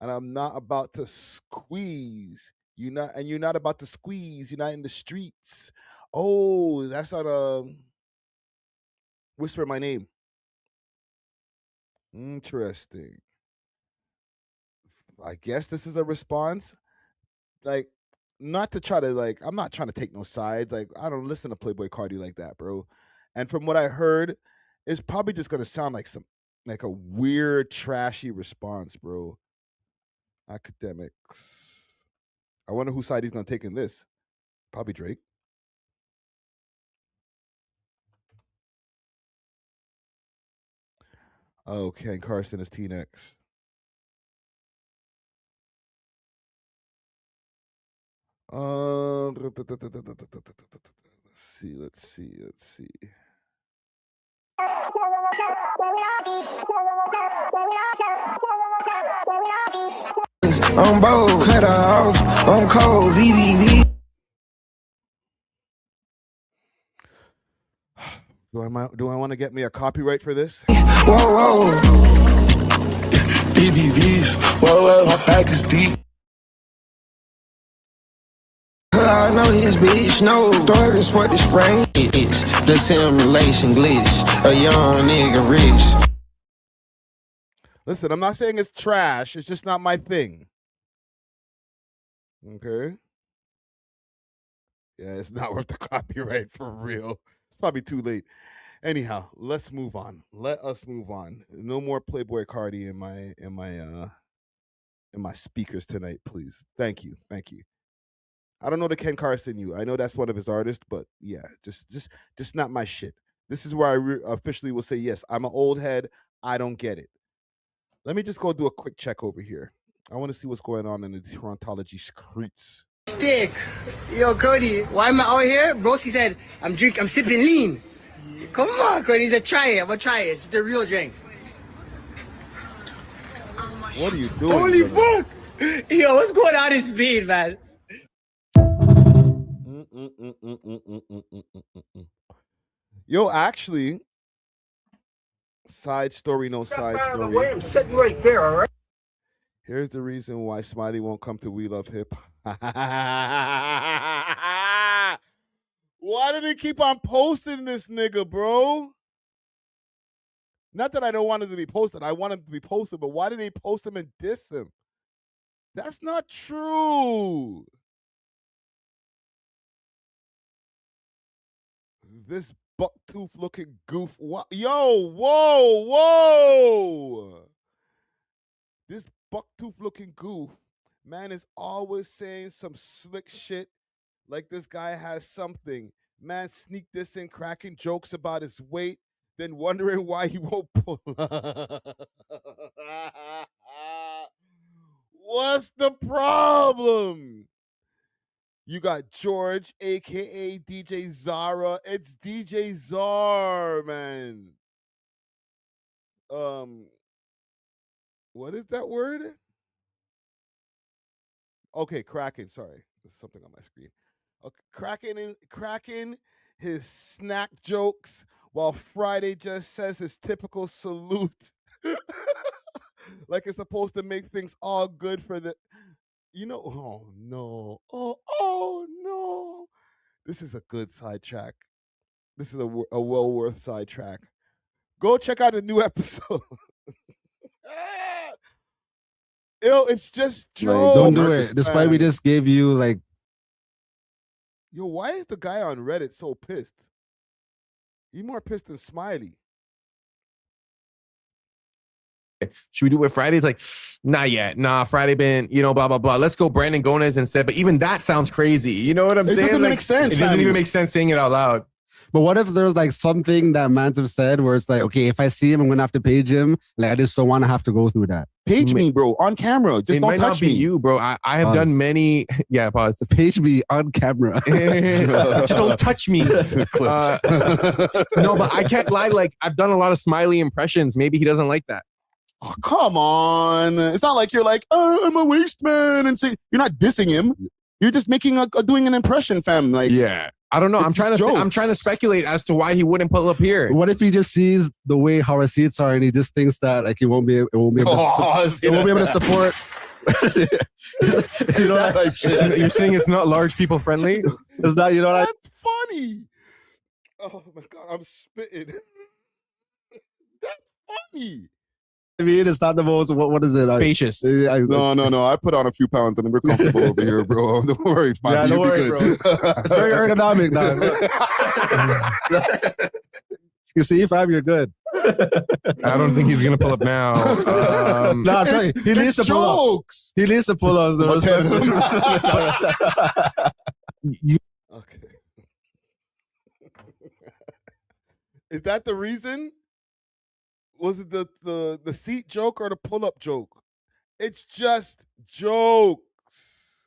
And I'm not about to squeeze. You're not about to squeeze. You're not in the streets. Oh, that's on Whisper My Name. Interesting. I guess this is a response. Like, not to try to, like, I'm not trying to take no sides. Like, I don't listen to Playboi Carti like that, bro. And from what I heard, it's probably just gonna sound like a weird, trashy response, bro. Akademiks. I wonder whose side he's gonna take in this. Probably Drake. Oh, Ken Carson is Teen X. Let's see. I'm bold, cut her off, I'm cold, VVV. Do I want to get me a copyright for this? Whoa. VVVs, whoa, my back is deep. I know his bitch, no, dog is what the spring is. The simulation glitch, a young nigga rich. Listen, I'm not saying it's trash. It's just not my thing. Okay. Yeah, it's not worth the copyright for real. It's probably too late. Anyhow, let's move on. Let us move on. No more Playboi Carti in my speakers tonight, please. Thank you. Thank you. I don't know the Ken Carson you. I know that's one of his artists, but yeah, just not my shit. This is where I officially will say yes. I'm an old head. I don't get it. Let me just go do a quick check over here. I want to see what's going on in the Torontology streets. Stick. Yo, Cody, why am I out here? Broski said, I'm sipping lean. Come on, Cody, he said, try it. I'm gonna try it. It's the real drink. What are you doing? Holy fuck! Yo, what's going on in Speed, man? Yo, actually, side story, no side story. I'm sitting right there, all right? Here's the reason why Smiley won't come to We Love Hip. Why do they keep on posting this nigga, bro? Not that I don't want him to be posted. I want him to be posted, but why do they post him and diss him? That's not true. This bucktooth looking goof. Yo, whoa. This bucktooth looking goof, man, is always saying some slick shit like this guy has something. Man, sneak this in, cracking jokes about his weight, then wondering why he won't pull up. What's the problem? You got George, a.k.a. DJ Zara. It's DJ Czar, man. What is that word? Okay, cracking. Sorry, there's something on my screen. Okay, cracking his snack jokes while Friday just says his typical salute. Like it's supposed to make things all good for the, oh no. Oh no. This is a good sidetrack. This is a well worth sidetrack. Go check out a new episode. Yo, it's just Joe. Don't do it. Despite we just gave you like. Yo, why is the guy on Reddit so pissed? He's more pissed than Smiley. Should we do it Friday? It's like, not yet. Nah, Friday been, blah, blah, blah. Let's go Brandon Gomez instead. But even that sounds crazy. You know what I'm saying? It doesn't make sense. It doesn't even make sense saying it out loud. But what if there's like something that Mantive said where it's like, okay, if I see him, I'm going to have to page him. Like, I just don't want to have to go through that. Page me, bro, on camera. Just it don't might touch not be me. you, bro. I have done many. Yeah, pause. Page me on camera. Just don't touch me. No, but I can't lie. Like, I've done a lot of Smiley impressions. Maybe he doesn't like that. Oh, come on. It's not like you're like, I'm a waste man. And say, you're not dissing him. You're just making doing an impression, fam. Like, yeah. I don't know. I'm trying to speculate as to why he wouldn't pull up here. What if he just sees the way how our seats are and he just thinks that like he won't be able to support. You're saying it's not large people friendly? It's not, That's funny. Oh my God, I'm spitting. That's funny. I mean, it's not the most, what is it? Spacious. No. I put on a few pounds and we're comfortable over here, bro. Don't worry. It's fine. Yeah, don't worry, bro. It's very ergonomic now. You see, Fab, you're good. I don't think he's going to pull up now. No, I'm sorry. He needs to pull up. He needs to pull up. Okay. Is that the reason? Was it the seat joke or the pull-up joke? It's just jokes.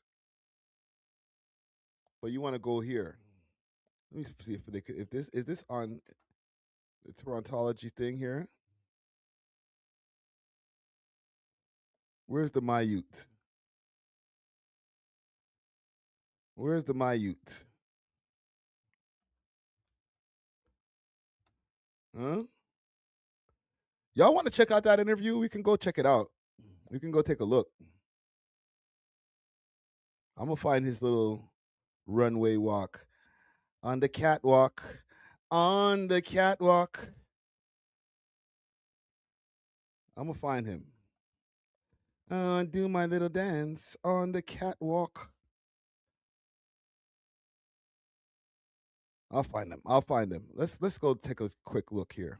But you want to go here. Let me see if they could. If this is this on the Torontology thing here. Where's the my youth? Where's the my youth? Huh? Y'all want to check out that interview? We can go check it out. We can go take a look. I'm going to find his little runway walk. On the catwalk. On the catwalk. I'm going to find him. Do my little dance on the catwalk. I'll find them. I'll find them. Let's go take a quick look here.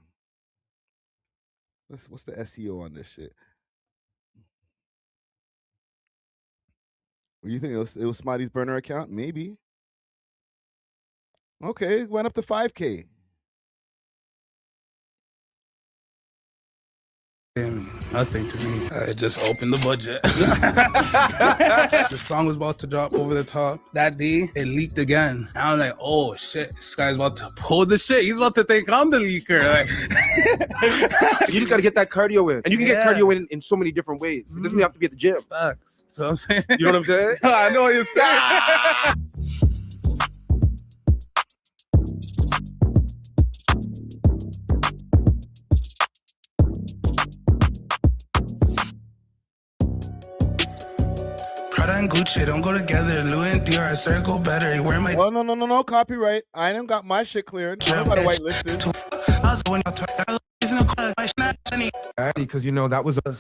What's the SEO on this shit? You think it was Smiley's burner account? Maybe. Okay, it went up to 5K. Nothing to me. I just opened the budget. The song was about to drop over the top. That day, it leaked again. I was like, oh shit, this guy's about to pull the shit. He's about to think I'm the leaker. Like, You just got to get that cardio in. And you can get cardio in so many different ways. It doesn't have to be at the gym. Facts. So I'm saying. You know what I'm saying? I know what you're saying. Prada and Gucci don't go together. Louis and Dior, circle better. You wear my. Oh no, copyright. I done got my shit cleared. I don't got a whitelisted. Because you know that was a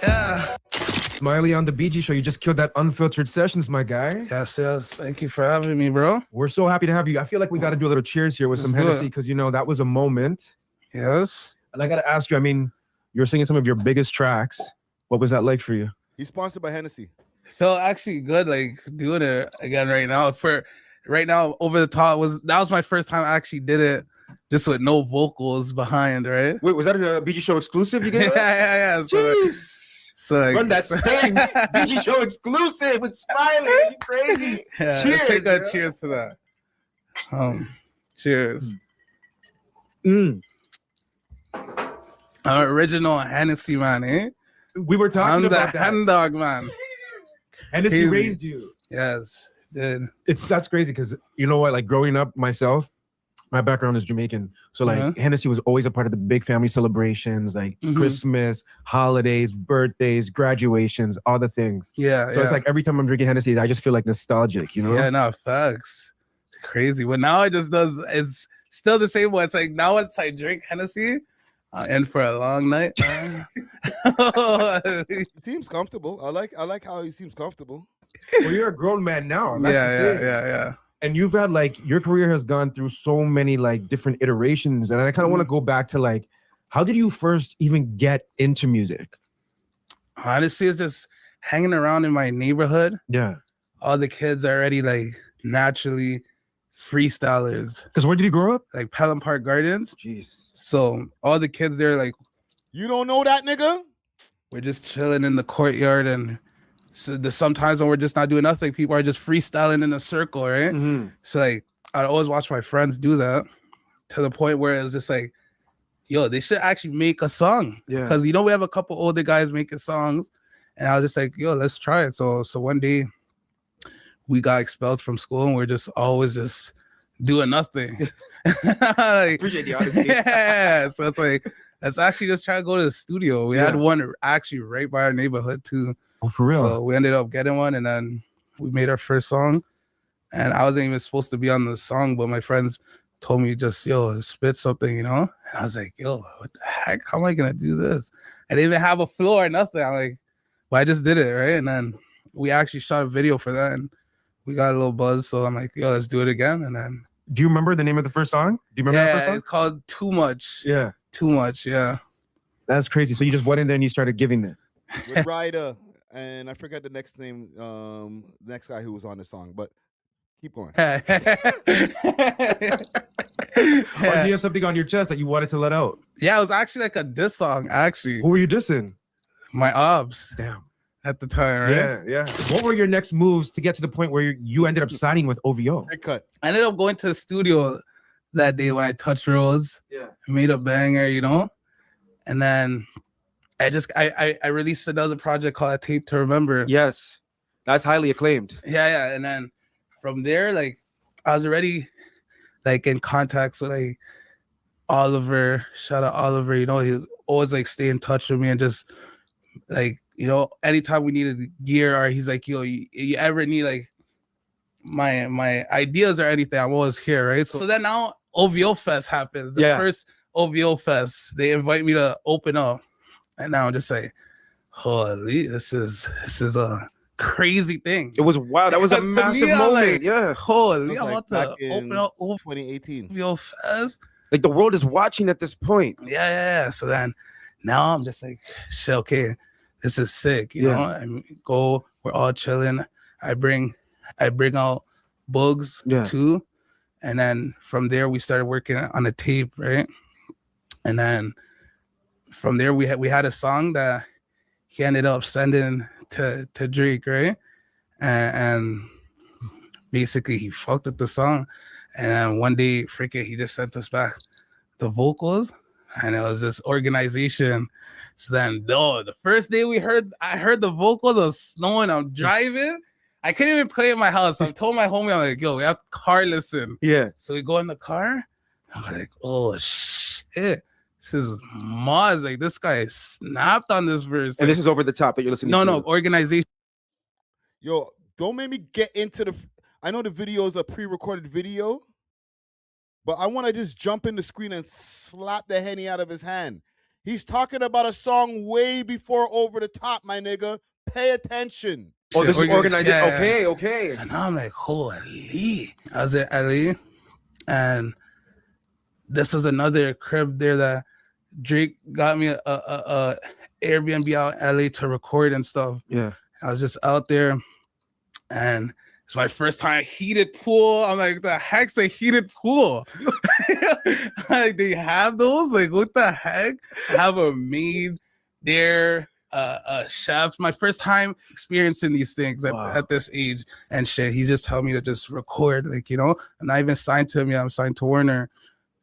Yeah. Smiley on the BG show. You just killed that unfiltered sessions, my guy. Yes. Thank you for having me, bro. We're so happy to have you. I feel like we got to do a little cheers here with some Hennessy because you know that was a moment. Yes. And I got to ask you. I mean, you're singing some of your biggest tracks. What was that like for you? He's sponsored by Hennessy. Felt actually good, like doing it again right now. For right now, Over the Top that was my first time I actually did it, just with no vocals behind, right? Wait, was that a BG show exclusive? You get yeah. So like, run that same BG show exclusive with Smiley. Are you crazy? Yeah, Cheers! Cheers to that. Cheers. Original Hennessy man, eh? We were talking about the that. hen dog man. Hennessy Easy. raised you. Yes, did. That's crazy because you know what? Like growing up myself, my background is Jamaican, so like Hennessy was always a part of the big family celebrations, like Christmas, holidays, birthdays, graduations, all the things. Yeah. So it's like every time I'm drinking Hennessy, I just feel like nostalgic, you know? Yeah, no, facts. Crazy. But now it's still the same way. It's like now once I drink Hennessy, I'll end for a long night. He seems comfortable. I like how he seems comfortable. Well, you're a grown man now. That's the thing. Yeah. And you've had like your career has gone through so many like different iterations, and I kind of want to go back to like, how did you first even get into music? Honestly, it's just hanging around in my neighborhood. Yeah, all the kids are already like naturally freestylers. Because where did you grow up? Like Pelham Park Gardens. Jeez. So all the kids there, like, you don't know that nigga? We're just chilling in the courtyard, and so sometimes when we're just not doing nothing, people are just freestyling in a circle, right? So like I'd always watch my friends do that to the point where it was just like, yo, they should actually make a song. Yeah. Because you know we have a couple older guys making songs, and I was just like, yo, let's try it. So one day we got expelled from school, and we're just always just doing nothing. Like, appreciate the honesty. Yeah. So it's like, let's actually just try to go to the studio. We had one actually right by our neighborhood too. Oh, for real? So we ended up getting one, and then we made our first song. And I wasn't even supposed to be on the song, but my friends told me just, yo, spit something, you know? And I was like, yo, what the heck? How am I gonna do this? I didn't even have a flow or nothing. I'm like, well, I just did it, right? And then we actually shot a video for that, and we got a little buzz. So I'm like, yo, let's do it again. And then, do you remember the name of the first song? Do you remember the first song? It's called Too Much. Yeah. Too Much, yeah. That's crazy. So you just went in there and you started giving it. With Ryder, and I forgot the next name, next guy who was on the song, but keep going. Or do you have something on your chest that you wanted to let out? Yeah, it was actually like a diss song, actually. Who were you dissing? My ops. Damn. At the time, right? Yeah. What were your next moves to get to the point where you ended up signing with OVO? Big cut. I ended up going to the studio that day when I touched roads. Yeah. Made a banger, you know? And then I released another project called A Tape to Remember. Yes. That's highly acclaimed. Yeah. And then from there, like, I was already like in contacts with like Oliver. Shout out Oliver, you know, he was always like stay in touch with me, and just like, you know, anytime we needed gear, or he's like, yo, you ever need like my ideas or anything, I'm always here, right? So then now OVO Fest happens. The first OVO Fest, they invite me to open up, and now I'm just like, holy, this is crazy thing. It was wild. That was a massive moment. Like, yeah. Holy, That I'm was about like to back open in up 2018. Yo Fest. Like the world is watching at this point. Yeah. So then now I'm just like, shit, okay, this is sick. You know, I mean, we're all chilling. I bring out Booggz too. And then from there we started working on a tape, right? And then from there we had a song that he ended up sending to Drake, right? And basically he fucked with the song. And then one day freaking he just sent us back the vocals, and it was this organization. So then the first day I heard the vocals, it was snowing, I'm driving. I couldn't even play in my house. So I told my homie, I'm like, yo, we have car listen. Yeah. So we go in the car. I'm like, oh shit. This is Maz. Like, this guy snapped on this verse. And this is over the top that you're listening to. No, organization. Yo, don't make me get into I know the video is a pre-recorded video, but I want to just jump in the screen and slap the Henny out of his hand. He's talking about a song way before Over the Top, my nigga. Pay attention. Oh, this is organized. Yeah. Okay. So now I'm like, holy. I was at LA, and this was another crib there that Drake got me a Airbnb out in LA to record and stuff. Yeah. I was just out there, and it's my first time heated pool. I'm like, the heck's a heated pool? Like, they have those? Like, what the heck? I have a maid there, a chef. My first time experiencing these things at this age and shit. He just told me to just record, like, you know. I'm not even signed to him yet. I'm signed to Warner.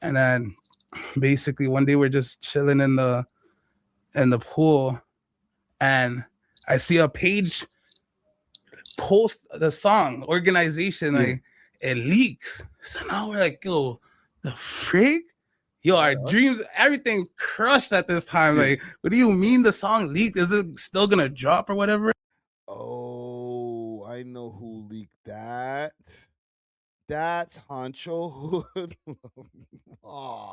And then basically one day we're just chilling in the pool, and I see a page post the song organization, like it leaks. So now we're like, yo, the freak? Yo, our dreams, everything crushed at this time. Like, what do you mean the song leaked? Is it still gonna drop or whatever? Oh, I know who leaked that. That's Honcho Hood. Oh,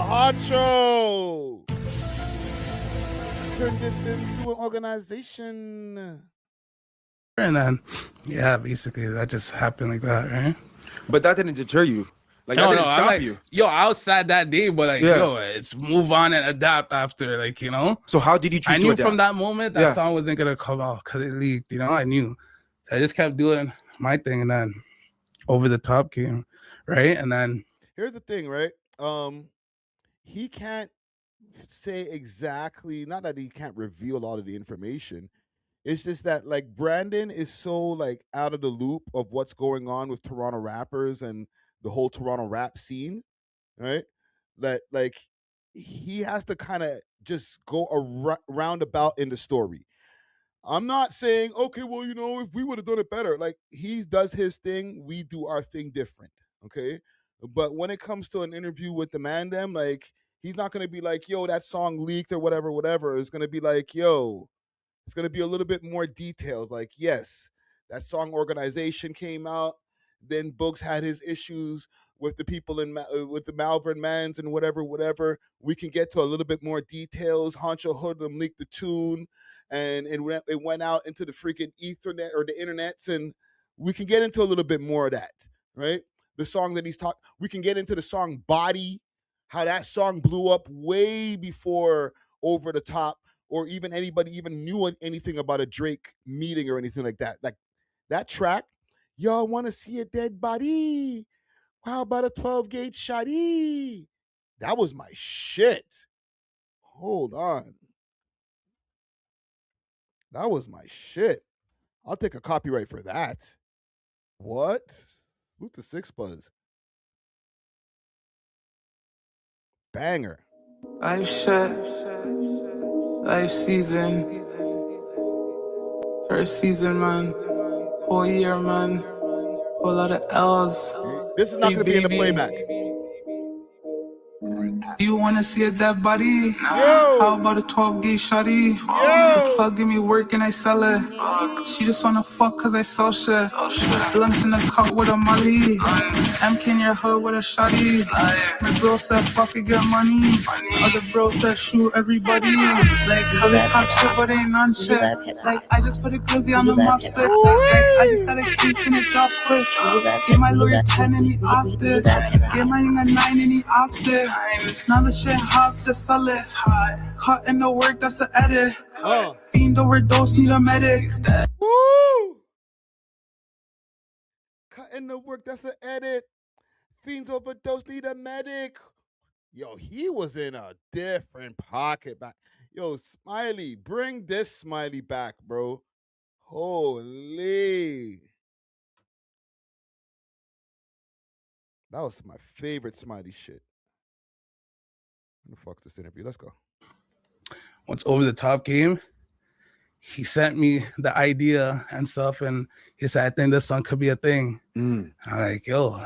Honcho! Turn this into an organization. And then, yeah, basically that just happened like that, right? But that didn't deter you. Like, that didn't stop you. Yo, I was sad that day, but like, yo, it's move on and adapt after, like, you know? So how did you choose I to knew adapt? from that moment that song wasn't gonna come out because it leaked, you know? I knew. So I just kept doing my thing, and then Over the Top came, right? And then Here's the thing, right? He can't say exactly, not that he can't reveal all of the information. It's just that, like, Brandon is so, like, out of the loop of what's going on with Toronto rappers and the whole Toronto rap scene, right? That, like, he has to kind of just go a roundabout in the story. I'm not saying, okay, well, you know, if we would have done it better. Like, he does his thing, we do our thing different, okay? But when it comes to an interview with the man them, like, he's not going to be like, yo, that song leaked or whatever. It's going to be like, yo, it's going to be a little bit more detailed. Like, yes, that song Organization came out. Then Booggz had his issues with the people with the Malvern Mans and whatever. We can get to a little bit more details. Honcho Hoodlum leaked the tune, and it went out into the freaking Ethernet or the internets, and we can get into a little bit more of that, right? The song that he's talking, we can get into the song Body, how that song blew up way before Over the Top, or even anybody even knew anything about a Drake meeting or anything like that. Like, that track, y'all want to see a dead body? How about a 12-gauge shotty? That was my shit. Hold on. That was my shit. I'll take a copyright for that. What? Who's the Six Buzz? Banger. Life shut. Life season. First season, man. Whole year, man. Whole lot of L's. This is not going to be in the playback. You wanna see a dead body? How about a 12 gauge shotty? The plug give me work and I sell it. She just wanna fuck cause I sell shit. Blunts in the cup with a molly. MK in your hood with a shotty. My bro said fuck it, get money. Other bro said shoot everybody. Like how they talk shit but ain't none shit. Like I just put a glizzy on the mop stick. Like I just got a case and it drop quick. Get my lawyer 10 and he offed it. Get my young a 9 and he offed it. Now the shit hop to sell it. Caught in the work, that's an edit. Fiend overdose, need a medic. Woo! Cut in the work, that's an edit. Fiends overdose, need a medic. Yo, he was in a different pocket back. Yo, Smiley, bring this Smiley back, bro. Holy. That was my favorite Smiley shit. Who the fuck this interview? Let's go. Once Over the Top came, he sent me the idea and stuff, and he said, I think this song could be a thing. I'm like, yo,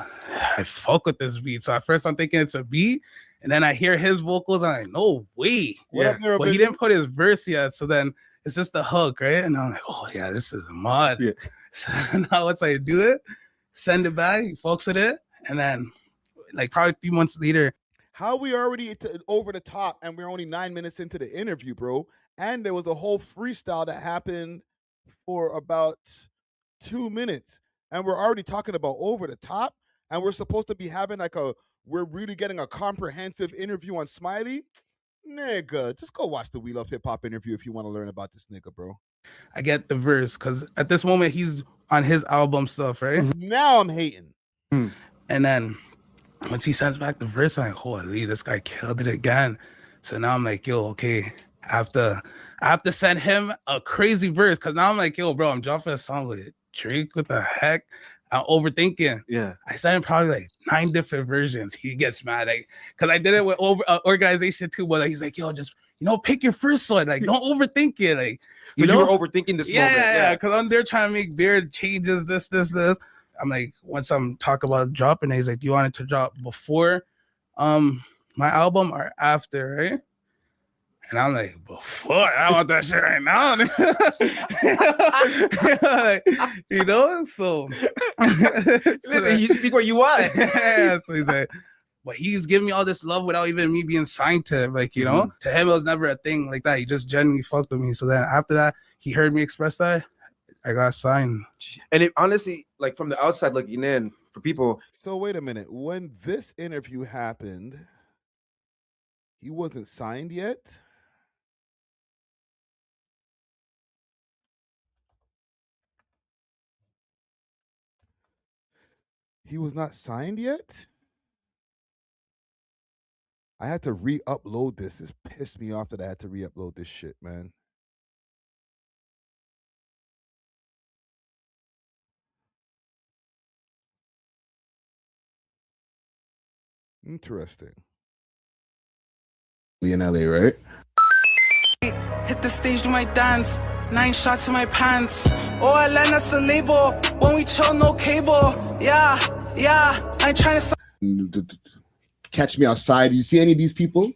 I fuck with this beat. So at first I'm thinking it's a beat, and then I hear his vocals, and I'm like, no way. What up there, but he didn't put his verse yet, so then it's just the hook, right? And I'm like, oh yeah, this is a mod. So now once I do it, send it back, he fucks with it, and then like probably 3 months later, How we already over the top and we're only 9 minutes into the interview, bro. And there was a whole freestyle that happened for about 2 minutes. And we're already talking about over the top. And we're supposed to be having we're really getting a comprehensive interview on Smiley. Nigga, just go watch the We Love Hip Hop interview if you want to learn about this nigga, bro. I get the verse because at this moment he's on his album stuff, right? Now I'm hating. And then once he sends back the verse, I'm like, holy, this guy killed it again. So now I'm like, yo, okay, I have to send him a crazy verse because now I'm like, yo, bro, I'm dropping a song with Drake. What the heck? I'm overthinking. Yeah. I sent him probably like 9 different versions. He gets mad because I did it with organization too. But he's like, yo, just pick your first one. Like, don't overthink it. Like, you were overthinking this moment. Yeah. Because I'm there trying to make their changes. This. I'm like, once I'm talking about dropping it, he's like, do you want it to drop before my album or after, right? And I'm like, before? I want that shit right now. So listen, you speak what you want. Yeah, so he's like, but he's giving me all this love without even me being signed to him. Like, to him, it was never a thing like that. He just genuinely fucked with me. So then after that, he heard me express that. I got signed. And it honestly, like from the outside looking in, for people. So wait a minute. When this interview happened, he wasn't signed yet? He was not signed yet? I had to re-upload this. This pissed me off that I had to re-upload this shit, man. Interesting. In LA, right? Hit the stage, do my dance. 9 shots in my pants. Oh, Atlanta's a label. When we chill, no cable. Yeah. I ain't trying to. Catch Me Outside. Do you see any of these people?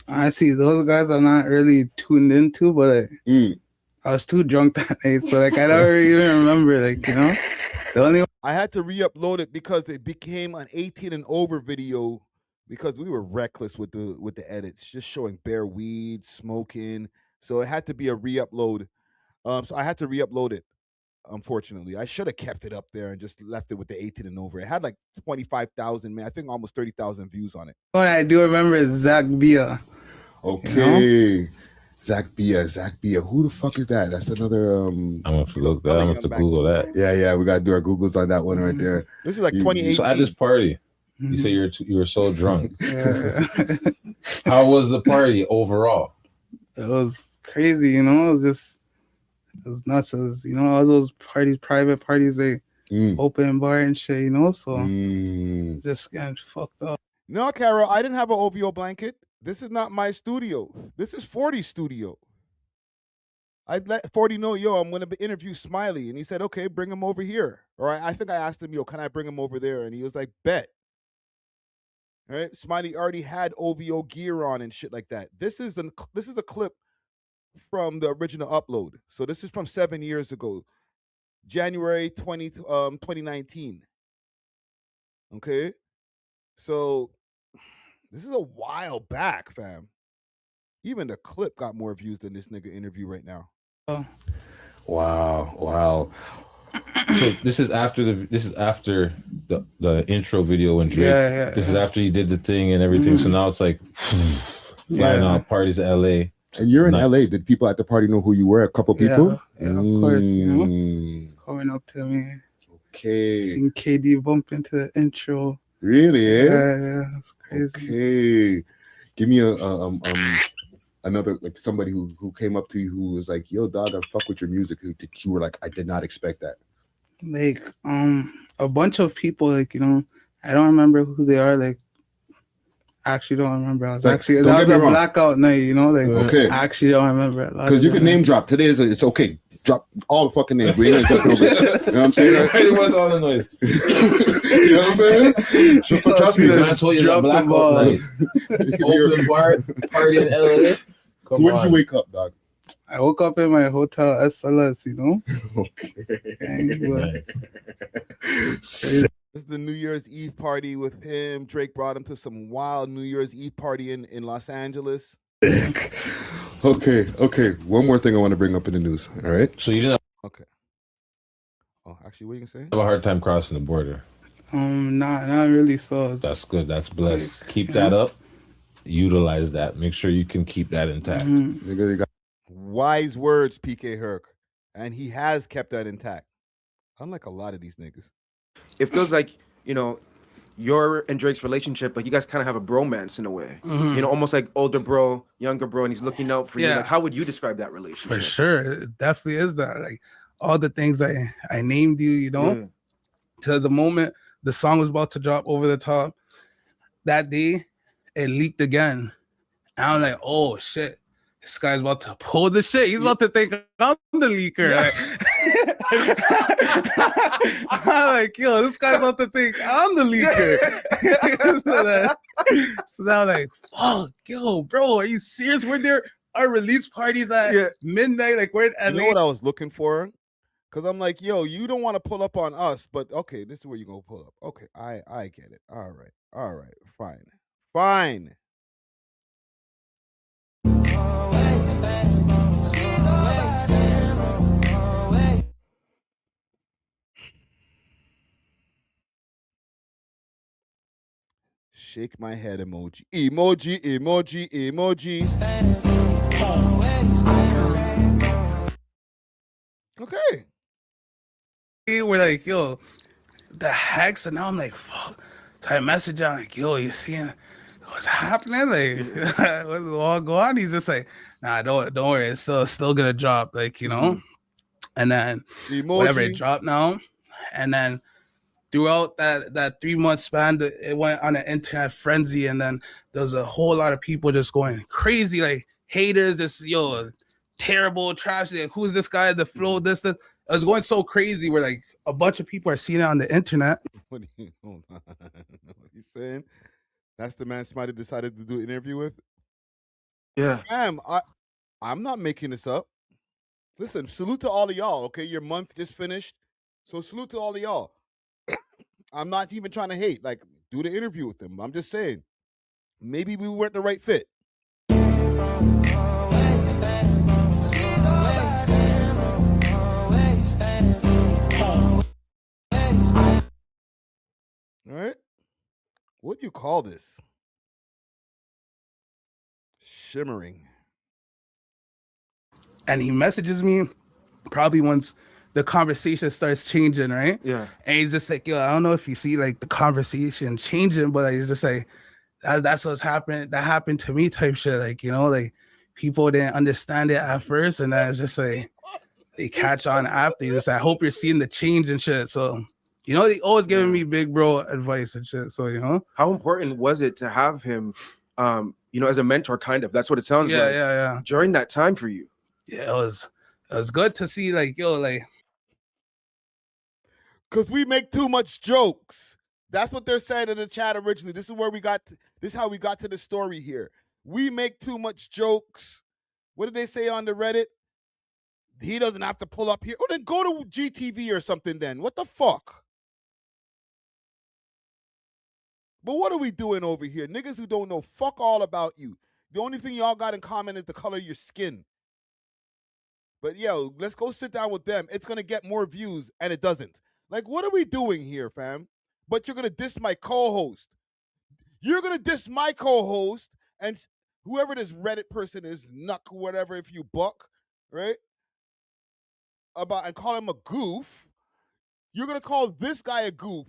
I see those guys I'm not really tuned into, but I was too drunk that night, so I don't even remember. The only I had to re-upload it because it became an 18 and over video because we were reckless with the edits, just showing bare weed, smoking. So it had to be a re-upload. So I had to re-upload it. Unfortunately, I should have kept it up there and just left it with the 18 and over. It had like 25,000, man. I think almost 30,000 views on it. What I do remember is Zach Bia. Okay, Zach Bia. Who the fuck is that? That's another. I'm gonna look that. I'm gonna Google that. Yeah. We gotta do our Googles on that one right there. This is like 2018. So at this party, you say you were so drunk. How was the party overall? It was crazy, It was nuts. It was, all those parties, private parties, they open bar and shit, So just getting fucked up. No, Carol, I didn't have an OVO blanket. This is not my studio. This is 40's studio. I let 40 know, yo, I'm going to interview Smiley. And he said, okay, bring him over here. Or I think I asked him, yo, can I bring him over there? And he was like, bet. Right? Smiley already had OVO gear on and shit like that. This is a clip from the original upload. So this is from 7 years ago, January 2019. Okay, so this is a while back, fam. Even the clip got more views than this nigga interview right now. Wow. So this is after the intro video and Drake. Yeah. This is after you did the thing and everything. So now it's like flying out parties to LA. And you're in LA. Did people at the party know who you were? A couple people? Yeah, of course, you know. Coming up to me. Okay. Seeing KD bump into the intro. Really, eh? Yeah, that's crazy. Okay. Give me another, like, somebody who came up to you who was like, yo, dog, I fuck with your music. You were like, I did not expect that. Like, a bunch of people, like, you know, I don't remember who they are, like, I actually don't remember. I was Like, actually, don't that get was a me wrong. blackout night, you know, like, Okay. I actually don't remember. Because you can name drop. Today it's okay. Drop all the fucking names. We ain't gonna jump over it. You know what I'm saying? Pretty much all the noise. You know what I'm saying? Trust me. I told you it's a blackout night. Open bar party in LA. When did you wake up, dog? I woke up in my hotel SLS, you know? Okay. This is the New Year's Eve party with him. Drake brought him to some wild New Year's Eve party in Los Angeles. Okay. One more thing I want to bring up in the news. All right. So you didn't Okay. Oh, actually, what are you gonna say? have a hard time crossing the border. Not really. So That's good. That's blessed. Keep that up. Utilize that. Make sure you can keep that intact. Wise words, PK Herc, and he has kept that intact. Unlike a lot of these niggas. It feels like, you know, your and Drake's relationship, like you guys kind of have a bromance in a way. You know, almost like older bro, younger bro, and he's looking out for you. Yeah. Like, how would you describe that relationship? for sure, it definitely is that. Like, all the things I named you, you know, to the moment the song was about to drop Over the Top, that day, it leaked again. And I'm like, oh shit, this guy's about to pull the shit. He's about to think I'm the leaker. Like, I'm like, yo, this guy's about to think I'm the leaker. So now I'm like, fuck, yo, bro, are you serious? We're there. Our release parties at midnight. Like, we're in LA. You know what I was looking for? Because I'm like, yo, you don't want to pull up on us, but okay, this is where you're going to pull up. Okay, I get it. All right, fine. Shake my head emoji. Emoji. Okay. We're like, yo, the heck? So now I'm like, fuck. So I message out, like, yo, you seeing what's happening? Like, what's all going on? He's just like, nah, don't worry. It's still gonna drop, like, you know? And then whatever, it dropped now. And then throughout that 3-month span, it went on an internet frenzy. And then there's a whole lot of people just going crazy, like haters, just, yo, terrible, trash. Like, who's this guy? The flow, this. It was going so crazy where, like, a bunch of people are seeing it on the internet. What are you, hold on. What you saying? That's the man Smiley decided to do an interview with? Yeah. I'm not making this up. Listen, salute to all of y'all, okay? Your month just finished. So salute to all of y'all. I'm not even trying to hate. Like, do the interview with them. I'm just saying, maybe we weren't the right fit. All right. What do you call this? Shimmering. And he messages me probably once the conversation starts changing, right? Yeah. And he's just like, yo, I don't know if you see, like, the conversation changing, but he's just like, that's what's happening. That happened to me type shit. Like, you know, like, people didn't understand it at first. And then it's just like, they catch on after. He's just like, I hope you're seeing the change and shit. So, you know, they always giving me big bro advice and shit. So, you know. How important was it to have him, you know, as a mentor, kind of? That's what it sounds like. Yeah. During that time for you. Yeah, it was good to see, like, yo, like. Because we make too much jokes. That's what they're saying in the chat originally. This is where we got. This is how we got to the story here. We make too much jokes. What did they say on the Reddit? He doesn't have to pull up here. Oh, then go to GTV or something then. What the fuck? But what are we doing over here? Niggas who don't know fuck all about you. The only thing y'all got in common is the color of your skin. But yo, let's go sit down with them. It's going to get more views, and it doesn't. Like, what are we doing here, fam? But you're going to diss my co-host. You're going to diss my co-host, and whoever this Reddit person is, Nuck, whatever, if you buck, right? And call him a goof. You're going to call this guy a goof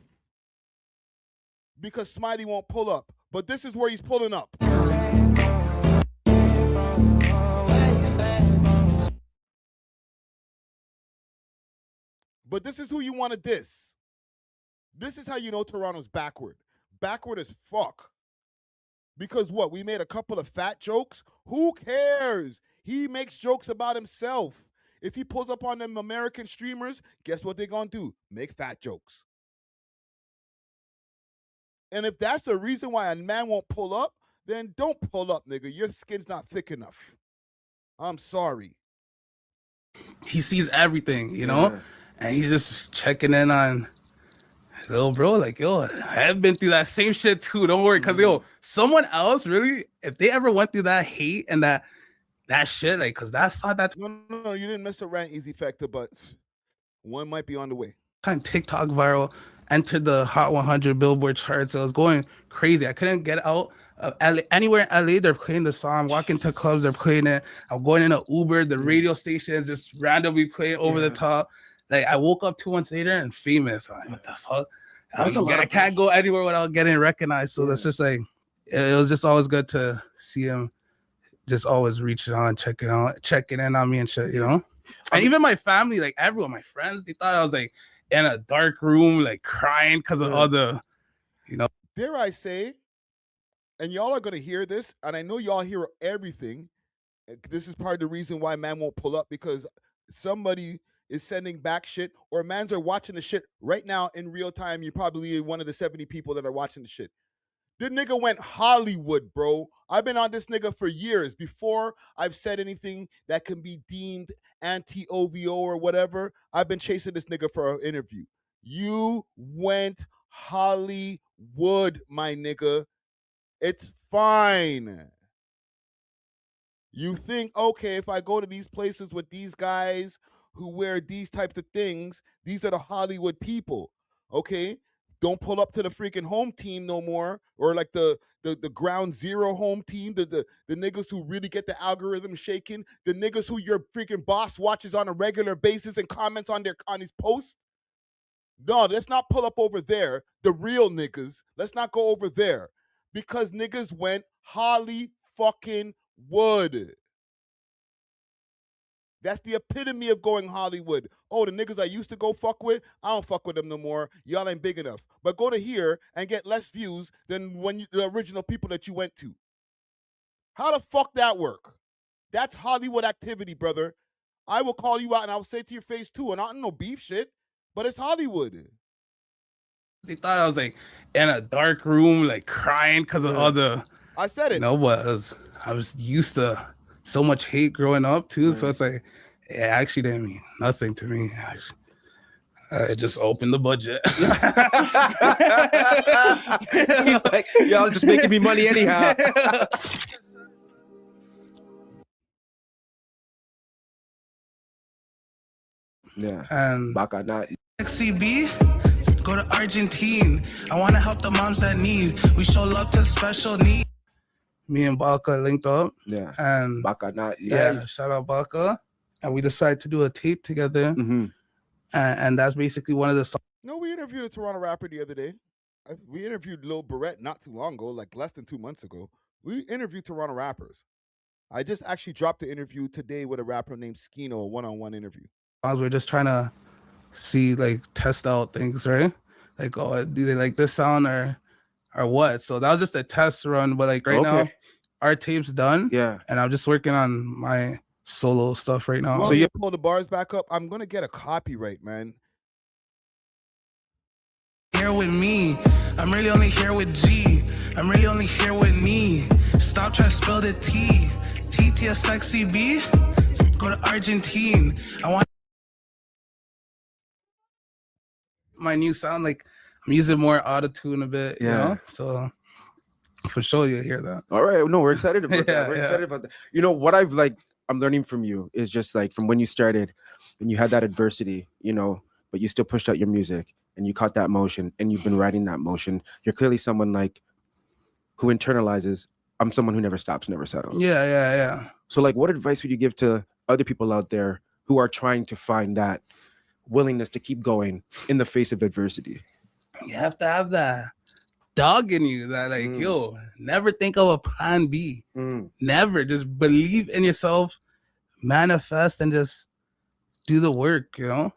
because Smiley won't pull up. But this is where he's pulling up. But this is who you want to diss. This is how you know Toronto's backward. Backward as fuck. Because what? We made a couple of fat jokes? Who cares? He makes jokes about himself. If he pulls up on them American streamers, guess what they're going to do? Make fat jokes. And if that's the reason why a man won't pull up, then don't pull up, nigga. Your skin's not thick enough. I'm sorry. He sees everything, you know? And he's just checking in on his little bro. Like, yo, I've been through that same shit too. Don't worry. Because, yo, someone else really, if they ever went through that hate and that shit, like, because that's not that. No, you didn't miss a rant, Easy Factor, but one might be on the way. Time TikTok viral, entered the Hot 100 Billboard charts. So it was going crazy. I couldn't get out of LA. Anywhere in LA, they're playing the song. I'm walking to clubs, they're playing it. I'm going in an Uber, the radio stations just randomly playing over the top. Like, I woke up 2 months later and famous. I'm like, what the fuck? I can't go anywhere without getting recognized. So that's just like, it was just always good to see him just always reaching on, checking in on me and shit, you know? And even my family, like everyone, my friends, they thought I was like in a dark room, like crying because of all the, you know. Dare I say, and y'all are going to hear this, and I know y'all hear everything. This is part of the reason why man won't pull up, because somebody is sending back shit, or mans are watching the shit right now in real time. You're probably one of the 70 people that are watching the shit. The nigga went Hollywood, bro. I've been on this nigga for years. Before I've said anything that can be deemed anti-OVO or whatever, I've been chasing this nigga for an interview. You went Hollywood, my nigga. It's fine. You think, okay, if I go to these places with these guys who wear these types of things, these are the Hollywood people, okay? Don't pull up to the freaking home team no more, or like the ground zero home team, the niggas who really get the algorithm shaking, the niggas who your freaking boss watches on a regular basis and comments on his posts. No, let's not pull up over there. The real niggas, let's not go over there, because niggas went Holly fucking Wood. That's the epitome of going Hollywood. Oh, the niggas I used to go fuck with, I don't fuck with them no more. Y'all ain't big enough. But go to here and get less views than the original people that you went to. How the fuck that work? That's Hollywood activity, brother. I will call you out and I will say it to your face too. And I don't know beef shit, but it's Hollywood. They thought I was like in a dark room, like crying because of all the. I said it. You know, but I was used to so much hate growing up too. So it's like, it actually didn't mean nothing to me. It just opened the budget. He's like, y'all just making me money anyhow. Yeah. And XCB, go to Argentine. I want to help the moms that need. We show love to special needs. Me and Baka linked up. Yeah. And Baka, shout out Baka. And we decided to do a tape together. Mm-hmm. And that's basically one of the songs. No, we interviewed a Toronto rapper the other day. We interviewed Lil Barrett not too long ago, like less than 2 months ago. We interviewed Toronto rappers. I just actually dropped the interview today with a rapper named Skino, a one-on-one interview. We're just trying to see, like, test out things, right? Like, oh, do they like this sound or what? So that was just a test run. But like right now, our tape's done. Yeah. And I'm just working on my solo stuff right now. So you pull the bars back up. I'm gonna get a copyright, man. Here with me, I'm really only here with G. I'm really only here with me. Stop trying to spill the tea. TT a sexy B. Go to Argentine. I want my new sound, like I'm using more auto-tune a bit, you know? So for sure you'll hear that. All right. No, we're excited about that. We're Yeah, excited about that. You know, what I'm learning from you is just like from when you started and you had that adversity, you know, but you still pushed out your music and you caught that motion and you've been riding that motion. You're clearly someone like who internalizes, I'm someone who never stops, never settles. Yeah. So like, what advice would you give to other people out there who are trying to find that willingness to keep going in the face of adversity? You have to have that dog in you that like, yo, never think of a plan B. Never. Just believe in yourself, manifest, and just do the work, you know?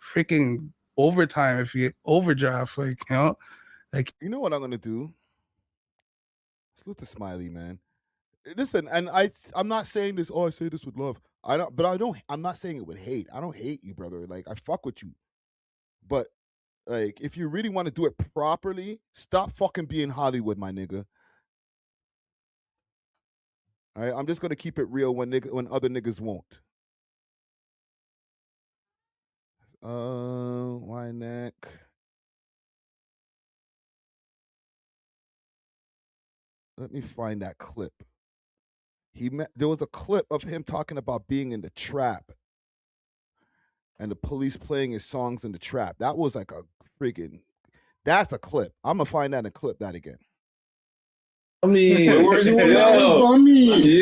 Freaking overtime if you overdraft, like, you know? Like, you know what I'm gonna do? Salute to Smiley, man. Listen, and I'm not saying this, I say this with love. I'm not saying it with hate. I don't hate you, brother. Like, I fuck with you. But like, if you really want to do it properly, stop fucking being Hollywood, my nigga. All right, I'm just gonna keep it real when other niggas won't. Why neck? Let me find that clip. There was a clip of him talking about being in the trap and the police playing his songs in the trap. That was like a freaking, that's a clip. I'm gonna find that and clip that again. That was bummy.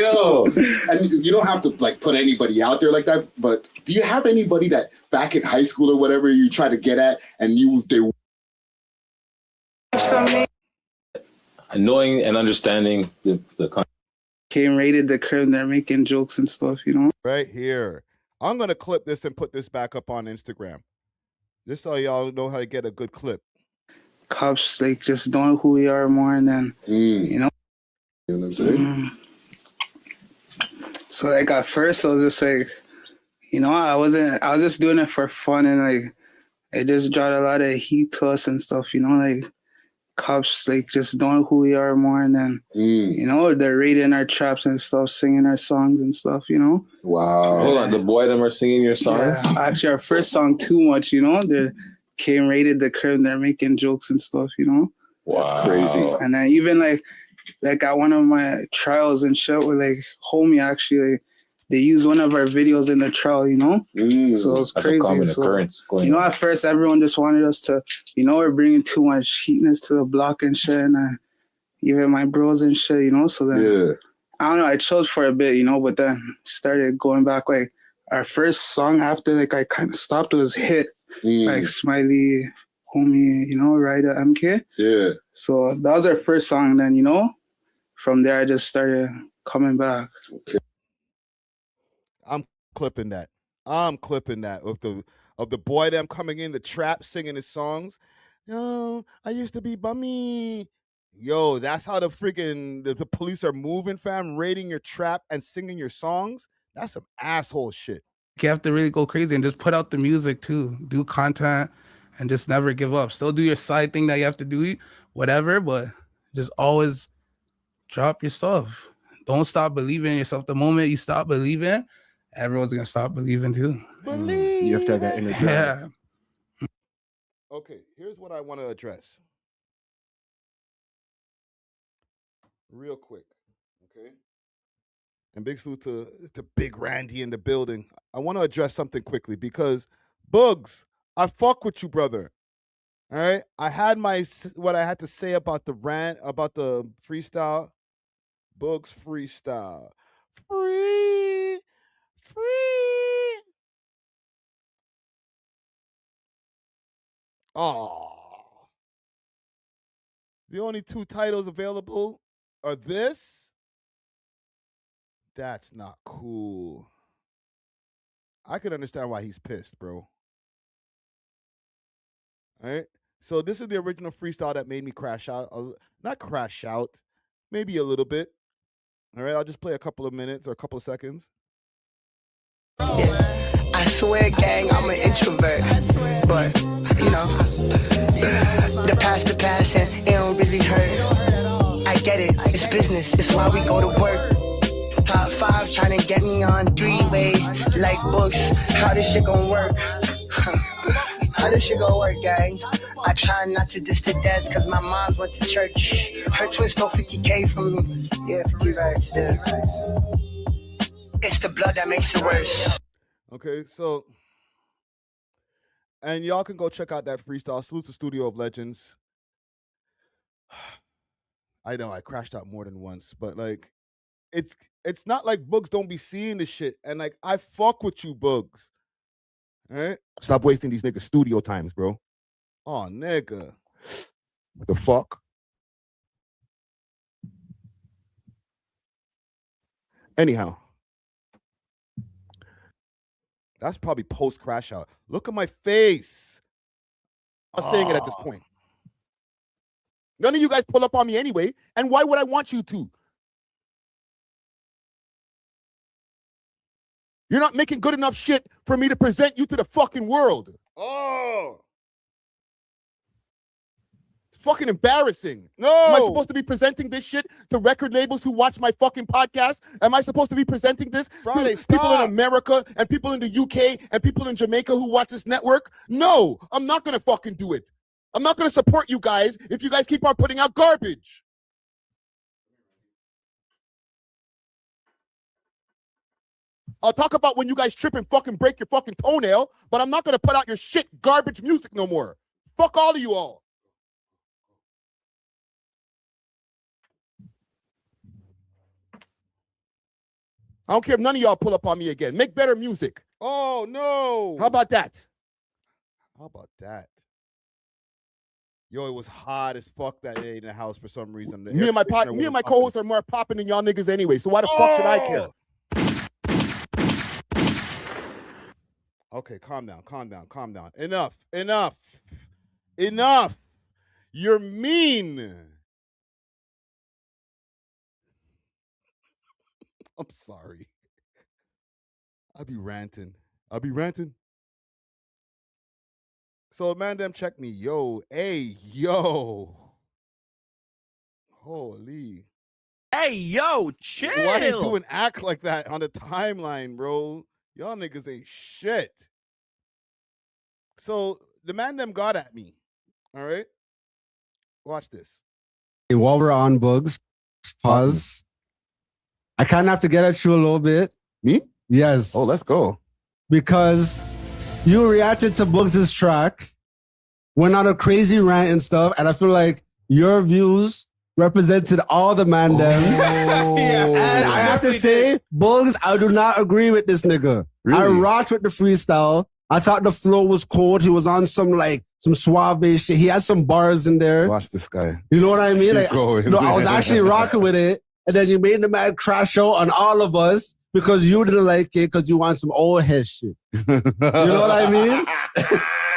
So, and you don't have to like put anybody out there like that, but do you have anybody that back in high school or whatever you try to get at and knowing and understanding the came raided the crib, they're making jokes and stuff, you know? Right here. I'm gonna clip this and put this back up on Instagram. Just so y'all know how to get a good clip. Cops like just knowing who we are more than you know. You know what I'm saying? So like at first I was just like, you know, I was just doing it for fun and like it just brought a lot of heat to us and stuff, you know, like cops like just knowing who we are more than you know, they're raiding our traps and stuff, singing our songs and stuff, you know. Wow. Hold on, the boy them are singing your songs? Yeah, actually our first song Too Much, you know, they came raided the crib, they're making jokes and stuff, you know. Wow. That's crazy. And then even like at one of my trials and shit with like homie actually like, they used one of our videos in the trial, you know? So it's That's crazy. a common So, occurrence going you know, on. at first everyone just wanted us to, you know, we're bringing too much heatness to the block and shit, and even my bros and shit, you know? So then, I don't know, I chilled for a bit, you know, but then started going back, like, our first song after, like, I kind of stopped was Hit, like Smiley, homie, you know, Ryder, MK. Yeah. So that was our first song, then, you know? From there, I just started coming back. Okay. I'm clipping that. I'm clipping that of the boy them coming in the trap singing his songs. Yo, I used to be bummy. Yo, that's how the freaking the police are moving, fam, raiding your trap and singing your songs. That's some asshole shit. You have to really go crazy and just put out the music too. Do content and just never give up. Still do your side thing that you have to do, whatever, but just always drop your stuff. Don't stop believing in yourself. The moment you stop believing, everyone's gonna stop believing too. Believe. You have to have that inner drive. Yeah. Okay, here's what I want to address. Real quick, okay? And big salute to Big Randy in the building. I want to address something quickly because Booggz, I fuck with you, brother. All right? I had what I had to say about the rant, about the freestyle. Booggz freestyle. Free. Oh. The only two titles available are this. That's not cool. I can understand why he's pissed, bro. All right? So this is the original freestyle that made me crash out. Not crash out, maybe a little bit. All right, I'll just play a couple of minutes or a couple of seconds. I swear, gang, I'm an introvert. But, you know, the past business. It's why we go to work. Top 5 trying to get me on 3-way like Booggz. How this shit gonna work? How this shit gonna work, gang? I try not to diss the dads cause my mom went to church. Her twin stole 50K from me. Yeah, 50 racks, yeah. It's the blood that makes it worse. Okay, so, and y'all can go check out that freestyle. Salute to Studio of Legends. I know I crashed out more than once, but like, it's not like Booggz don't be seeing this shit, and like I fuck with you, Booggz. All right, stop wasting these niggas' studio times, bro. Oh, nigga, what the fuck? Anyhow. That's probably post crash out. Look at my face. I'm not saying it at this point. None of you guys pull up on me anyway. And why would I want you to? You're not making good enough shit for me to present you to the fucking world. Oh. Fucking embarrassing. No. Am I supposed to be presenting this shit to record labels who watch my fucking podcast? Am I supposed to be presenting this to people in America and people in the UK and people in Jamaica who watch this network? No, I'm not going to fucking do it. I'm not going to support you guys if you guys keep on putting out garbage. I'll talk about when you guys trip and fucking break your fucking toenail, but I'm not going to put out your shit garbage music no more. Fuck all of you all. I don't care if none of y'all pull up on me again. Make better music. Oh, no. How about that? How about that? Yo, it was hot as fuck that day in the house for some reason. Me and my co-hosts are more popping than y'all niggas anyway, so why the fuck should I care? Okay, calm down. Enough. You're mean. I'm sorry. I'll be ranting. So, man, them check me. Yo. Holy. Hey, yo, chill. Why they doing act like that on the timeline, bro? Y'all niggas ain't shit. So, the man them got at me. All right? Watch this. While we're on Booggz, pause. I kind of have to get at you a little bit. Me? Yes. Oh, let's go. Because you reacted to Booggz' track, went on a crazy rant and stuff, and I feel like your views represented all the man them. And I have to say, Booggz, I do not agree with this nigga. Really? I rocked with the freestyle. I thought the flow was cold. He was on some suave shit. He had some bars in there. Watch this guy. You know what I mean? Keep going. No, I was actually rocking with it. And then you made the man crash out on all of us because you didn't like it because you want some old head shit. You know what I mean?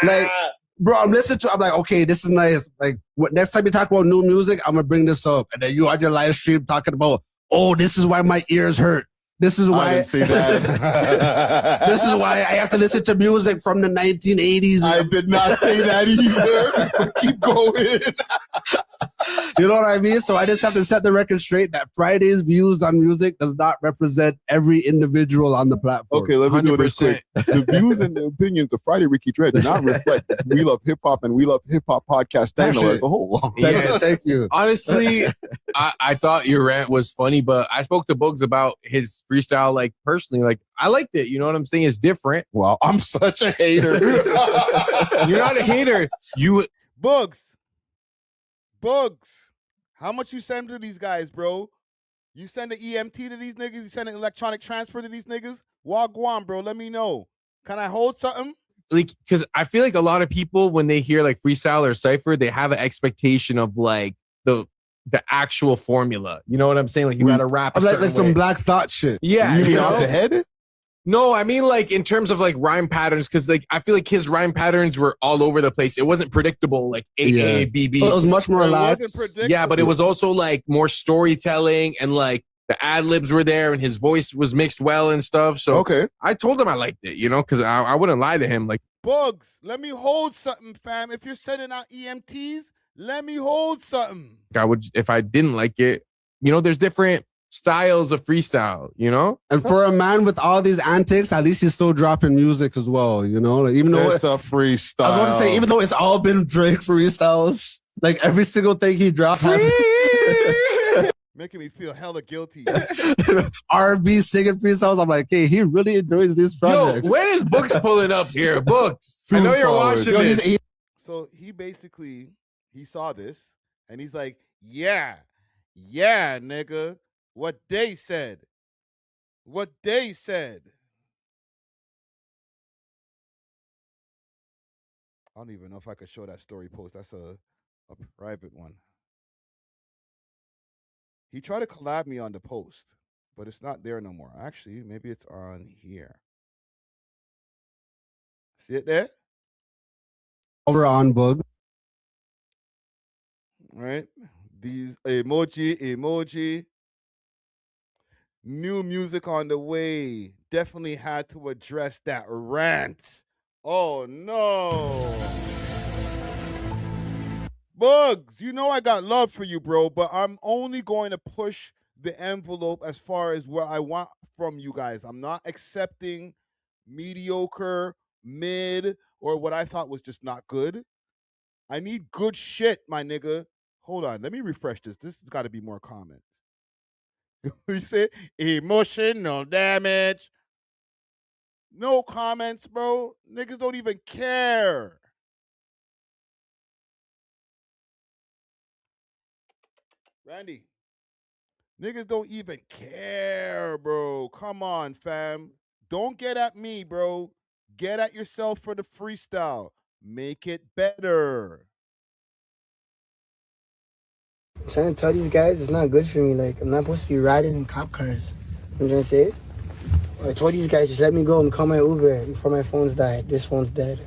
Like, bro, I'm like, okay, this is nice. Like, next time you talk about new music, I'm going to bring this up. And then you on your live stream talking about, oh, this is why my ears hurt. This is why I didn't say that. This is why I have to listen to music from the 1980s. I did not say that either. Keep going. You know what I mean? So I just have to set the record straight that Friday's views on music does not represent every individual on the platform. Okay, let me do this quick. The views and the opinions of Friday Ricky Dread do not reflect We Love Hip Hop and We Love Hip Hop podcast channel as a whole. Yes. Thank you. Honestly, I thought your rant was funny, but I spoke to Booggz about his freestyle, like personally, like I liked it. You know what I'm saying? It's different. Wow, I'm such a hater. You're not a hater. You Booggz, how much you send to these guys, bro? You send an EMT to these niggas? You send an electronic transfer to these niggas? Wagwan, bro. Let me know. Can I hold something? Like, because I feel like a lot of people, when they hear like freestyle or cypher, they have an expectation of like the actual formula. You know what I'm saying? Like you gotta rap like some Black Thought shit. Yeah, you mean off the head? No, I mean like in terms of like rhyme patterns, because like I feel like his rhyme patterns were all over the place. It wasn't predictable, like A B B. It was much more relaxed. Yeah, but it was also like more storytelling and like the ad libs were there and his voice was mixed well and stuff. So okay, I told him I liked it, you know, because I wouldn't lie to him. Like Booggz, let me hold something, fam. If you're sending out EMTs, let me hold something. I would, if I didn't like it, there's different styles of freestyle, And for a man with all these antics, at least he's still dropping music as well, like, even though it's a freestyle. I was going to say, even though it's all been Drake freestyles, like every single thing he dropped has Making me feel hella guilty. R&B singing freestyles. I'm like, hey, he really enjoys these projects. Yo, when is Booggz pulling up here? Booggz, I know you're watching this. So he basically, he saw this and he's like, yeah, nigga. What they said. I don't even know if I could show that story post. That's a private one. He tried to collab me on the post, but it's not there no more. Actually, maybe it's on here. See it there? Over on Booggz. Right? These emoji. New music on the way. Definitely had to address that rant. Oh, no. Booggz, you know I got love for you, bro, but I'm only going to push the envelope as far as what I want from you guys. I'm not accepting mediocre, mid, or what I thought was just not good. I need good shit, my nigga. Hold on, let me refresh this. This has got to be more comments. You say emotional damage. No comments, bro. Niggas don't even care. Randy, niggas don't even care, bro. Come on, fam. Don't get at me, bro. Get at yourself for the freestyle. Make it better. I'm trying to tell these guys it's not good for me. Like, I'm not supposed to be riding in cop cars. You know what I'm trying to say? I told these guys, just let me go and call my Uber before my phone's died. This phone's dead.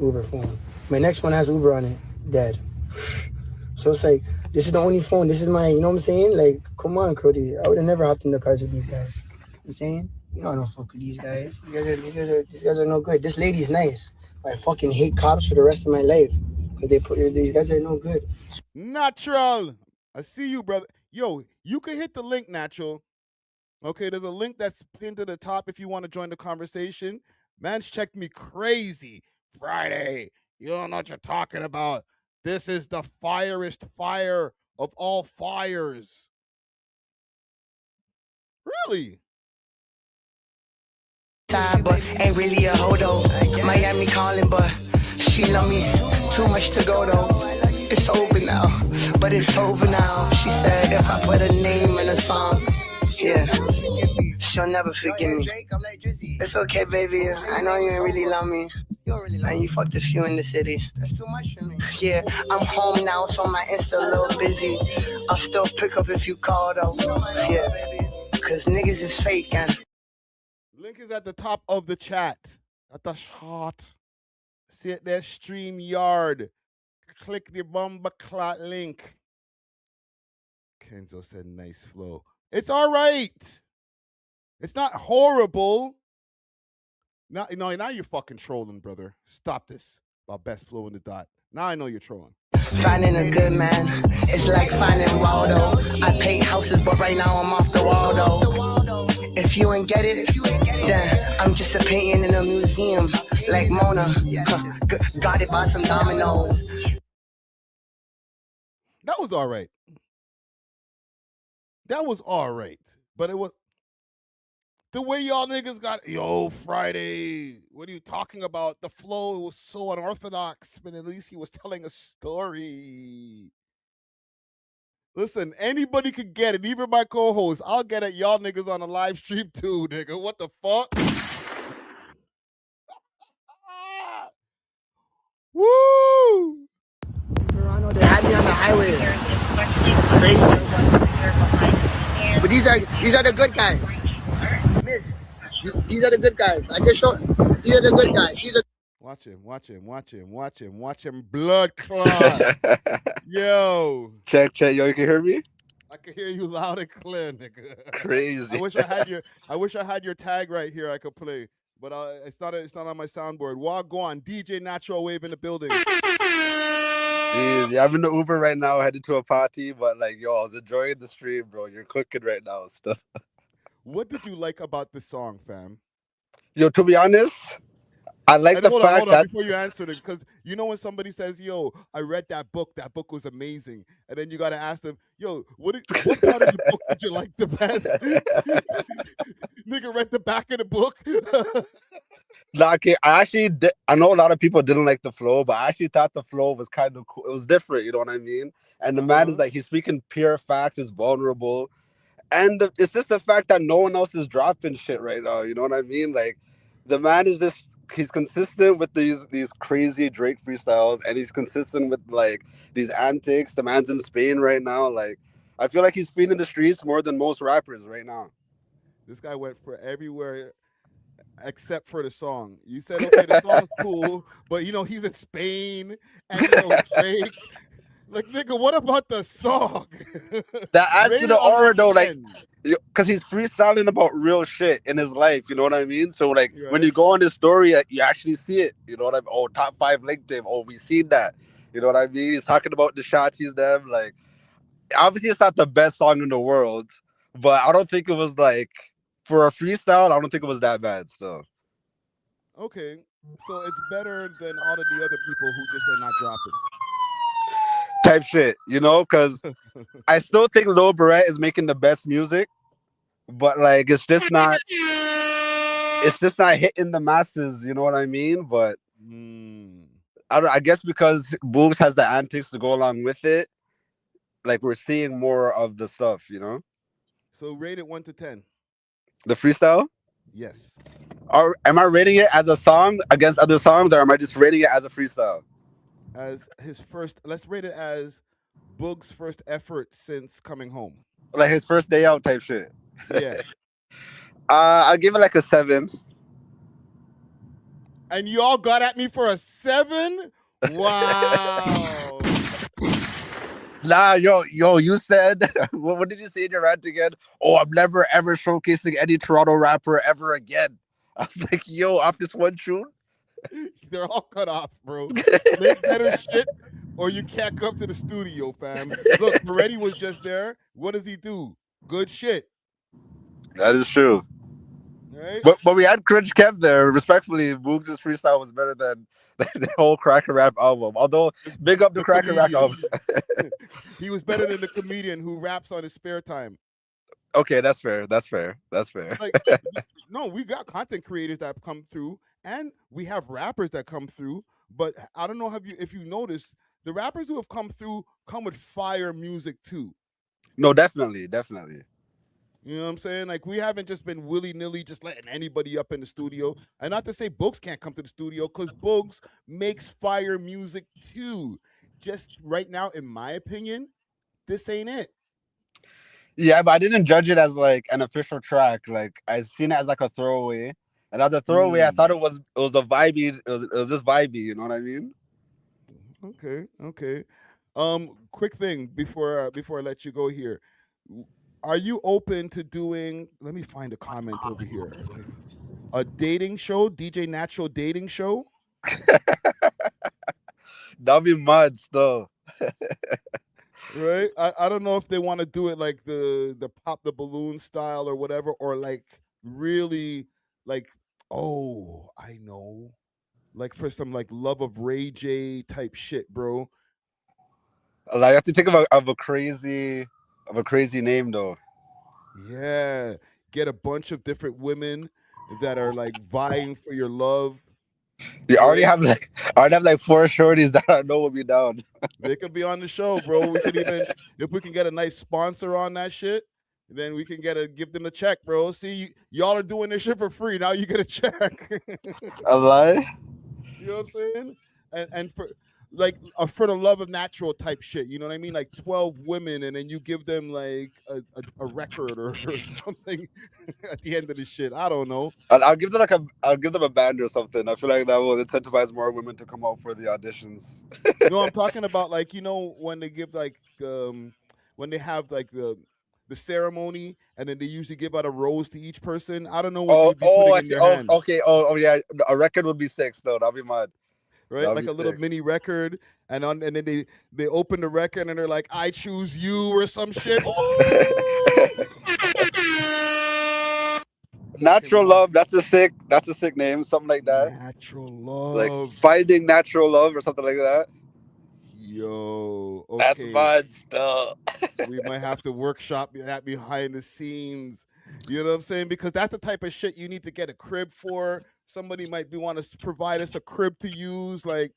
Uber phone. My next one has Uber on it. Dead. So it's like, this is the only phone. This is my, you know what I'm saying? Like, come on, Cody. I would have never hopped in the cars with these guys. You know what I'm saying? You know I don't fuck with these guys. These guys are no good. This lady's nice. I fucking hate cops for the rest of my life. Because these guys are no good. Natural. I see you, brother. Yo, you can hit the link, Natural. Okay, there's a link that's pinned to the top if you want to join the conversation. Man's checked me crazy. Friday. You don't know what you're talking about. This is the firest fire of all fires. Really? But ain't really a hodo. Miami calling, but she love me too much to go though. It's over now, but it's over now. She said if I put a name in a song, yeah, she'll never forgive me. It's okay, baby. I know you ain't really love me. And you fucked a few in the city. That's too much for me. Yeah, I'm home now, so my Insta a little busy. I'll still pick up if you call though. Yeah, cause niggas is fake and. Link is at the top of the chat. At the shot. See it there, StreamYard. Click the bomba clot link. Kenzo said nice flow. It's all right. It's not horrible. Now you're fucking trolling, brother. Stop this about best flow in the dot. Now I know you're trolling. Finding a good man, it's like finding Waldo. I paint houses, but right now I'm off the wall though. If you ain't get it, then I'm just a painting in a museum, like Mona. Got it by some dominoes. That was all right. That was all right. But it was the way y'all niggas got, yo, Friday, what are you talking about? The flow was so unorthodox, but at least he was telling a story. Listen, anybody could get it, even my co-host. I'll get at y'all niggas on a live stream too, nigga. What the fuck? Woo! Toronto, they had me on the highway. Crazy. But these are the good guys. Miss, these are the good guys. I can show. These are the good guys. Watch him. Blood clot. Yo. Check. Yo, you can hear me? I can hear you loud and clear, nigga. Crazy. I wish I had your tag right here I could play. But it's not on my soundboard. Go on. DJ Natural Wave in the building. Jeez, yeah, I'm in the Uber right now, headed to a party, but like, yo, I was enjoying the stream, bro. You're cooking right now, and stuff. What did you like about the song, fam? Yo, to be honest, I like And the hold fact on, that before you answer it, because you know when somebody says, "Yo, I read that book was amazing," and then you got to ask them, "Yo, what part of the book did you like the best?" Nigga read the back of the book. Nah, okay, I know a lot of people didn't like the flow, but I actually thought the flow was kind of cool. It was different, you know what I mean? And the man is like, he's speaking pure facts, is vulnerable. And it's just the fact that no one else is dropping shit right now, you know what I mean? Like, the man is just, he's consistent with these crazy Drake freestyles, and he's consistent with like these antics. The man's in Spain right now. Like, I feel like he's feeding the streets more than most rappers right now. This guy went for everywhere except for the song. You said, okay, the song's cool, but you know, he's in Spain and you know Drake. Like, nigga, what about the song? That adds Rate to it the on aura though, like, 10. because he's freestyling about real shit in his life, you know what I mean? So like, when Right. you go on his story, you actually see it, you know what I mean? Oh, top 5 LinkedIn. Oh, we seen that, you know what I mean? He's talking about the shots he's them. Like, obviously, it's not the best song in the world, but I don't think it was like, for a freestyle, I don't think it was that bad. So Okay, so it's better than all of the other people who just are not dropping. type shit, you know? Because I still think Lil Barrett is making the best music, but like, it's just not hitting the masses, you know what I mean? But I guess because Booggz has the antics to go along with it, like, we're seeing more of the stuff, you know? So rate it 1 to 10. The freestyle? Yes. Or am I rating it as a song against other songs, or am I just rating it as a freestyle? As his first, let's rate it as Boogg's first effort since coming home. Like his first day out type shit. Yeah. I'll give it like a 7. And y'all got at me for a 7? Wow. Nah, yo, you said, what did you say in your rant again? Oh, I'm never ever showcasing any Toronto rapper ever again. I was like, yo, off this one tune? They're all cut off, bro. Make better shit, or you can't come to the studio, fam. Look, Moretti was just there. What does he do? Good shit. That is true. Right? But we had Cringe Kev there. Respectfully, Booggz' freestyle was better than the whole Cracker Rap album. Although, big up the Cracker Rap album. He was better than the comedian who raps on his spare time. Okay, that's fair. Like, no, we got content creators that come through, and we have rappers that come through. But I don't know if you noticed, the rappers who have come through come with fire music too. No, definitely. You know what I'm saying? Like, we haven't just been willy-nilly just letting anybody up in the studio. And not to say Booggz can't come to the studio, because Booggz makes fire music too. Just right now, in my opinion, this ain't it. Yeah, but I didn't judge it as like an official track. Like, I seen it as like a throwaway. And as a throwaway, I thought it was a vibey. It was just vibey, you know what I mean? Okay. Quick thing before I let you go here. Are you open to doing, let me find a comment over here, a dating show, DJ Natural dating show? That'll be mad still. Right? I don't know if they want to do it like the pop the balloon style or whatever, or like really like, oh, I know. Like for some like Love of Ray J type shit, bro. Like, I have to think of a crazy name though. Yeah. Get a bunch of different women that are like vying for your love. You already have like 4 shorties that I know will be down. They could be on the show, bro. We could even, if we can get a nice sponsor on that shit, then we can give them a check, bro. See, y'all are doing this shit for free. Now you get a check. A lie? You know what I'm saying? And for like for the love of natural type shit, you know what I mean? Like 12 women, and then you give them like a record or something at the end of the shit. I don't know. I'll give them a band or something. I feel like that will incentivize more women to come out for the auditions. No, I'm talking about like, you know, when they give like when they have like the ceremony, and then they usually give out a rose to each person. I don't know what you'd be putting in your hand. Okay. Oh, yeah. A record would be 6 though. That'll be mad. right? That'd Like be a little sick. mini record, and then they open the record and they're like, "I choose you" or some shit. Natural Love, that's a sick name, something like that. Natural Like Love. Finding Natural Love or something like that. Yo, That's okay. mad stuff. We might have to workshop that behind the scenes. You know what I'm saying? Because that's the type of shit you need to get a crib for. Somebody might want to provide us a crib to use. Like,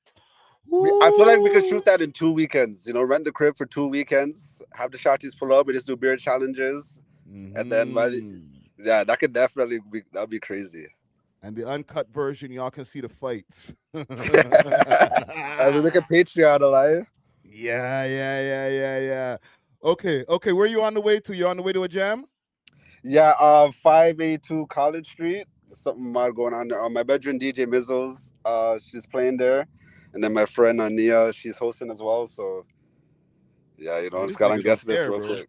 I feel like we could shoot that in 2 weekends. You know, rent the crib for 2 weekends, have the shotties pull up, we just do beer challenges, and then yeah, that could definitely be, that'd be crazy. And the uncut version, y'all can see the fights. And we make a Patreon alive. Yeah. Okay. Where you on the way to? You on the way to a jam? Yeah, 582 College Street. There's something mad going on there. My bedroom DJ Mizzles, she's playing there, and then my friend Ania, she's hosting as well. So yeah, you know, just got on guest list real quick.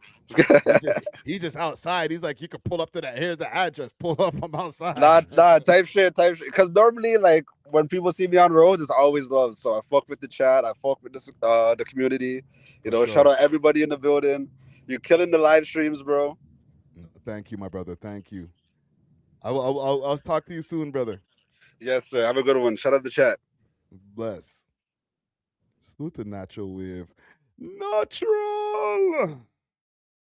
He just outside. He's like, you could pull up to that. Here's the address. Pull up. I'm outside. Nah, type shit. Because normally, like, when people see me on roads, it's always love. So I fuck with the chat. I fuck with the community. You know, shout out everybody in the building. You're killing the live streams, bro. Thank you, my brother. Thank you. I'll talk to you soon, brother. Yes, sir. Have a good one. Shout out the chat. Bless. Salute to Natural with Natural.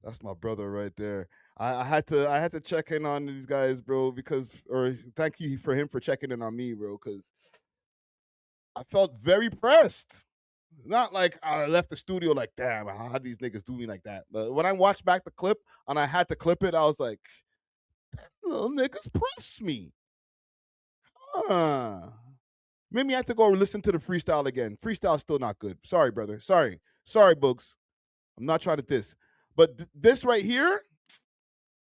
That's my brother right there. I had to check in on these guys, bro, or thank you for him for checking in on me, bro, because I felt very pressed. Not like I left the studio like, damn, how these niggas do me like that? But when I watched back the clip and I had to clip it, I was like, little niggas press me. Made me have to go listen to the freestyle again. Freestyle's still not good. Sorry, brother. Sorry, Booggz. I'm not trying to diss. But this right here,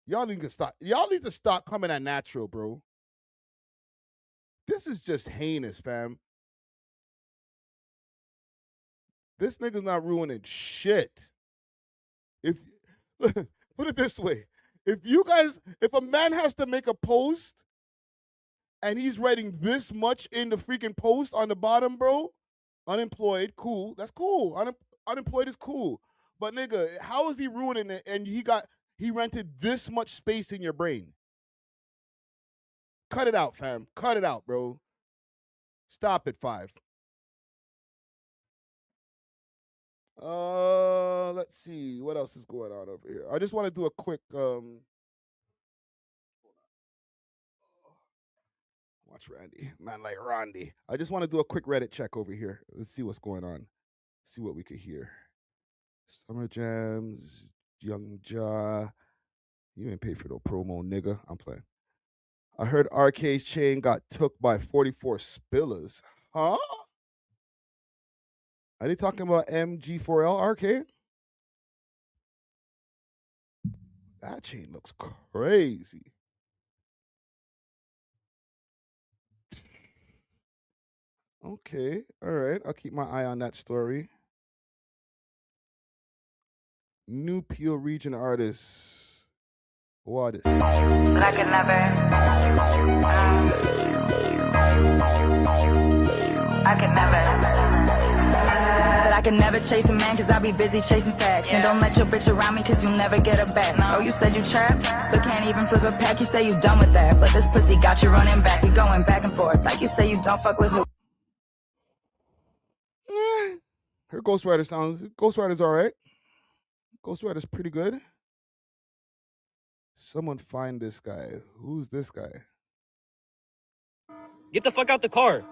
y'all need to stop. Y'all need to stop coming at Natural, bro. This is just heinous, fam. This nigga's not ruining shit. If put it this way, if a man has to make a post and he's writing this much in the freaking post on the bottom, bro, unemployed, cool. That's cool. Unemployed is cool. But nigga, how is he ruining it? And he rented this much space in your brain. Cut it out, fam. Cut it out, bro. Stop at 5. Let's see what else is going on over here. I just want to do a quick watch Randy, man like Randy. I just want to do a quick Reddit check over here. Let's see what's going on. See what we could hear. Summer Jams, Young Ja. You ain't paid for no promo, nigga. I'm playing. I heard RK's chain got took by 44 spillers. Huh? Are they talking about MG4L RK? That chain looks crazy. Okay, all right. I'll keep my eye on that story. New Peel region artist. What is? But I could never. I could never. Said I could never chase a man cause I be busy chasing stacks. And don't let your bitch around me cause you never get her back. Oh, you said you trapped, but can't even flip a pack. You say you done with that, but this pussy got you running back. You going back and forth like you say you don't fuck with who. Her Ghostwriter's all right. Ghostwriter's pretty good. Someone find this guy. Who's this guy? Get the fuck out the car.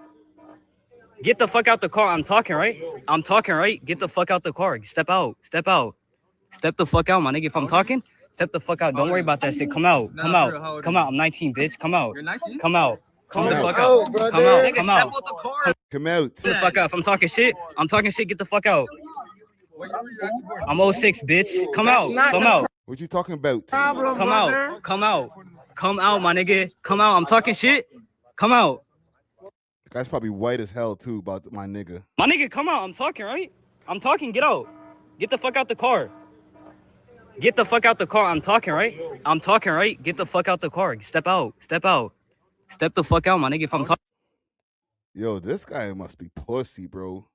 Get the fuck out the car. I'm talking, right? Get the fuck out the car. Step out. Step the fuck out, my nigga. If I'm talking, step the fuck out. Don't worry about that shit. Come out. I'm 19, bitch. Come out. You're 19? Come out. Come the fuck out. Come out. Come out. Get the fuck out. If I'm talking shit, get the fuck out. I'm 06, bitch. Come out. What you talking about? Come out, my nigga. Come out. I'm talking shit. Come out. The guy's probably white as hell too about my nigga. My nigga, come out. I'm talking, right? I'm talking. Get out. Get the fuck out the car. Get the fuck out the car. I'm talking, right? Get the fuck out the car. Step out. Step the fuck out, my nigga. If I'm talking. Yo, this guy must be pussy, bro.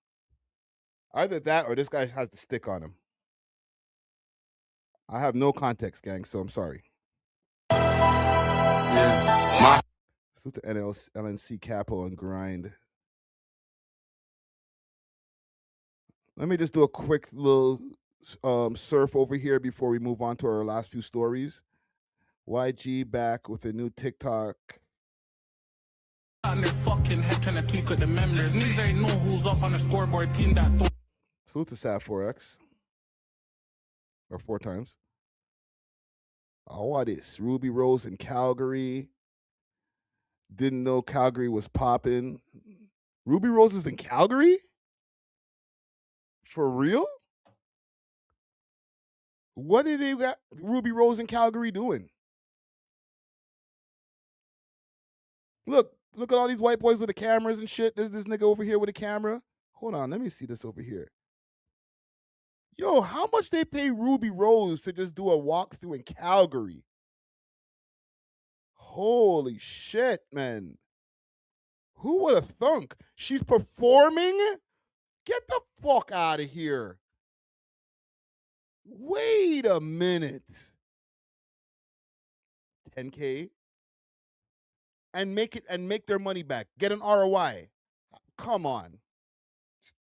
Either that or this guy has the stick on him. I have no context, gang, so I'm sorry. Yeah. Salute to LNC Capo and Grind. Let me just do a quick little surf over here before we move on to our last few stories. YG back with a new TikTok. On their fucking head trying to tweak with the members. Niggas ain't know who's up on the scoreboard team that. Salute to Sat4X. Or 4 times. Oh, what is Ruby Rose in Calgary? Didn't know Calgary was popping. Ruby Rose is in Calgary? For real? What did they got Ruby Rose in Calgary doing? Look at all these white boys with the cameras and shit. There's this nigga over here with a camera. Hold on, let me see this over here. Yo, how much they pay Ruby Rose to just do a walkthrough in Calgary? Holy shit, man. Who would have thunk? She's performing? Get the fuck out of here. Wait a minute. 10K? And make their money back. Get an ROI. Come on.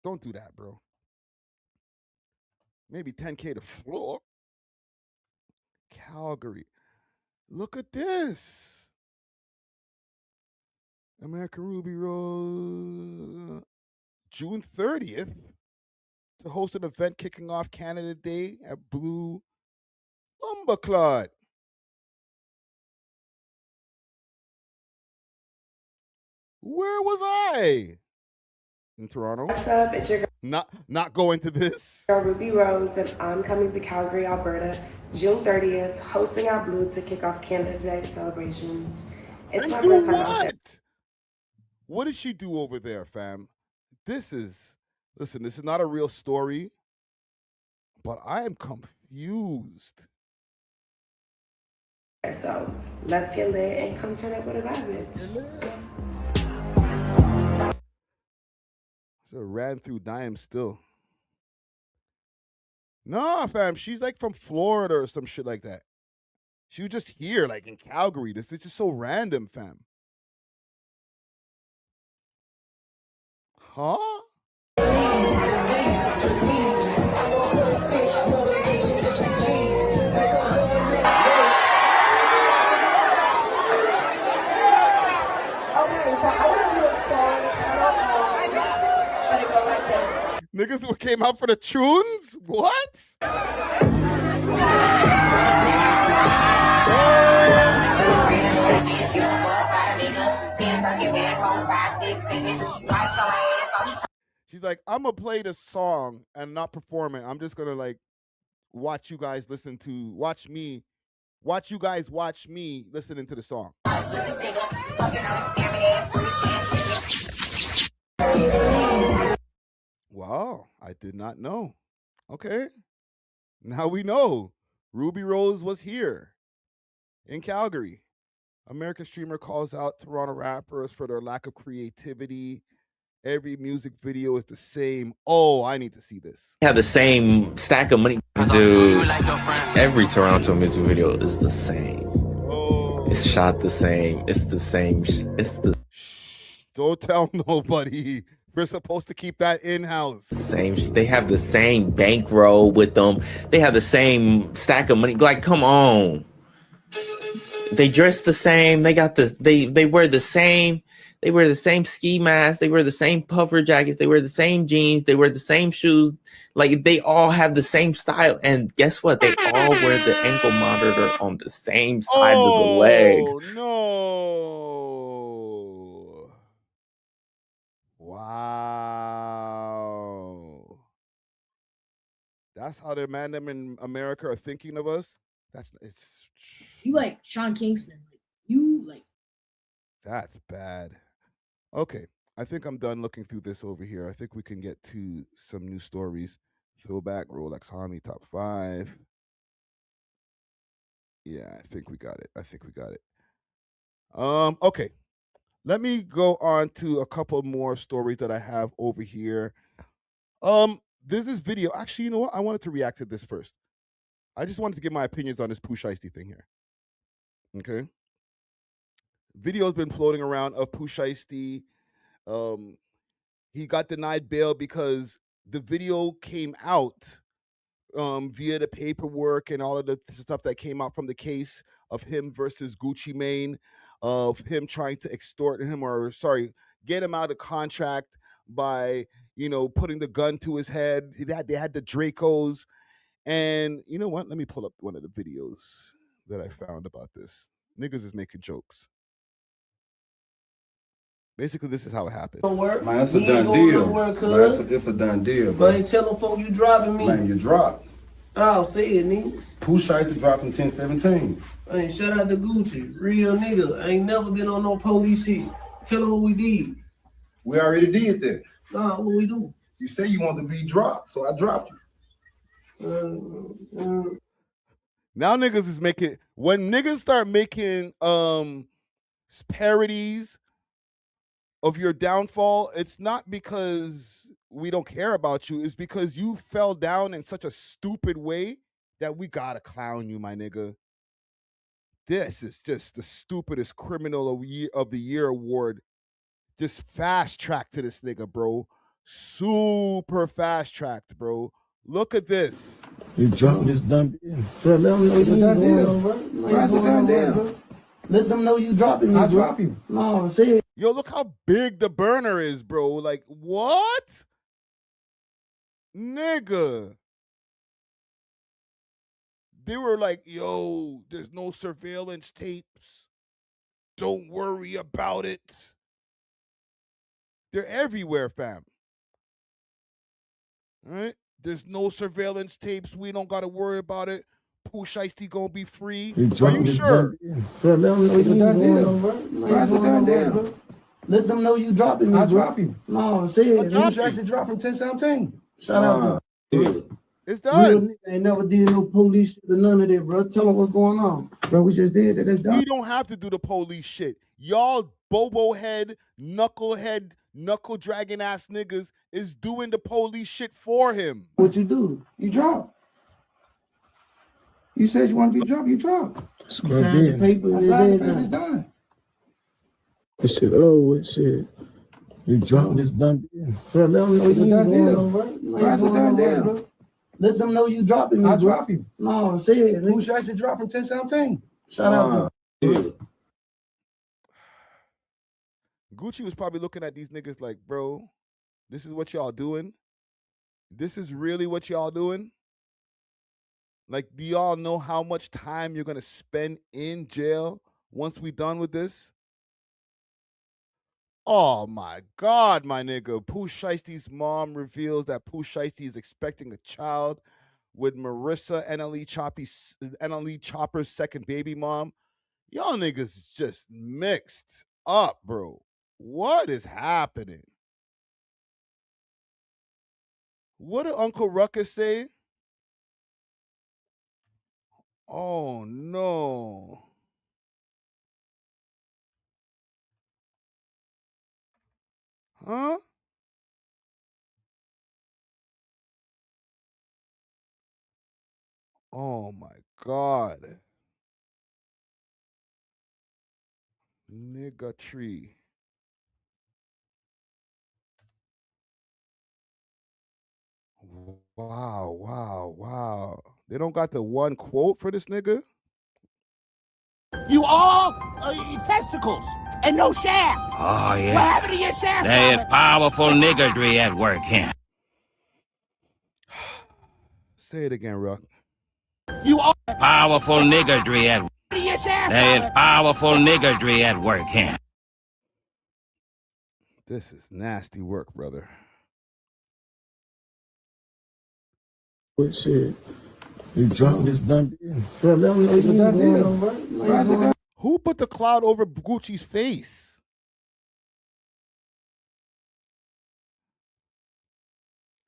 Don't do that, bro. Maybe 10K to floor. Calgary. Look at this. American Ruby Rose. June 30th to host an event kicking off Canada Day at Blue Lumberclot. Where was I? In Toronto? What's up? It's your Not going to this. girl Ruby Rose, and I'm coming to Calgary, Alberta, June 30th, hosting our Blue to kick off Canada Day celebrations. It's my first time out there. What did she do over there, fam? This is not a real story, but I am confused. So let's get lit and come turn up with a bad bitch. So ran through dime still. Nah, fam, she's like from Florida or some shit like that. She was just here, like in Calgary. This is just so random, fam. Huh? Niggas who came out for the tunes? What? She's like, I'm gonna play the song and not perform it. I'm just gonna like watch you guys listen to watch you guys watch me listening to the song. Wow, I did not know. Okay. Now we know. Ruby Rose was here in Calgary. American streamer calls out Toronto rappers for their lack of creativity. Every music video is the same. Oh, I need to see this. Have the same stack of money. Dude, every Toronto music video is the same. It's shot the same. It's the same. It's the Don't tell nobody. We're supposed to keep that in-house. same. They have the same bankroll with them. They have the same stack of money. Like, come on. They dress the same. They got the they wear the same. They wear the same ski masks. They wear the same puffer jackets. They wear the same jeans. They wear the same shoes. Like, they all have the same style. And guess what? They all wear the ankle monitor on the same side of the leg. No. Wow. That's how the man them in America are thinking of us? It's You like Sean Kingston. That's bad. Okay, I think I'm done looking through this over here. I think we can get to some new stories. Throwback, Rolex Homie, top 5. Yeah, I think we got it. Okay. Let me go on to a couple more stories that I have over here. There's this video. Actually, you know what? I wanted to react to this first. I just wanted to give my opinions on this Pooh Shiesty thing here. Okay. Video's been floating around of Pooh Shiesty. He got denied bail because the video came out via the paperwork and all of the stuff that came out from the case of him versus Gucci Mane, of him trying to extort him, or get him out of contract by, putting the gun to his head. They had the Dracos. And you know what? Let me pull up one of the videos that I found about this. Niggas is making jokes. Basically, this is how it happened. Man, that's a done deal. It's a done deal, bro. But ain't tell them folk you driving me. Man, you dropped. I'll say it, nigga. Pooh Shiesty dropped from 1017. Hey, shout out to Gucci. Real nigga. I ain't never been on no police shit. Tell them what we did. We already did that. Nah, what we do? You say you want to be dropped, so I dropped you. Now niggas is making, when niggas start making parodies of your downfall, it's not because we don't care about you. It's because you fell down in such a stupid way that we gotta clown you, my nigga. This is just the stupidest criminal of the year award. Just fast track to this nigga, bro. Super fast tracked, bro. Look at this. You dropped this done deal. Bro, let them know It's a done deal. Bro, it's a done deal. Let them know you dropping me. I drop you. No, say it. Yo, look how big the burner is, bro. Like, what? Nigga. They were like, yo, there's no surveillance tapes. Don't worry about it. They're everywhere, fam. All right? There's no surveillance tapes. We don't got to worry about it. Pooh Shiesty gonna be free. Are you sure? Bro, let them know It's a done deal. Bro, it's a done deal. Let them know you dropping me. I drop you. No, say it. Pooh Shiesty dropped from 1017. Shout out to It's real done. nigga ain't never did no police shit or none of that, bro. Tell them what's going on. Bro, we just did that. That's done. We don't have to do the police shit. Y'all bobo head, knucklehead, knuckle dragging ass niggas is doing the police shit for him. What you do? You drop. You said you want to be dropped. You dropped. You signed the paper. I signed the paper. It's done. This shit, with shit. You dropped this done deal. Bro, let them know It's a done deal. Bro, it's a done deal. Let them know you dropping me. I drop you. No, say it. Pooh Shiesty dropped from 1017. Shout out to Gucci was probably looking at these niggas like, bro, this is what y'all doing? This is really what y'all doing? Like, do y'all know how much time you're going to spend in jail once we done with this? Oh, my God, my nigga. Pooh Shiesty's mom reveals that Pooh Shiesty is expecting a child with Marissa NLE Chopper's second baby mom. Y'all niggas is just mixed up, bro. What is happening? What did Uncle Ruckus say? Oh, no. Huh? Oh, my God. Nigga tree. Wow. They don't got the one quote for this nigga? You all testicles and no shaft. Oh, yeah. What happened to your shaft? There is powerful niggardry at work here. Say it again, Ruck. You all Powerful niggardry at work. your shaft. There is powerful niggardry at work here. This is nasty work, brother. What shit? You dropped this done deal. Bro, let them know It's a done deal. Who put the cloud over Gucci's face?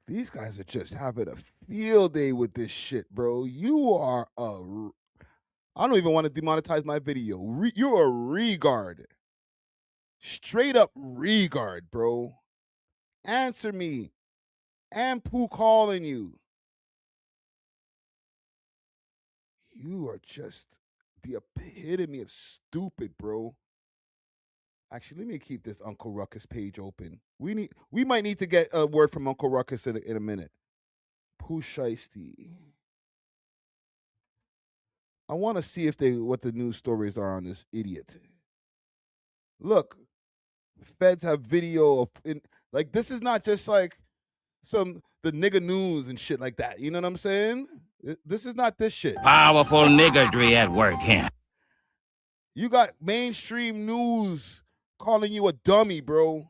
These guys are just having a field day with this shit, bro. You are I don't even want to demonetize my video. You're a regard. Straight up regard, bro. Answer me. And Pooh calling you. You are just the epitome of stupid, bro. Actually, let me keep this Uncle Ruckus page open. We might need to get a word from Uncle Ruckus in a minute. Pooh Shiesty. I want to see what the news stories are on this idiot. Look, feds have video of like this is not just like the nigga news and shit like that. You know what I'm saying? This is not this shit. Powerful niggardry at work here. You got mainstream news calling you a dummy, bro.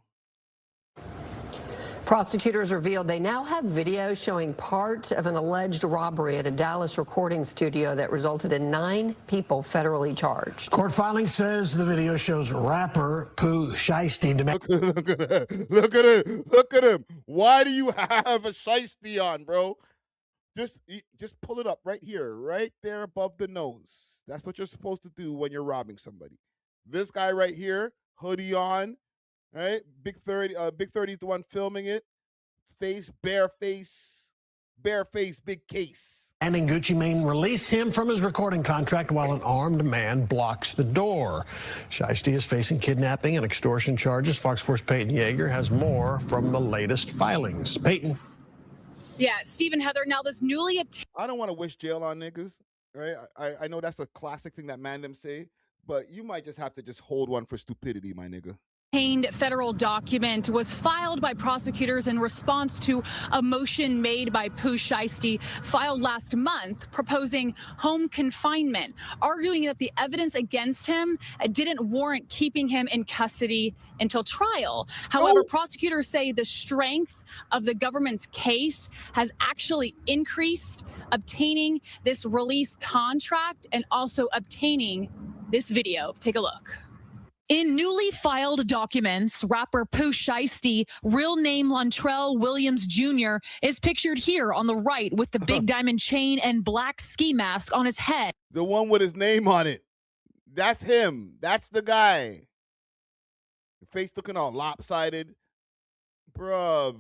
Prosecutors revealed they now have video showing part of an alleged robbery at a Dallas recording studio that resulted in 9 people federally charged. Court filing says the video shows rapper Pooh Shiesty. Look at him. Why do you have a shiesty on, bro? Just pull it up right here, right there above the nose. That's what you're supposed to do when you're robbing somebody. This guy right here, hoodie on, right? Big 30 is the one filming it. Bare face, big case. And in Gucci Mane release him from his recording contract while an armed man blocks the door. Shiesty is facing kidnapping and extortion charges. Fox 4's Peyton Yeager has more from the latest filings. Peyton. Yeah, Stephen Heather, now this newly obtained... I don't want to wish jail on niggas, right? I know that's a classic thing that man them say, but you might just have to just hold one for stupidity, my nigga. Federal document was filed by prosecutors in response to a motion made by Pooh Shiesty filed last month proposing home confinement, arguing that the evidence against him didn't warrant keeping him in custody until trial. However, prosecutors say the strength of the government's case has actually increased, obtaining this release contract and also obtaining this video. Take a look. In newly filed documents, rapper Pooh Shiesty, real name Lantrell Williams Jr., is pictured here on the right with the big diamond chain and black ski mask on his head. The one with his name on it. That's him. That's the guy. The face looking all lopsided. Bruh.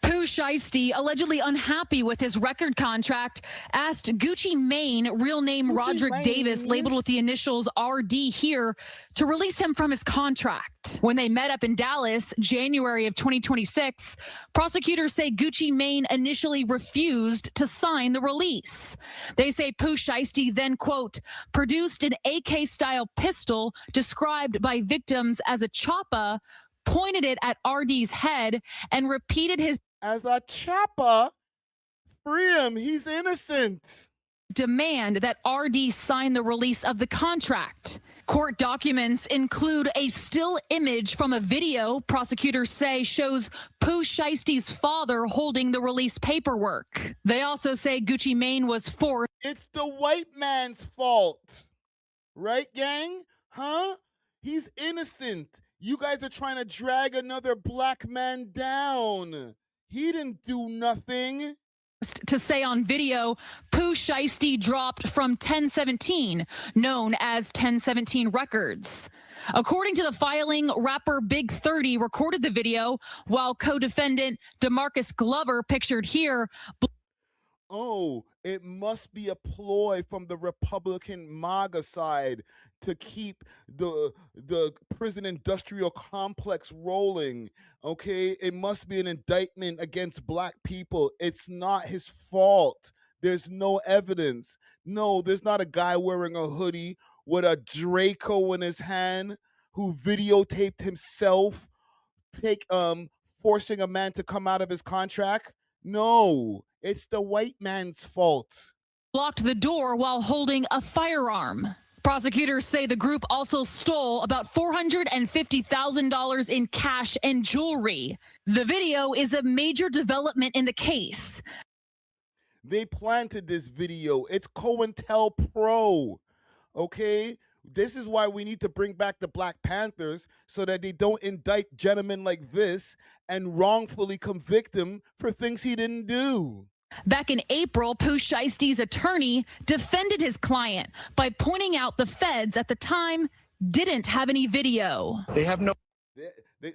Pooh Shiesty, allegedly unhappy with his record contract, asked Gucci Mane, real name Roderick Davis, labeled with the initials RD here, to release him from his contract. When they met up in Dallas, January of 2026, prosecutors say Gucci Mane initially refused to sign the release. They say Pooh Shiesty then, quote, produced an AK-style pistol described by victims as a chopper, pointed it at RD's head, and repeated his as a chopper. Free him. He's innocent. Demand that RD sign the release of the contract. Court documents include a still image from a video prosecutors say shows Pooh Shiesty's father holding the release paperwork. They also say Gucci Mane was forced. It's the white man's fault. Right, gang? Huh? He's innocent. You guys are trying to drag another black man down. He didn't do nothing. To say on video, Pooh Shiesty dropped from 1017, known as 1017 Records. According to the filing, rapper Big 30 recorded the video, while co-defendant DeMarcus Glover, pictured here. Oh, it must be a ploy from the Republican MAGA side to keep the prison industrial complex rolling, okay? It must be an indictment against black people. It's not his fault. There's no evidence. No, there's not a guy wearing a hoodie with a Draco in his hand who videotaped himself forcing a man to come out of his contract. No, it's the white man's fault. Blocked the door while holding a firearm. Prosecutors say the group also stole about $450,000 in cash and jewelry. The video is a major development in the case. They planted this video. It's COINTELPRO, okay? This is why we need to bring back the Black Panthers so that they don't indict gentlemen like this and wrongfully convict him for things he didn't do. Back in April, Pooh Shiesty's attorney defended his client by pointing out the feds at the time didn't have any video. They have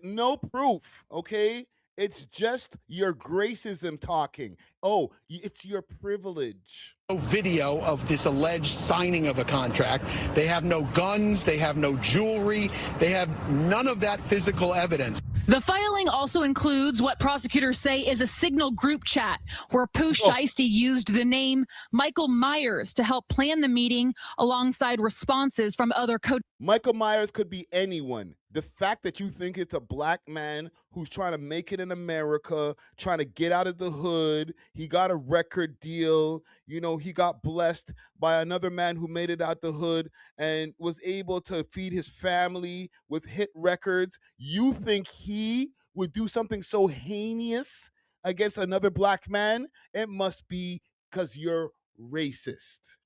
no proof, okay? It's just your gracism talking. Oh, it's your privilege. No video of this alleged signing of a contract. They have no guns. They have no jewelry. They have none of that physical evidence. The filing also includes what prosecutors say is a signal group chat where Pooh Shiesty used the name Michael Myers to help plan the meeting alongside responses from other Michael Myers could be anyone. The fact that you think it's a black man who's trying to make it in America, trying to get out of the hood, he got a record deal, you know, he got blessed by another man who made it out the hood and was able to feed his family with hit records. You think he would do something so heinous against another black man? It must be because you're racist.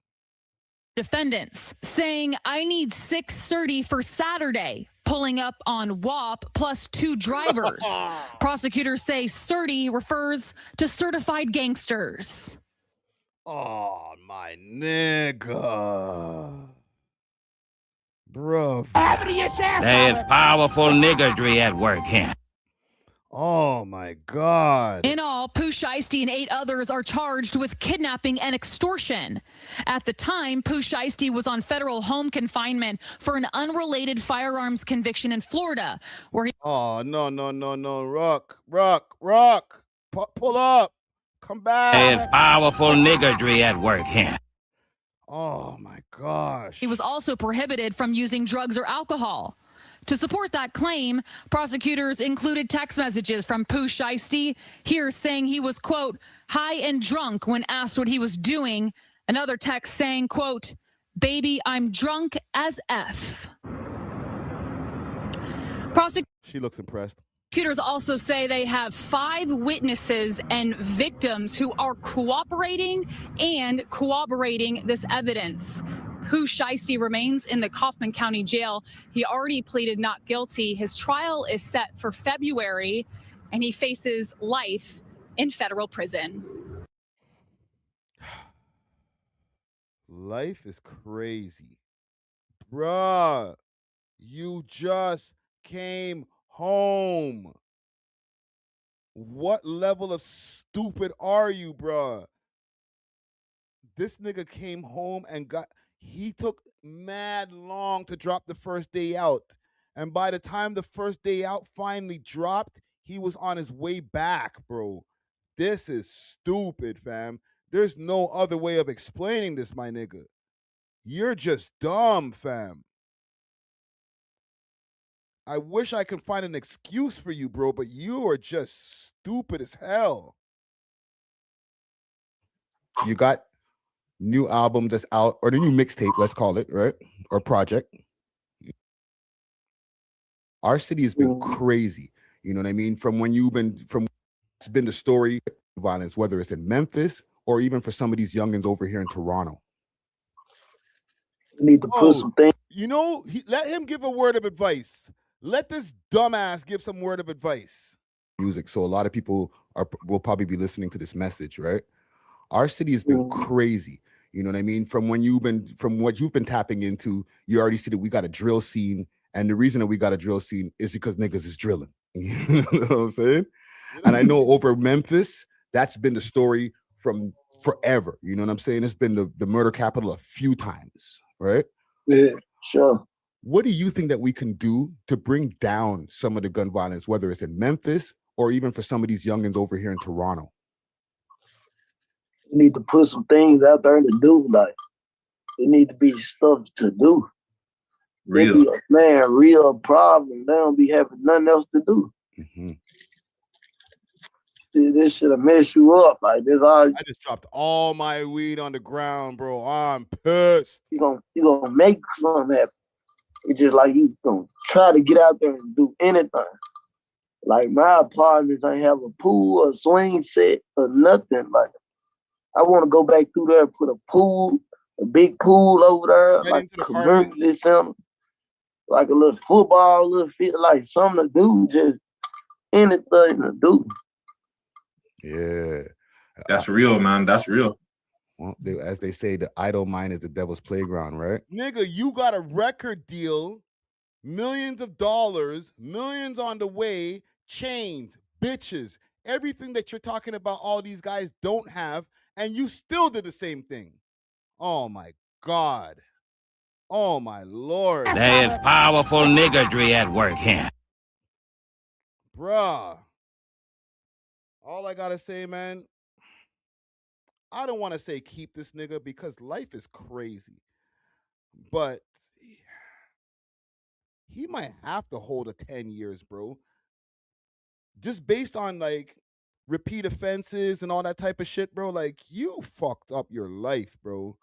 Defendants saying, I need 630 for Saturday, pulling up on WAP plus 2 drivers. Prosecutors say CERTI refers to certified gangsters. Oh, my nigga. Bro. There is powerful niggardry at work here. Oh, my God. In all, Pooh Shiesty and 8 others are charged with kidnapping and extortion. At the time, Pooh Shiesty was on federal home confinement for an unrelated firearms conviction in Florida, where he... Oh, no. Rock. Pull up. Come back. There is powerful niggardry at work here. Oh, my gosh. He was also prohibited from using drugs or alcohol. To support that claim, prosecutors included text messages from Pooh Shiesty, here saying he was, quote, high and drunk when asked what he was doing. Another text saying, quote, baby, I'm drunk as F. She looks impressed. Prosecutors also say they have 5 witnesses and victims who are cooperating and corroborating this evidence. Pooh Shiesty remains in the Kaufman County Jail. He already pleaded not guilty. His trial is set for February, and he faces life in federal prison. Life is crazy. Bruh, you just came home. What level of stupid are you, bruh? This nigga came home and he took mad long to drop the first day out. And by the time the first day out finally dropped, he was on his way back, bro. This is stupid, fam. There's no other way of explaining this, my nigga. You're just dumb, fam. I wish I could find an excuse for you, bro, but you are just stupid as hell. You got new album that's out, or the new mixtape, let's call it, right? Or project. Our city has been crazy. You know what I mean? It's been the story of violence, whether it's in Memphis or even for some of these youngins over here in Toronto. Need to put some things. You know, let him give a word of advice. Let this dumbass give some word of advice. Music. So a lot of people will probably be listening to this message, right? Our city has been crazy. You know what I mean? From what you've been tapping into, you already see that we got a drill scene. And the reason that we got a drill scene is because niggas is drilling. You know what I'm saying? And I know over Memphis, that's been the story from forever. You know what I'm saying? It's been the murder capital a few times, right? Yeah, sure. What do you think that we can do to bring down some of the gun violence, whether it's in Memphis or even for some of these youngins over here in Toronto? You need to put some things out there to do. Like, it need to be stuff to do. Real. Real problem. They don't be having nothing else to do. Mm-hmm. See, this should have messed you up. Like this, I just dropped all my weed on the ground, bro. I'm pissed. You gonna make something happen. It's just like you gonna try to get out there and do anything. Like my apartments ain't have a pool, a swing set, or nothing. Like I want to go back through there and put a pool, a big pool over there, like a community center, like a little football, little fit, like something to do, just anything to do. Yeah. That's real, man. That's real. Well, as they say, the idle mind is the devil's playground, right? Nigga, you got a record deal Millions of dollars, millions on the way, chains, bitches, everything that you're talking about all these guys don't have, and you still did the same thing. Oh my God. Oh my Lord. There is powerful niggardry at work here. Bruh. All I gotta say, man, I don't want to say keep this nigga because life is crazy. But he might have to hold a 10 years, bro. Just based on like repeat offenses and all that type of shit, bro. Like, you fucked up your life, bro.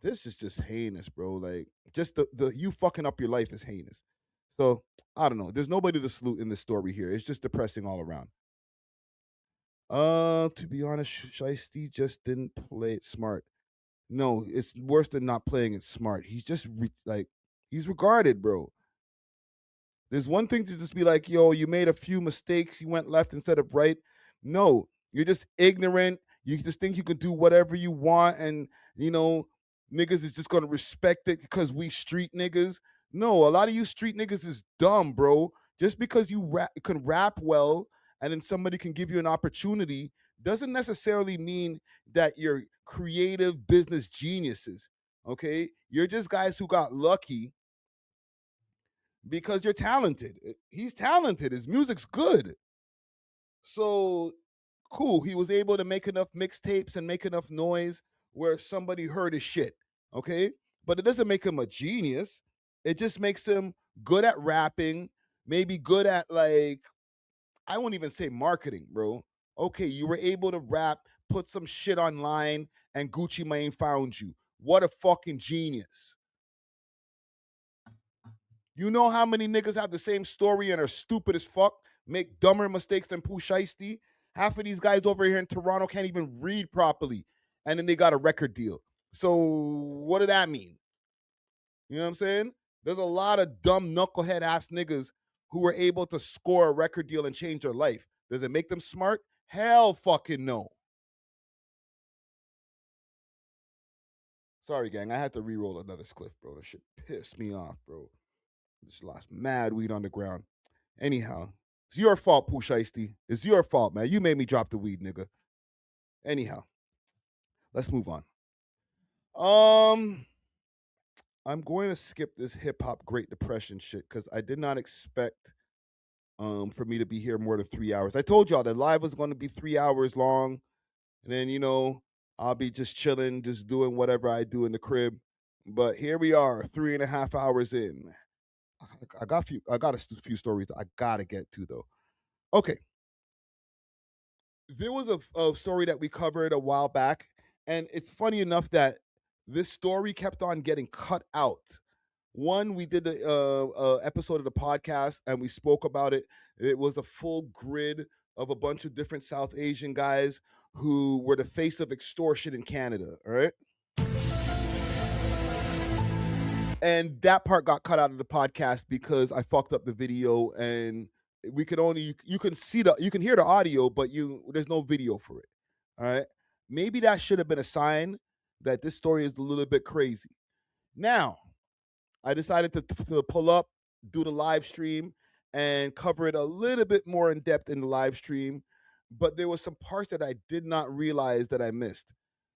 This is just heinous, bro. Like, just the you fucking up your life is heinous. So, I don't know. There's nobody to salute in this story here. It's just depressing all around. To be honest, Shiesty just didn't play it smart. No, it's worse than not playing it smart. He's just he's regarded, bro. There's one thing to just be like, yo, you made a few mistakes. You went left instead of right. No, you're just ignorant. You just think you can do whatever you want. And, you know, niggas is just going to respect it because we street niggas. No, a lot of you street niggas is dumb, bro. Just because you can rap well and then somebody can give you an opportunity doesn't necessarily mean that you're creative business geniuses, okay? You're just guys who got lucky because you're talented. He's talented. His music's good. So, cool. He was able to make enough mixtapes and make enough noise where somebody heard his shit, okay? But it doesn't make him a genius. It just makes him good at rapping, maybe good at, like, I won't even say marketing, bro. Okay, you were able to rap, put some shit online, and Gucci Mane found you. What a fucking genius. You know how many niggas have the same story and are stupid as fuck, make dumber mistakes than Pooh Shiesty? Half of these guys over here in Toronto can't even read properly, and then they got a record deal. So what did that mean? You know what I'm saying? There's a lot of dumb knucklehead ass niggas who were able to score a record deal and change their life. Does it make them smart? Hell fucking no. Sorry, gang. I had to re-roll another spliff, bro. That shit pissed me off, bro. Just lost mad weed on the ground. Anyhow, it's your fault, Pooh Shiesty. It's your fault, man. You made me drop the weed, nigga. Anyhow, let's move on. I'm going to skip this hip-hop Great Depression shit because I did not expect for me to be here more than 3 hours. I told y'all that live was going to be 3 hours long, and then, you know, I'll be just chilling, just doing whatever I do in the crib. But here we are, 3.5 hours in. I got a few stories I gotta get to, though. Okay. There was a story that we covered a while back, and it's funny enough that this story kept on getting cut out. One, we did a episode of the podcast, and we spoke about it. It was a full grid of a bunch of different South Asian guys who were the face of extortion in Canada, all right? And that part got cut out of the podcast because I fucked up the video, and we could only you can hear the audio, but there's no video for it. All right. Maybe that should have been a sign that this story is a little bit crazy. Now, I decided to pull up, do the live stream, and cover it a little bit more in depth in the live stream. But there was some parts that I did not realize that I missed.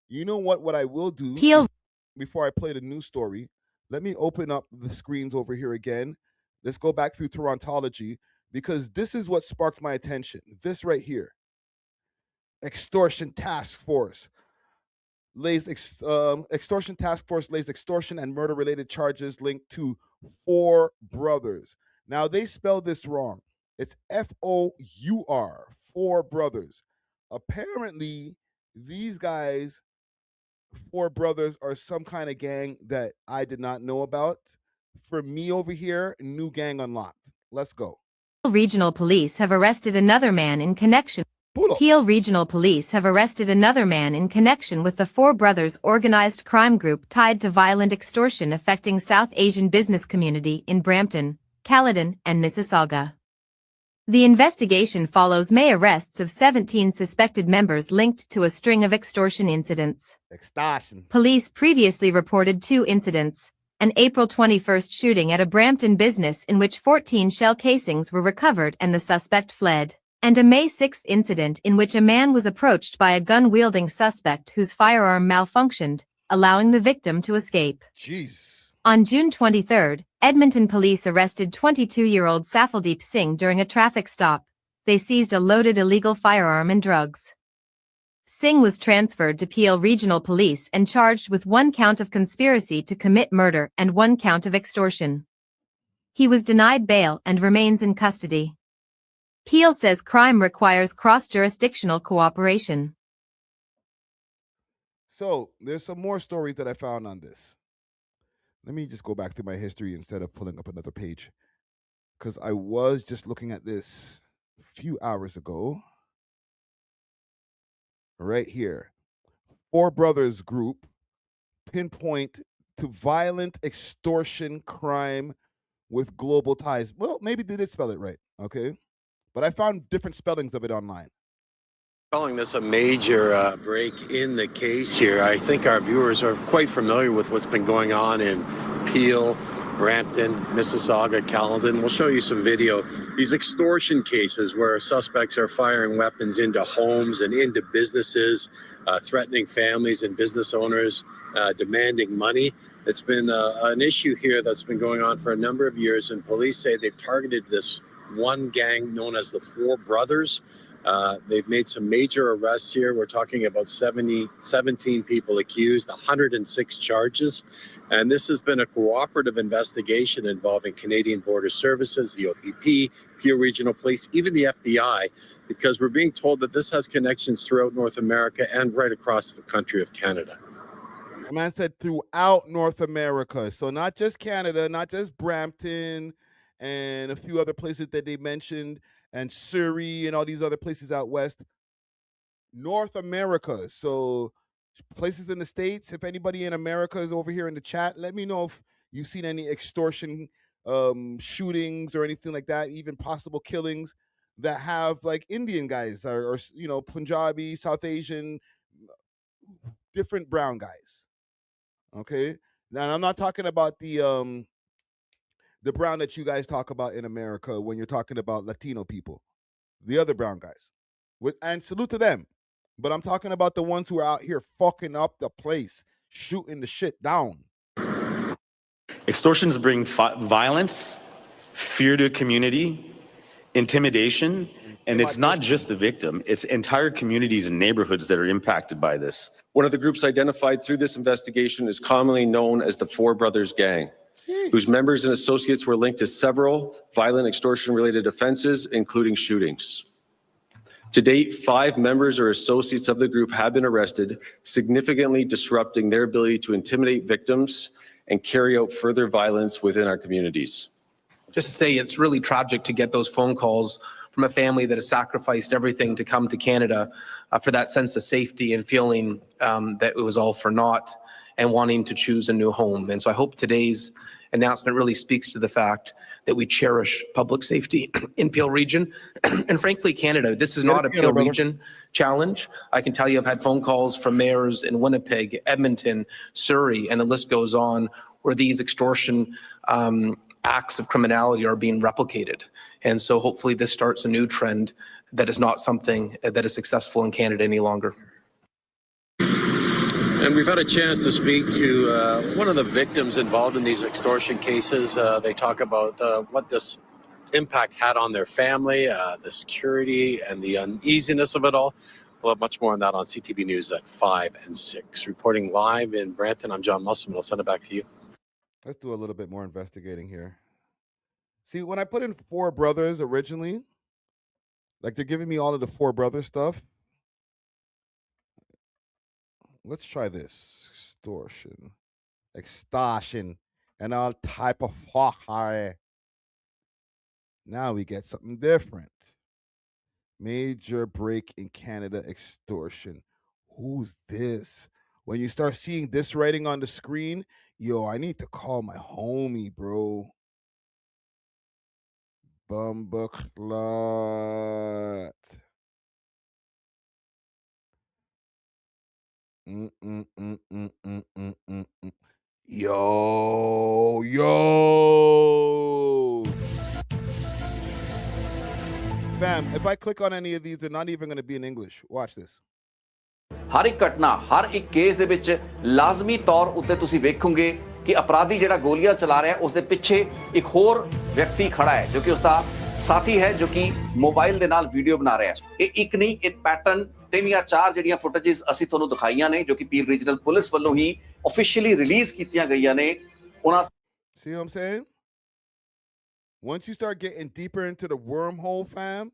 You know what I will do before I play the news story? Let me open up the screens over here again. Let's go back through Torontology, because this is what sparked my attention. This right here. Extortion Task Force lays extortion and murder-related charges linked to 4 brothers. Now, they spelled this wrong. It's F-O-U-R, 4 brothers. Apparently, these guys, 4 brothers, are some kind of gang that I did not know about. For me over here, new gang unlocked. Let's go. Regional Police have arrested another man in connection. Peel Regional Police have arrested another man in connection with the 4 brothers organized crime group tied to violent extortion affecting South Asian business community in Brampton, Caledon, and Mississauga. The investigation follows May arrests of 17 suspected members linked to a string of extortion incidents. Extortion. Police previously reported 2 incidents, An April 21st shooting at a Brampton business in which 14 shell casings were recovered and the suspect fled. And a May 6th incident in which a man was approached by a gun-wielding suspect whose firearm malfunctioned, allowing the victim to escape. Jeez. On June 23rd, Edmonton police arrested 22-year-old Safaldeep Singh during a traffic stop. They seized a loaded illegal firearm and drugs. Singh was transferred to Peel Regional Police and charged with 1 count of conspiracy to commit murder and 1 count of extortion. He was denied bail and remains in custody. Peel says crime requires cross-jurisdictional cooperation. So, there's some more stories that I found on this. Let me just go back to my history instead of pulling up another page, because I was just looking at this a few hours ago. Right here. 4 brothers group pinpoint to violent extortion crime with global ties. Well, maybe they did spell it right, okay? But I found different spellings of it online. Calling this a major break in the case here. I think our viewers are quite familiar with what's been going on in Peel, Brampton, Mississauga, Caledon. We'll show you some video. These extortion cases where suspects are firing weapons into homes and into businesses, threatening families and business owners, demanding money. It's been an issue here that's been going on for a number of years, and police say they've targeted this one gang known as the Four Brothers. They've made some major arrests here. We're talking about 17 people accused, 106 charges. And this has been a cooperative investigation involving Canadian Border Services, the OPP, Peel Regional Police, even the FBI, because we're being told that this has connections throughout North America and right across the country of Canada. The man said throughout North America. So not just Canada, not just Brampton and a few other places that they mentioned, and Surrey and all these other places out west. North America. So places in the States, if anybody in America is over here in the chat, let me know if you've seen any extortion shootings or anything like that, even possible killings that have like Indian guys or you know, Punjabi, South Asian, different brown guys. Okay? Now I'm not talking about the brown that you guys talk about in America when you're talking about Latino people, the other brown guys. And salute to them. But I'm talking about the ones who are out here fucking up the place, shooting the shit down. Extortions bring violence, fear to a community, intimidation, and it's not just the victim, it's entire communities and neighborhoods that are impacted by this. One of the groups identified through this investigation is commonly known as the Four Brothers Gang, whose members and associates were linked to several violent extortion-related offenses, including shootings. To date, 5 members or associates of the group have been arrested, significantly disrupting their ability to intimidate victims and carry out further violence within our communities. Just to say, it's really tragic to get those phone calls from a family that has sacrificed everything to come to Canada for that sense of safety and feeling that it was all for naught and wanting to choose a new home. And so I hope today's announcement really speaks to the fact that we cherish public safety in Peel Region and frankly, Canada. This is not a Peel Region challenge. I can tell you I've had phone calls from mayors in Winnipeg, Edmonton, Surrey, and the list goes on, where these extortion acts of criminality are being replicated. And so hopefully this starts a new trend that is not something that is successful in Canada any longer. And we've had a chance to speak to one of the victims involved in these extortion cases. They talk about what this impact had on their family, the security and the uneasiness of it all. We'll have much more on that on CTV News at 5 and 6. Reporting live in Brampton, I'm John Musselman. I'll send it back to you. Let's do a little bit more investigating here. See, when I put in Four Brothers originally, like they're giving me all of the Four Brothers stuff. Let's try this. Extortion, and all type of fuckery. Now we get something different. Major break in Canada extortion. Who's this? When you start seeing this writing on the screen, yo, I need to call my homie, bro. Bumbaclot. Yo. Fam, if I click on any of these, they're not even going to be in English. Watch this. ਹਰ ਇੱਕ ਘਟਨਾ ਹਰ ਇੱਕ case ਦੇ ਵਿੱਚ ਲਾਜ਼ਮੀ ਤੌਰ ਉੱਤੇ ਤੁਸੀਂ ਵੇਖੋਗੇ ਕਿ ਅਪਰਾਧੀ ਜਿਹੜਾ ਗੋਲੀਆਂ ਚਲਾ ਰਿਹਾ ਉਸ ਦੇ ਪਿੱਛੇ ਇੱਕ ਹੋਰ ਵਿਅਕਤੀ ਖੜਾ ਹੈ ਜੋ ਕਿ ਉਸ ਦਾ ਸਾਥੀ ਹੈ ਜੋ ਕਿ ਮੋਬਾਈਲ ਦੇ ਨਾਲ ਵੀਡੀਓ ਬਣਾ ਰਿਹਾ ਹੈ। ਇਹ ਇੱਕ ਨਹੀਂ ਇੱਕ ਪੈਟਰਨ 3 ਜਾਂ 4 ਜਿਹੜੀਆਂ ਫੁਟੇजेस ਅਸੀਂ ਤੁਹਾਨੂੰ ਦਿਖਾਈਆਂ ਨੇ ਜੋ ਕਿ ਪੀਲ ਰੀਜਨਲ ਪੁਲਿਸ ਵੱਲੋਂ ਹੀ ਆਫੀਸ਼ੀਅਲੀ ਰਿਲੀਜ਼ ਕੀਤੀਆਂ ਗਈਆਂ ਨੇ ਉਹਨਾਂ See what I'm saying? Once you start getting deeper into the wormhole, fam,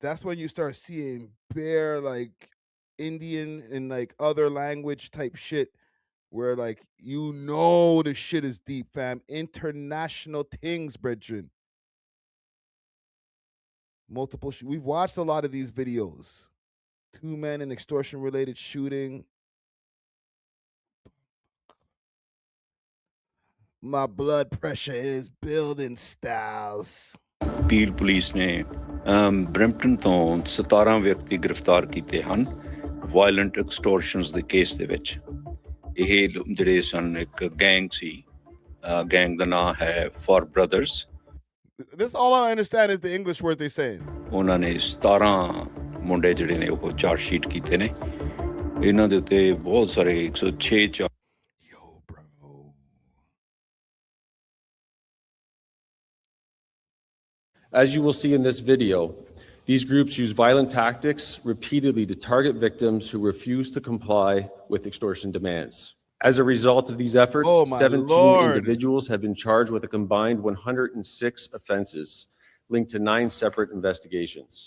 that's when you start seeing bare like Indian and like other language type shit where like the shit is deep, fam. International things, brethren. We've watched a lot of these videos. 2 men in extortion related shooting. My blood pressure is building styles. Peel police ਨੇ Brampton ਤੋਂ 17 ਵਿਅਕਤੀ ਗ੍ਰਿਫਤਾਰ ਕੀਤੇ ਹਨ violent ਐਕਸਟੋਰਸ਼ਨਸ ਦੇ case ਦੇ ਵਿੱਚ। ਇਹ ਜਿਹੜੇ ਸਨ ਇੱਕ ਗੈਂਗ ਸੀ, ਗੈਂਗ ਦਾ ਨਾਮ ਹੈ four brothers. This all I understand is the English words they saying. ਉਹਨਾਂ ਨੇ 17 ਮੁੰਡੇ ਜਿਹੜੇ ਨੇ ਉਹ ਚਾਰਜ ਸ਼ੀਟ ਕੀਤੇ ਨੇ। ਇਹਨਾਂ ਦੇ ਉੱਤੇ ਬਹੁਤ ਸਾਰੇ 106 As you will see in this video, these groups use violent tactics repeatedly to target victims who refuse to comply with extortion demands. As a result of these efforts, 17 individuals have been charged with a combined 106 offenses linked to 9 separate investigations.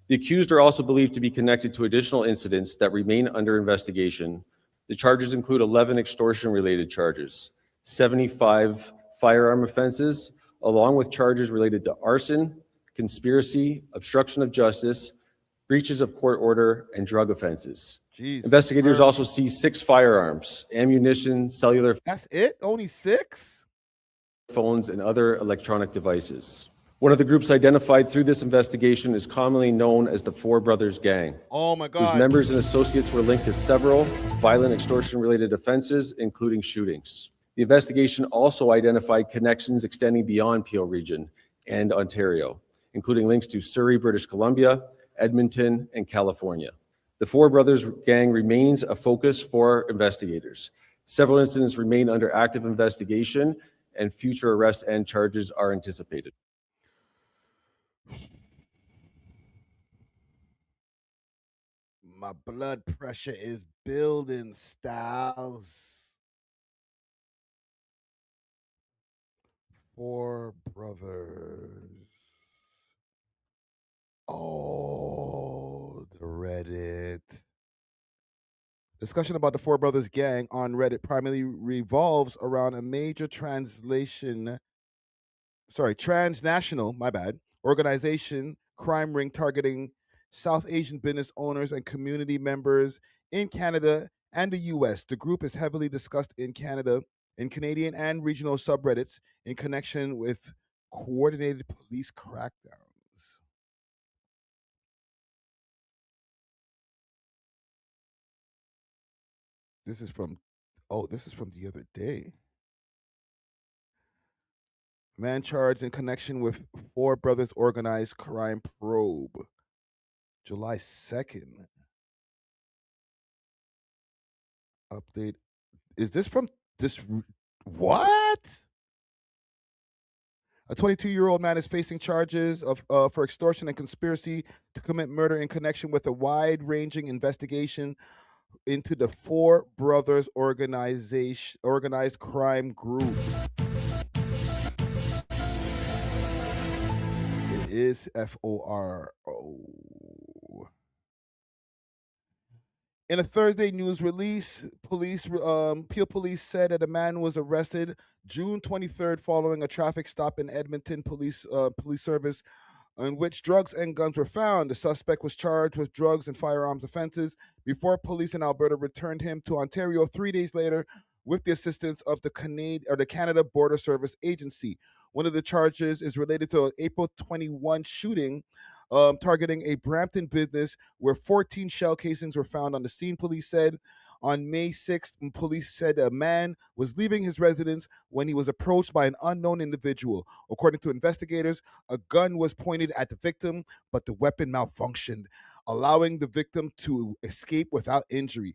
The accused are also believed to be connected to additional incidents that remain under investigation. The charges include 11 extortion-related charges, 75 firearm offenses, along with charges related to arson, conspiracy, obstruction of justice, breaches of court order, and drug offenses. Jeez, investigators also seized 6 firearms, ammunition, cellular. That's it? Only 6? Phones and other electronic devices. One of the groups identified through this investigation is commonly known as the Four Brothers Gang. Oh my God. Whose members and associates were linked to several violent extortion-related offenses, including shootings. The investigation also identified connections extending beyond Peel region and Ontario, including links to Surrey, British Columbia, Edmonton, and California. The Four Brothers Gang remains a focus for investigators. Several incidents remain under active investigation, and future arrests and charges are anticipated. My blood pressure is building, Styles. Four brothers. Oh, the Reddit. Discussion about the Four Brothers Gang on Reddit primarily revolves around a major transnational, organization, crime ring targeting South Asian business owners and community members in Canada and the US. The group is heavily discussed in Canadian and regional subreddits in connection with coordinated police crackdowns. This is from the other day. Man charged in connection with Four Brothers organized crime probe. July 2nd. Update. Is this from this? What? A 22-year-old man is facing charges for extortion and conspiracy to commit murder in connection with a wide-ranging investigation into the Four Brothers organized crime group. It is FORO. In a Thursday news release, Peel Police said that a man was arrested June 23rd following a traffic stop in Edmonton police service in which drugs and guns were found. The suspect was charged with drugs and firearms offenses before police in Alberta returned him to Ontario 3 days later with the assistance of the Canada Border Service Agency. One of the charges is related to an April 21 shooting targeting a Brampton business where 14 shell casings were found on the scene, police said. On May 6th, police said a man was leaving his residence when he was approached by an unknown individual. According to investigators, a gun was pointed at the victim, but the weapon malfunctioned, allowing the victim to escape without injury.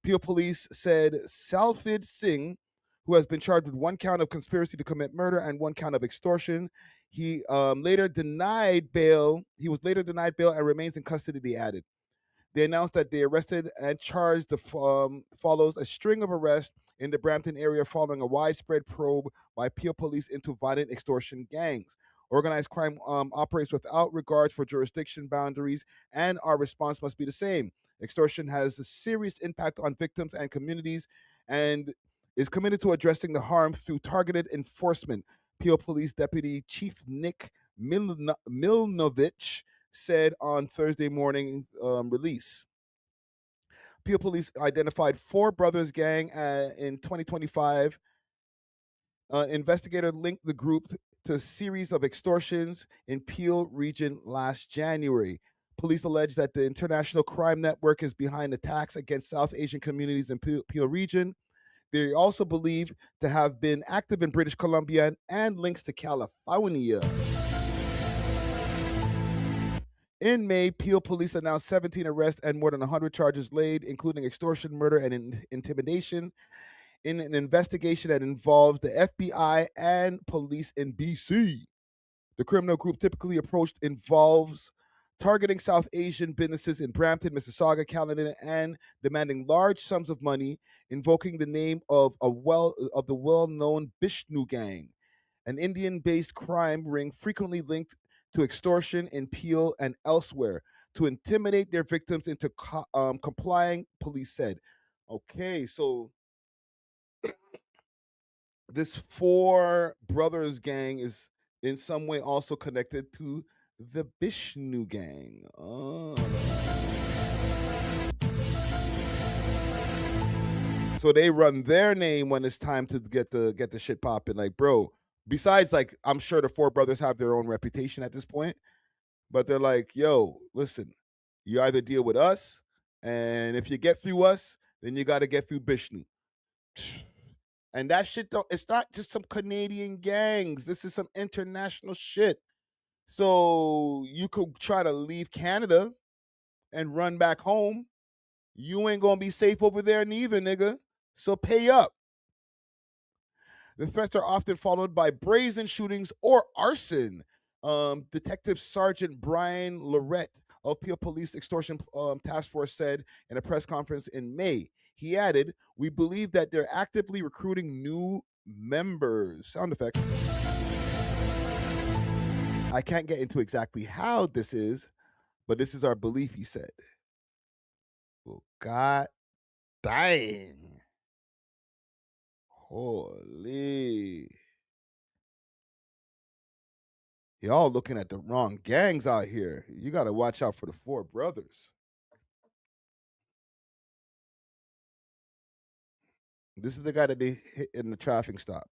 Peel police said Salfid Singh, who has been charged with 1 count of conspiracy to commit murder and 1 count of extortion, he later denied bail. He was later denied bail and remains in custody, they added. They announced that they arrested and charged follows a string of arrests in the Brampton area following a widespread probe by Peel police into violent extortion gangs. Organized crime operates without regard for jurisdiction boundaries, and our response must be the same. Extortion has a serious impact on victims and communities and is committed to addressing the harm through targeted enforcement. Peel Police Deputy Chief Nick Milnovich said on Thursday morning release. Peel Police identified 4 Brothers gang in 2025. Investigator linked the group to a series of extortions in Peel region last January. Police allege that the international crime network is behind attacks against South Asian communities in Peel region. They also believe to have been active in British Columbia and links to California. In May, Peel police announced 17 arrests and more than 100 charges laid, including extortion, murder, and intimidation, in an investigation that involves the FBI and police in BC. The criminal group typically approached involves targeting South Asian businesses in Brampton, Mississauga, Caledon, and demanding large sums of money, invoking the name of the well-known Bishnu gang, an Indian-based crime ring frequently linked to extortion in Peel and elsewhere to intimidate their victims into complying, police said. Okay, so this 4 Brothers gang is in some way also connected to the Bishnu gang. Oh. So they run their name when it's time to get the shit popping. Like, bro, besides, like, I'm sure the 4 brothers have their own reputation at this point, but they're like, yo, listen, you either deal with us, and if you get through us, then you got to get through Bishnu. And that shit, though, it's not just some Canadian gangs. This is some international shit. So you could try to leave Canada and run back home. You ain't going to be safe over there neither, nigga. So pay up. The threats are often followed by brazen shootings or arson. Detective Sergeant Brian Lorette of Peel Police Extortion Task Force said in a press conference in May. He added, "We believe that they're actively recruiting new members." Sound effects. I can't get into exactly how this is, but this is our belief, he said. Well, God dang. Holy. Y'all looking at the wrong gangs out here. You got to watch out for the 4 brothers. This is the guy that they hit in the traffic stop.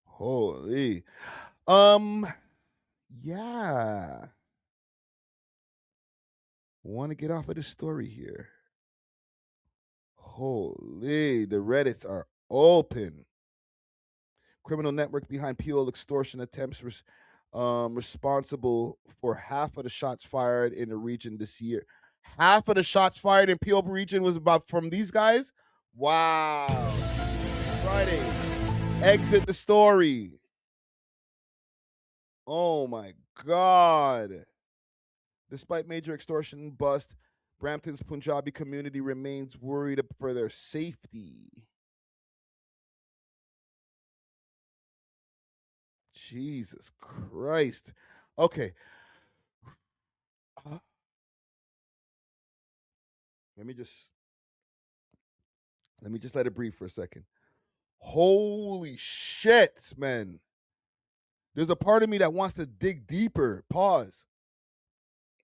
Holy. Yeah. Want to get off of this story here. Holy. The Reddits are open. Criminal network behind Peel extortion attempts responsible for half of the shots fired in the region this year. Half of the shots fired in Peel region was about from these guys? Wow. Friday. Exit the story. Oh my God. Despite major extortion bust, Brampton's Punjabi community remains worried for their safety. Jesus Christ. Okay. Let me just let it breathe for a second. Holy shit, man. There's a part of me that wants to dig deeper. Pause.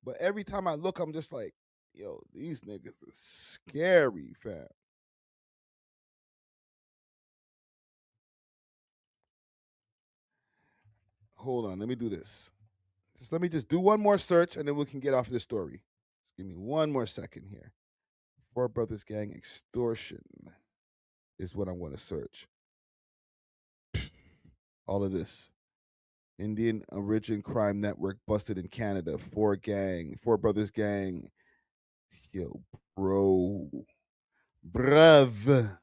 But every time I look, I'm just like, yo, these niggas are scary, fam. hold on. Let me do this. Let me just do one more search, and then we can get off this story. Just give me one more second here. Four Brothers Gang extortion is what I want to search. All of this. Indian origin crime network busted in Canada. Four Brothers Gang. Yo, bro. Bruv.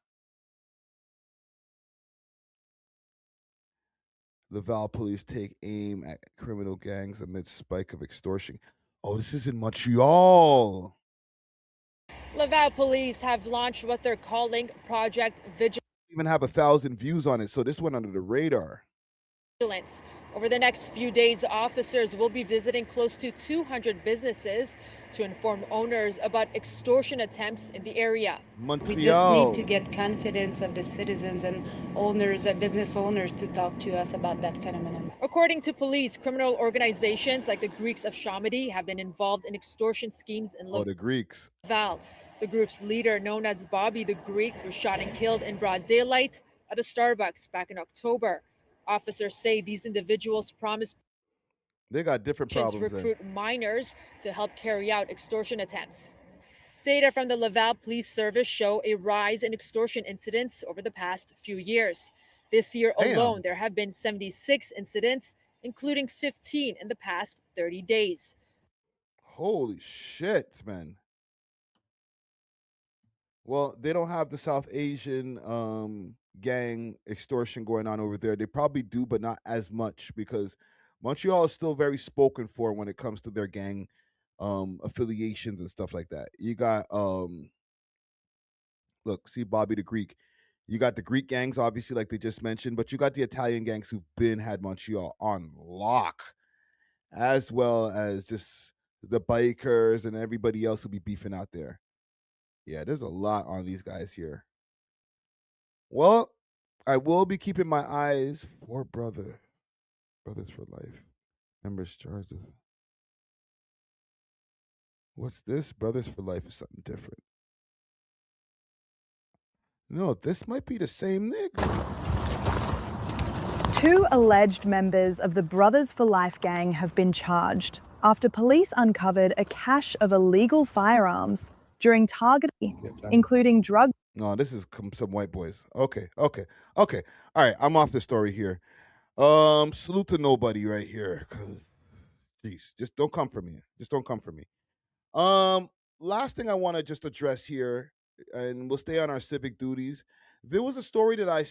Laval police take aim at criminal gangs amid spike of extortion. Oh, this is in Montreal. Laval police have launched what they're calling Project Vigilance. Even have 1,000 views on it, so this went under the radar. Over the next few days, officers will be visiting close to 200 businesses to inform owners about extortion attempts in the area. Montreal. We just need to get confidence of the citizens and owners, business owners, to talk to us about that phenomenon. According to police, criminal organizations like the Greeks of Charlamagne have been involved in extortion schemes in the Greeks. Laval. The group's leader, known as Bobby the Greek, was shot and killed in broad daylight at a Starbucks back in October. Officers say these individuals promise they got different problems. Recruit minors to help carry out extortion attempts. Data from the Laval Police Service show a rise in extortion incidents over the past few years. This year alone, there have been 76 incidents, including 15 in the past 30 days. Holy shit, man. Well, they don't have the South Asian gang extortion going on over there. They probably do, but not as much, because Montreal is still very spoken for when it comes to their gang affiliations and stuff like that. You got look, see Bobby the Greek. You got the Greek gangs, obviously, like they just mentioned, but you got the Italian gangs who've had Montreal on lock, as well as just the bikers and everybody else who be beefing out there. Yeah, there's a lot on these guys here. Well, I will be keeping my eyes for Brothers for Life. Members charged. What's this? Brothers for Life is something different. No, this might be the same nigga. Two alleged members of the Brothers for Life gang have been charged after police uncovered a cache of illegal firearms during targeting, including drug. No, this is some white boys. Okay. All right, I'm off the story here. Salute to nobody right here. Jeez, just don't come for me. Last thing I want to just address here, and we'll stay on our civic duties. There was a story that I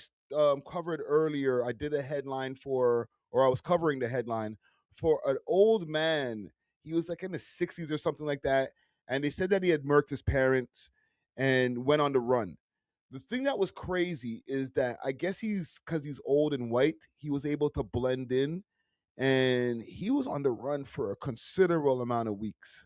covered earlier. I did a headline for, or I was covering the headline for an old man. He was like in the 60s or something like that. And they said that he had murked his parents and went on the run. The thing that was crazy is that I guess because he's old and white, he was able to blend in, and he was on the run for a considerable amount of weeks.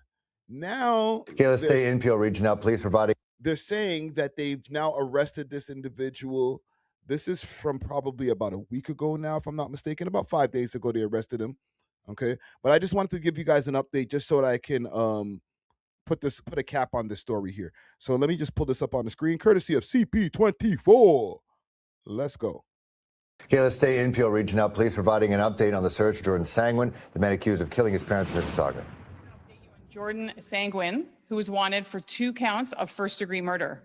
Now, okay, let's stay in Peel Region now. Police providing. They're saying that they've now arrested this individual. This is from probably about a week ago now, if I'm not mistaken. About 5 days ago, they arrested him. Okay, but I just wanted to give you guys an update just so that I can put a cap on this story here. So let me just pull this up on the screen, courtesy of CP24. Let's go. Okay, let's stay in Peel Region now. Police providing an update on the search for Jordan Sanguin, the man accused of killing his parents in Mississauga. Jordan Sanguin, who was wanted for 2 counts of first-degree murder.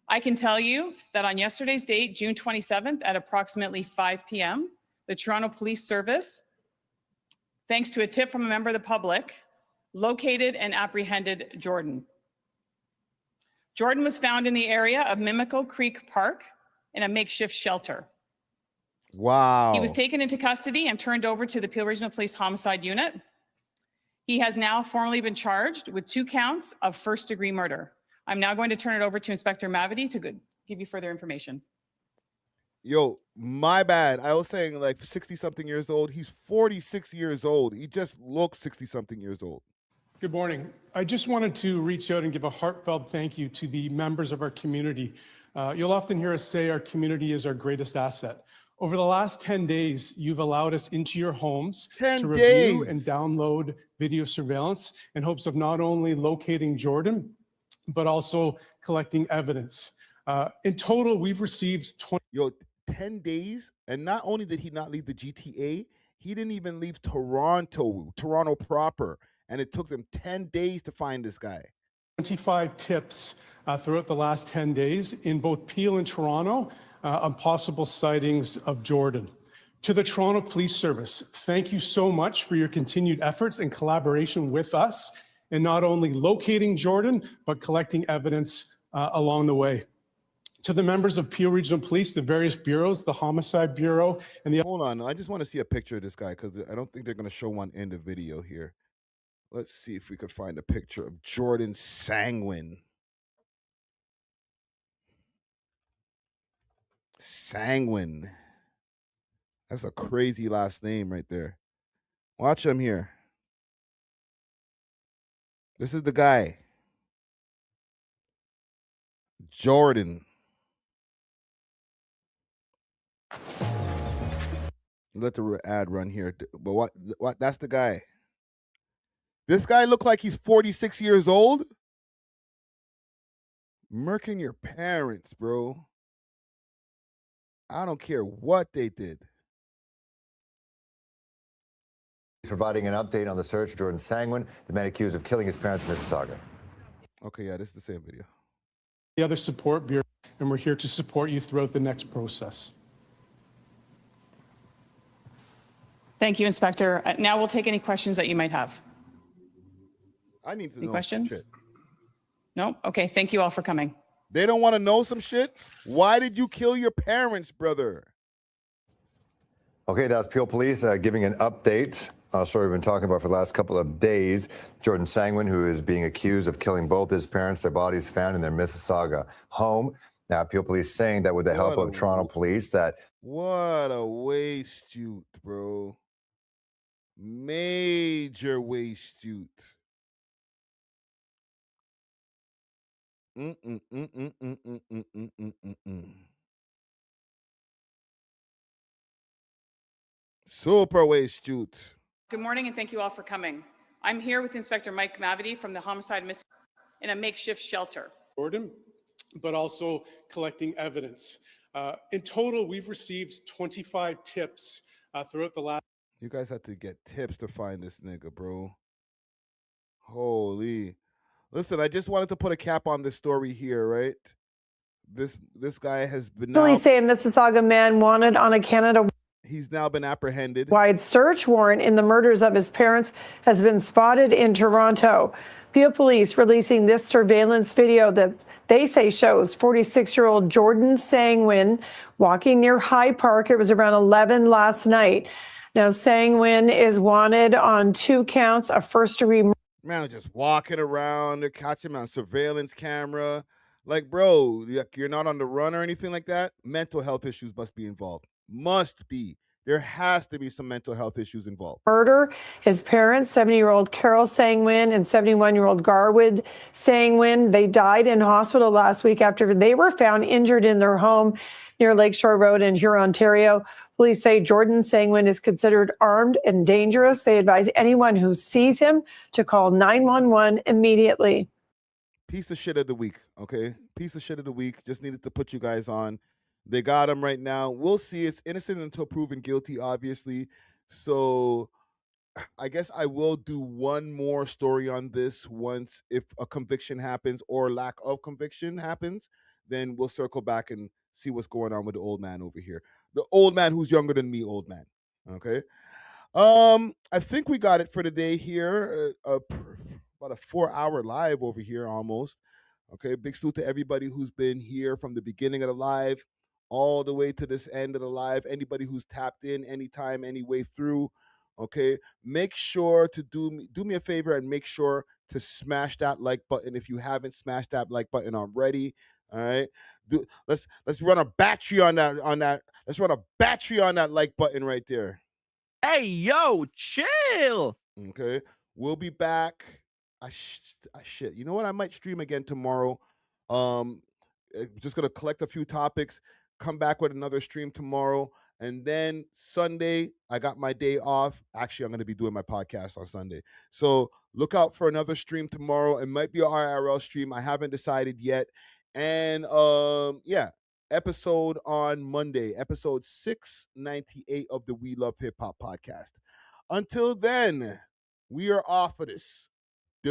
I can tell you that on yesterday's date, June 27th, at approximately 5 p.m., the Toronto Police Service, thanks to a tip from a member of the public, located and apprehended Jordan. Jordan was found in the area of Mimico Creek Park in a makeshift shelter. Wow. He was taken into custody and turned over to the Peel Regional Police Homicide Unit. He has now formally been charged with 2 counts of first-degree murder. I'm now going to turn it over to Inspector Mavity to give you further information. Yo, my bad. I was saying like 60-something years old. He's 46 years old. He just looks 60-something years old. Good morning. I just wanted to reach out and give a heartfelt thank you to the members of our community. You'll often hear us say our community is our greatest asset. Over the last 10 days, you've allowed us into your homes to review and download video surveillance in hopes of not only locating Jordan, but also collecting evidence. In total, we've received 10 days, and not only did he not leave the GTA, He didn't even leave Toronto proper, and it took them 10 days to find this guy. 25 tips throughout the last 10 days in both Peel and Toronto on possible sightings of Jordan. To the Toronto Police Service, thank you so much for your continued efforts and collaboration with us in not only locating Jordan, but collecting evidence along the way. To the members of Peel Regional Police, the various bureaus, the Homicide Bureau, and the... Hold on, I just want to see a picture of this guy because I don't think they're going to show one in the video here. Let's see if we could find a picture of Jordan Sanguine. Sanguine. That's a crazy last name right there. Watch him here. This is the guy. Jordan. Let the ad run here. But what? That's the guy. This guy look like he's 46 years old? Murking your parents, bro. I don't care what they did. He's providing an update on the search for Jordan Sanguine, the man accused of killing his parents in Mississauga. Okay, yeah, this is the same video. The other support bureau, and we're here to support you throughout the next process. Thank you, Inspector. Now we'll take any questions that you might have. I need to Any know questions? some shit. No? Okay, thank you all for coming. They don't want to know some shit? Why did you kill your parents, brother? Okay, that's Peel Police giving an update. Story we've been talking about for the last couple of days. Jordan Sanguine, who is being accused of killing both his parents, their bodies found in their Mississauga home. Now, Peel Police saying that with the help of Toronto Police that... What a waste, bro. Major waste. Super waste. Good morning, and thank you all for coming. I'm here with Inspector Mike Mavity from the Homicide in a makeshift shelter. Jordan, but also collecting evidence. In total, we've received 25 tips throughout the last... You guys have to get tips to find this nigga, bro. Holy. Listen, I just wanted to put a cap on this story here, right? This guy has been Police say a Mississauga man wanted on a Canada... He's now been apprehended. Wide search warrant in the murders of his parents has been spotted in Toronto. Peel Police releasing this surveillance video that they say shows 46-year-old Jordan Sanguine walking near High Park. It was around 11 last night. Now, Sanguine is wanted on 2 counts of first-degree murder. Man, just walking around. They're catching him on surveillance camera. Like, bro, you're not on the run or anything like that. Mental health issues must be involved. Must be. There has to be some mental health issues involved. Murder. His parents, 70-year-old Carol Sanguine and 71-year-old Garwood Sanguine, they died in hospital last week after they were found injured in their home near Lakeshore Road in Huron, Ontario. Police say Jordan Sanguine is considered armed and dangerous. They advise anyone who sees him to call 911 immediately. Piece of shit of the week, okay? Piece of shit of the week. Just needed to put you guys on. They got him right now. We'll see. It's innocent until proven guilty, obviously. So I guess I will do one more story on this once if a conviction happens or lack of conviction happens. Then we'll circle back and see what's going on with the old man over here. The old man who's younger than me, old man. Okay? I think we got it for today here. About a 4-hour live over here almost. Okay, big salute to everybody who's been here from the beginning of the live all the way to this end of the live. Anybody who's tapped in anytime, any way through, okay? Make sure to do me a favor and make sure to smash that like button if you haven't smashed that like button already. All right, let's run a battery on that. Let's run a battery on that like button right there. Hey, yo, chill. Okay, we'll be back. Shit. You know what? I might stream again tomorrow. Just gonna collect a few topics. Come back with another stream tomorrow. And then Sunday, I got my day off. Actually, I'm going to be doing my podcast on Sunday. So look out for another stream tomorrow. It might be an IRL stream. I haven't decided yet. And yeah, episode on Monday, episode 698 of the We Love Hip Hop podcast. Until then, we are off of this.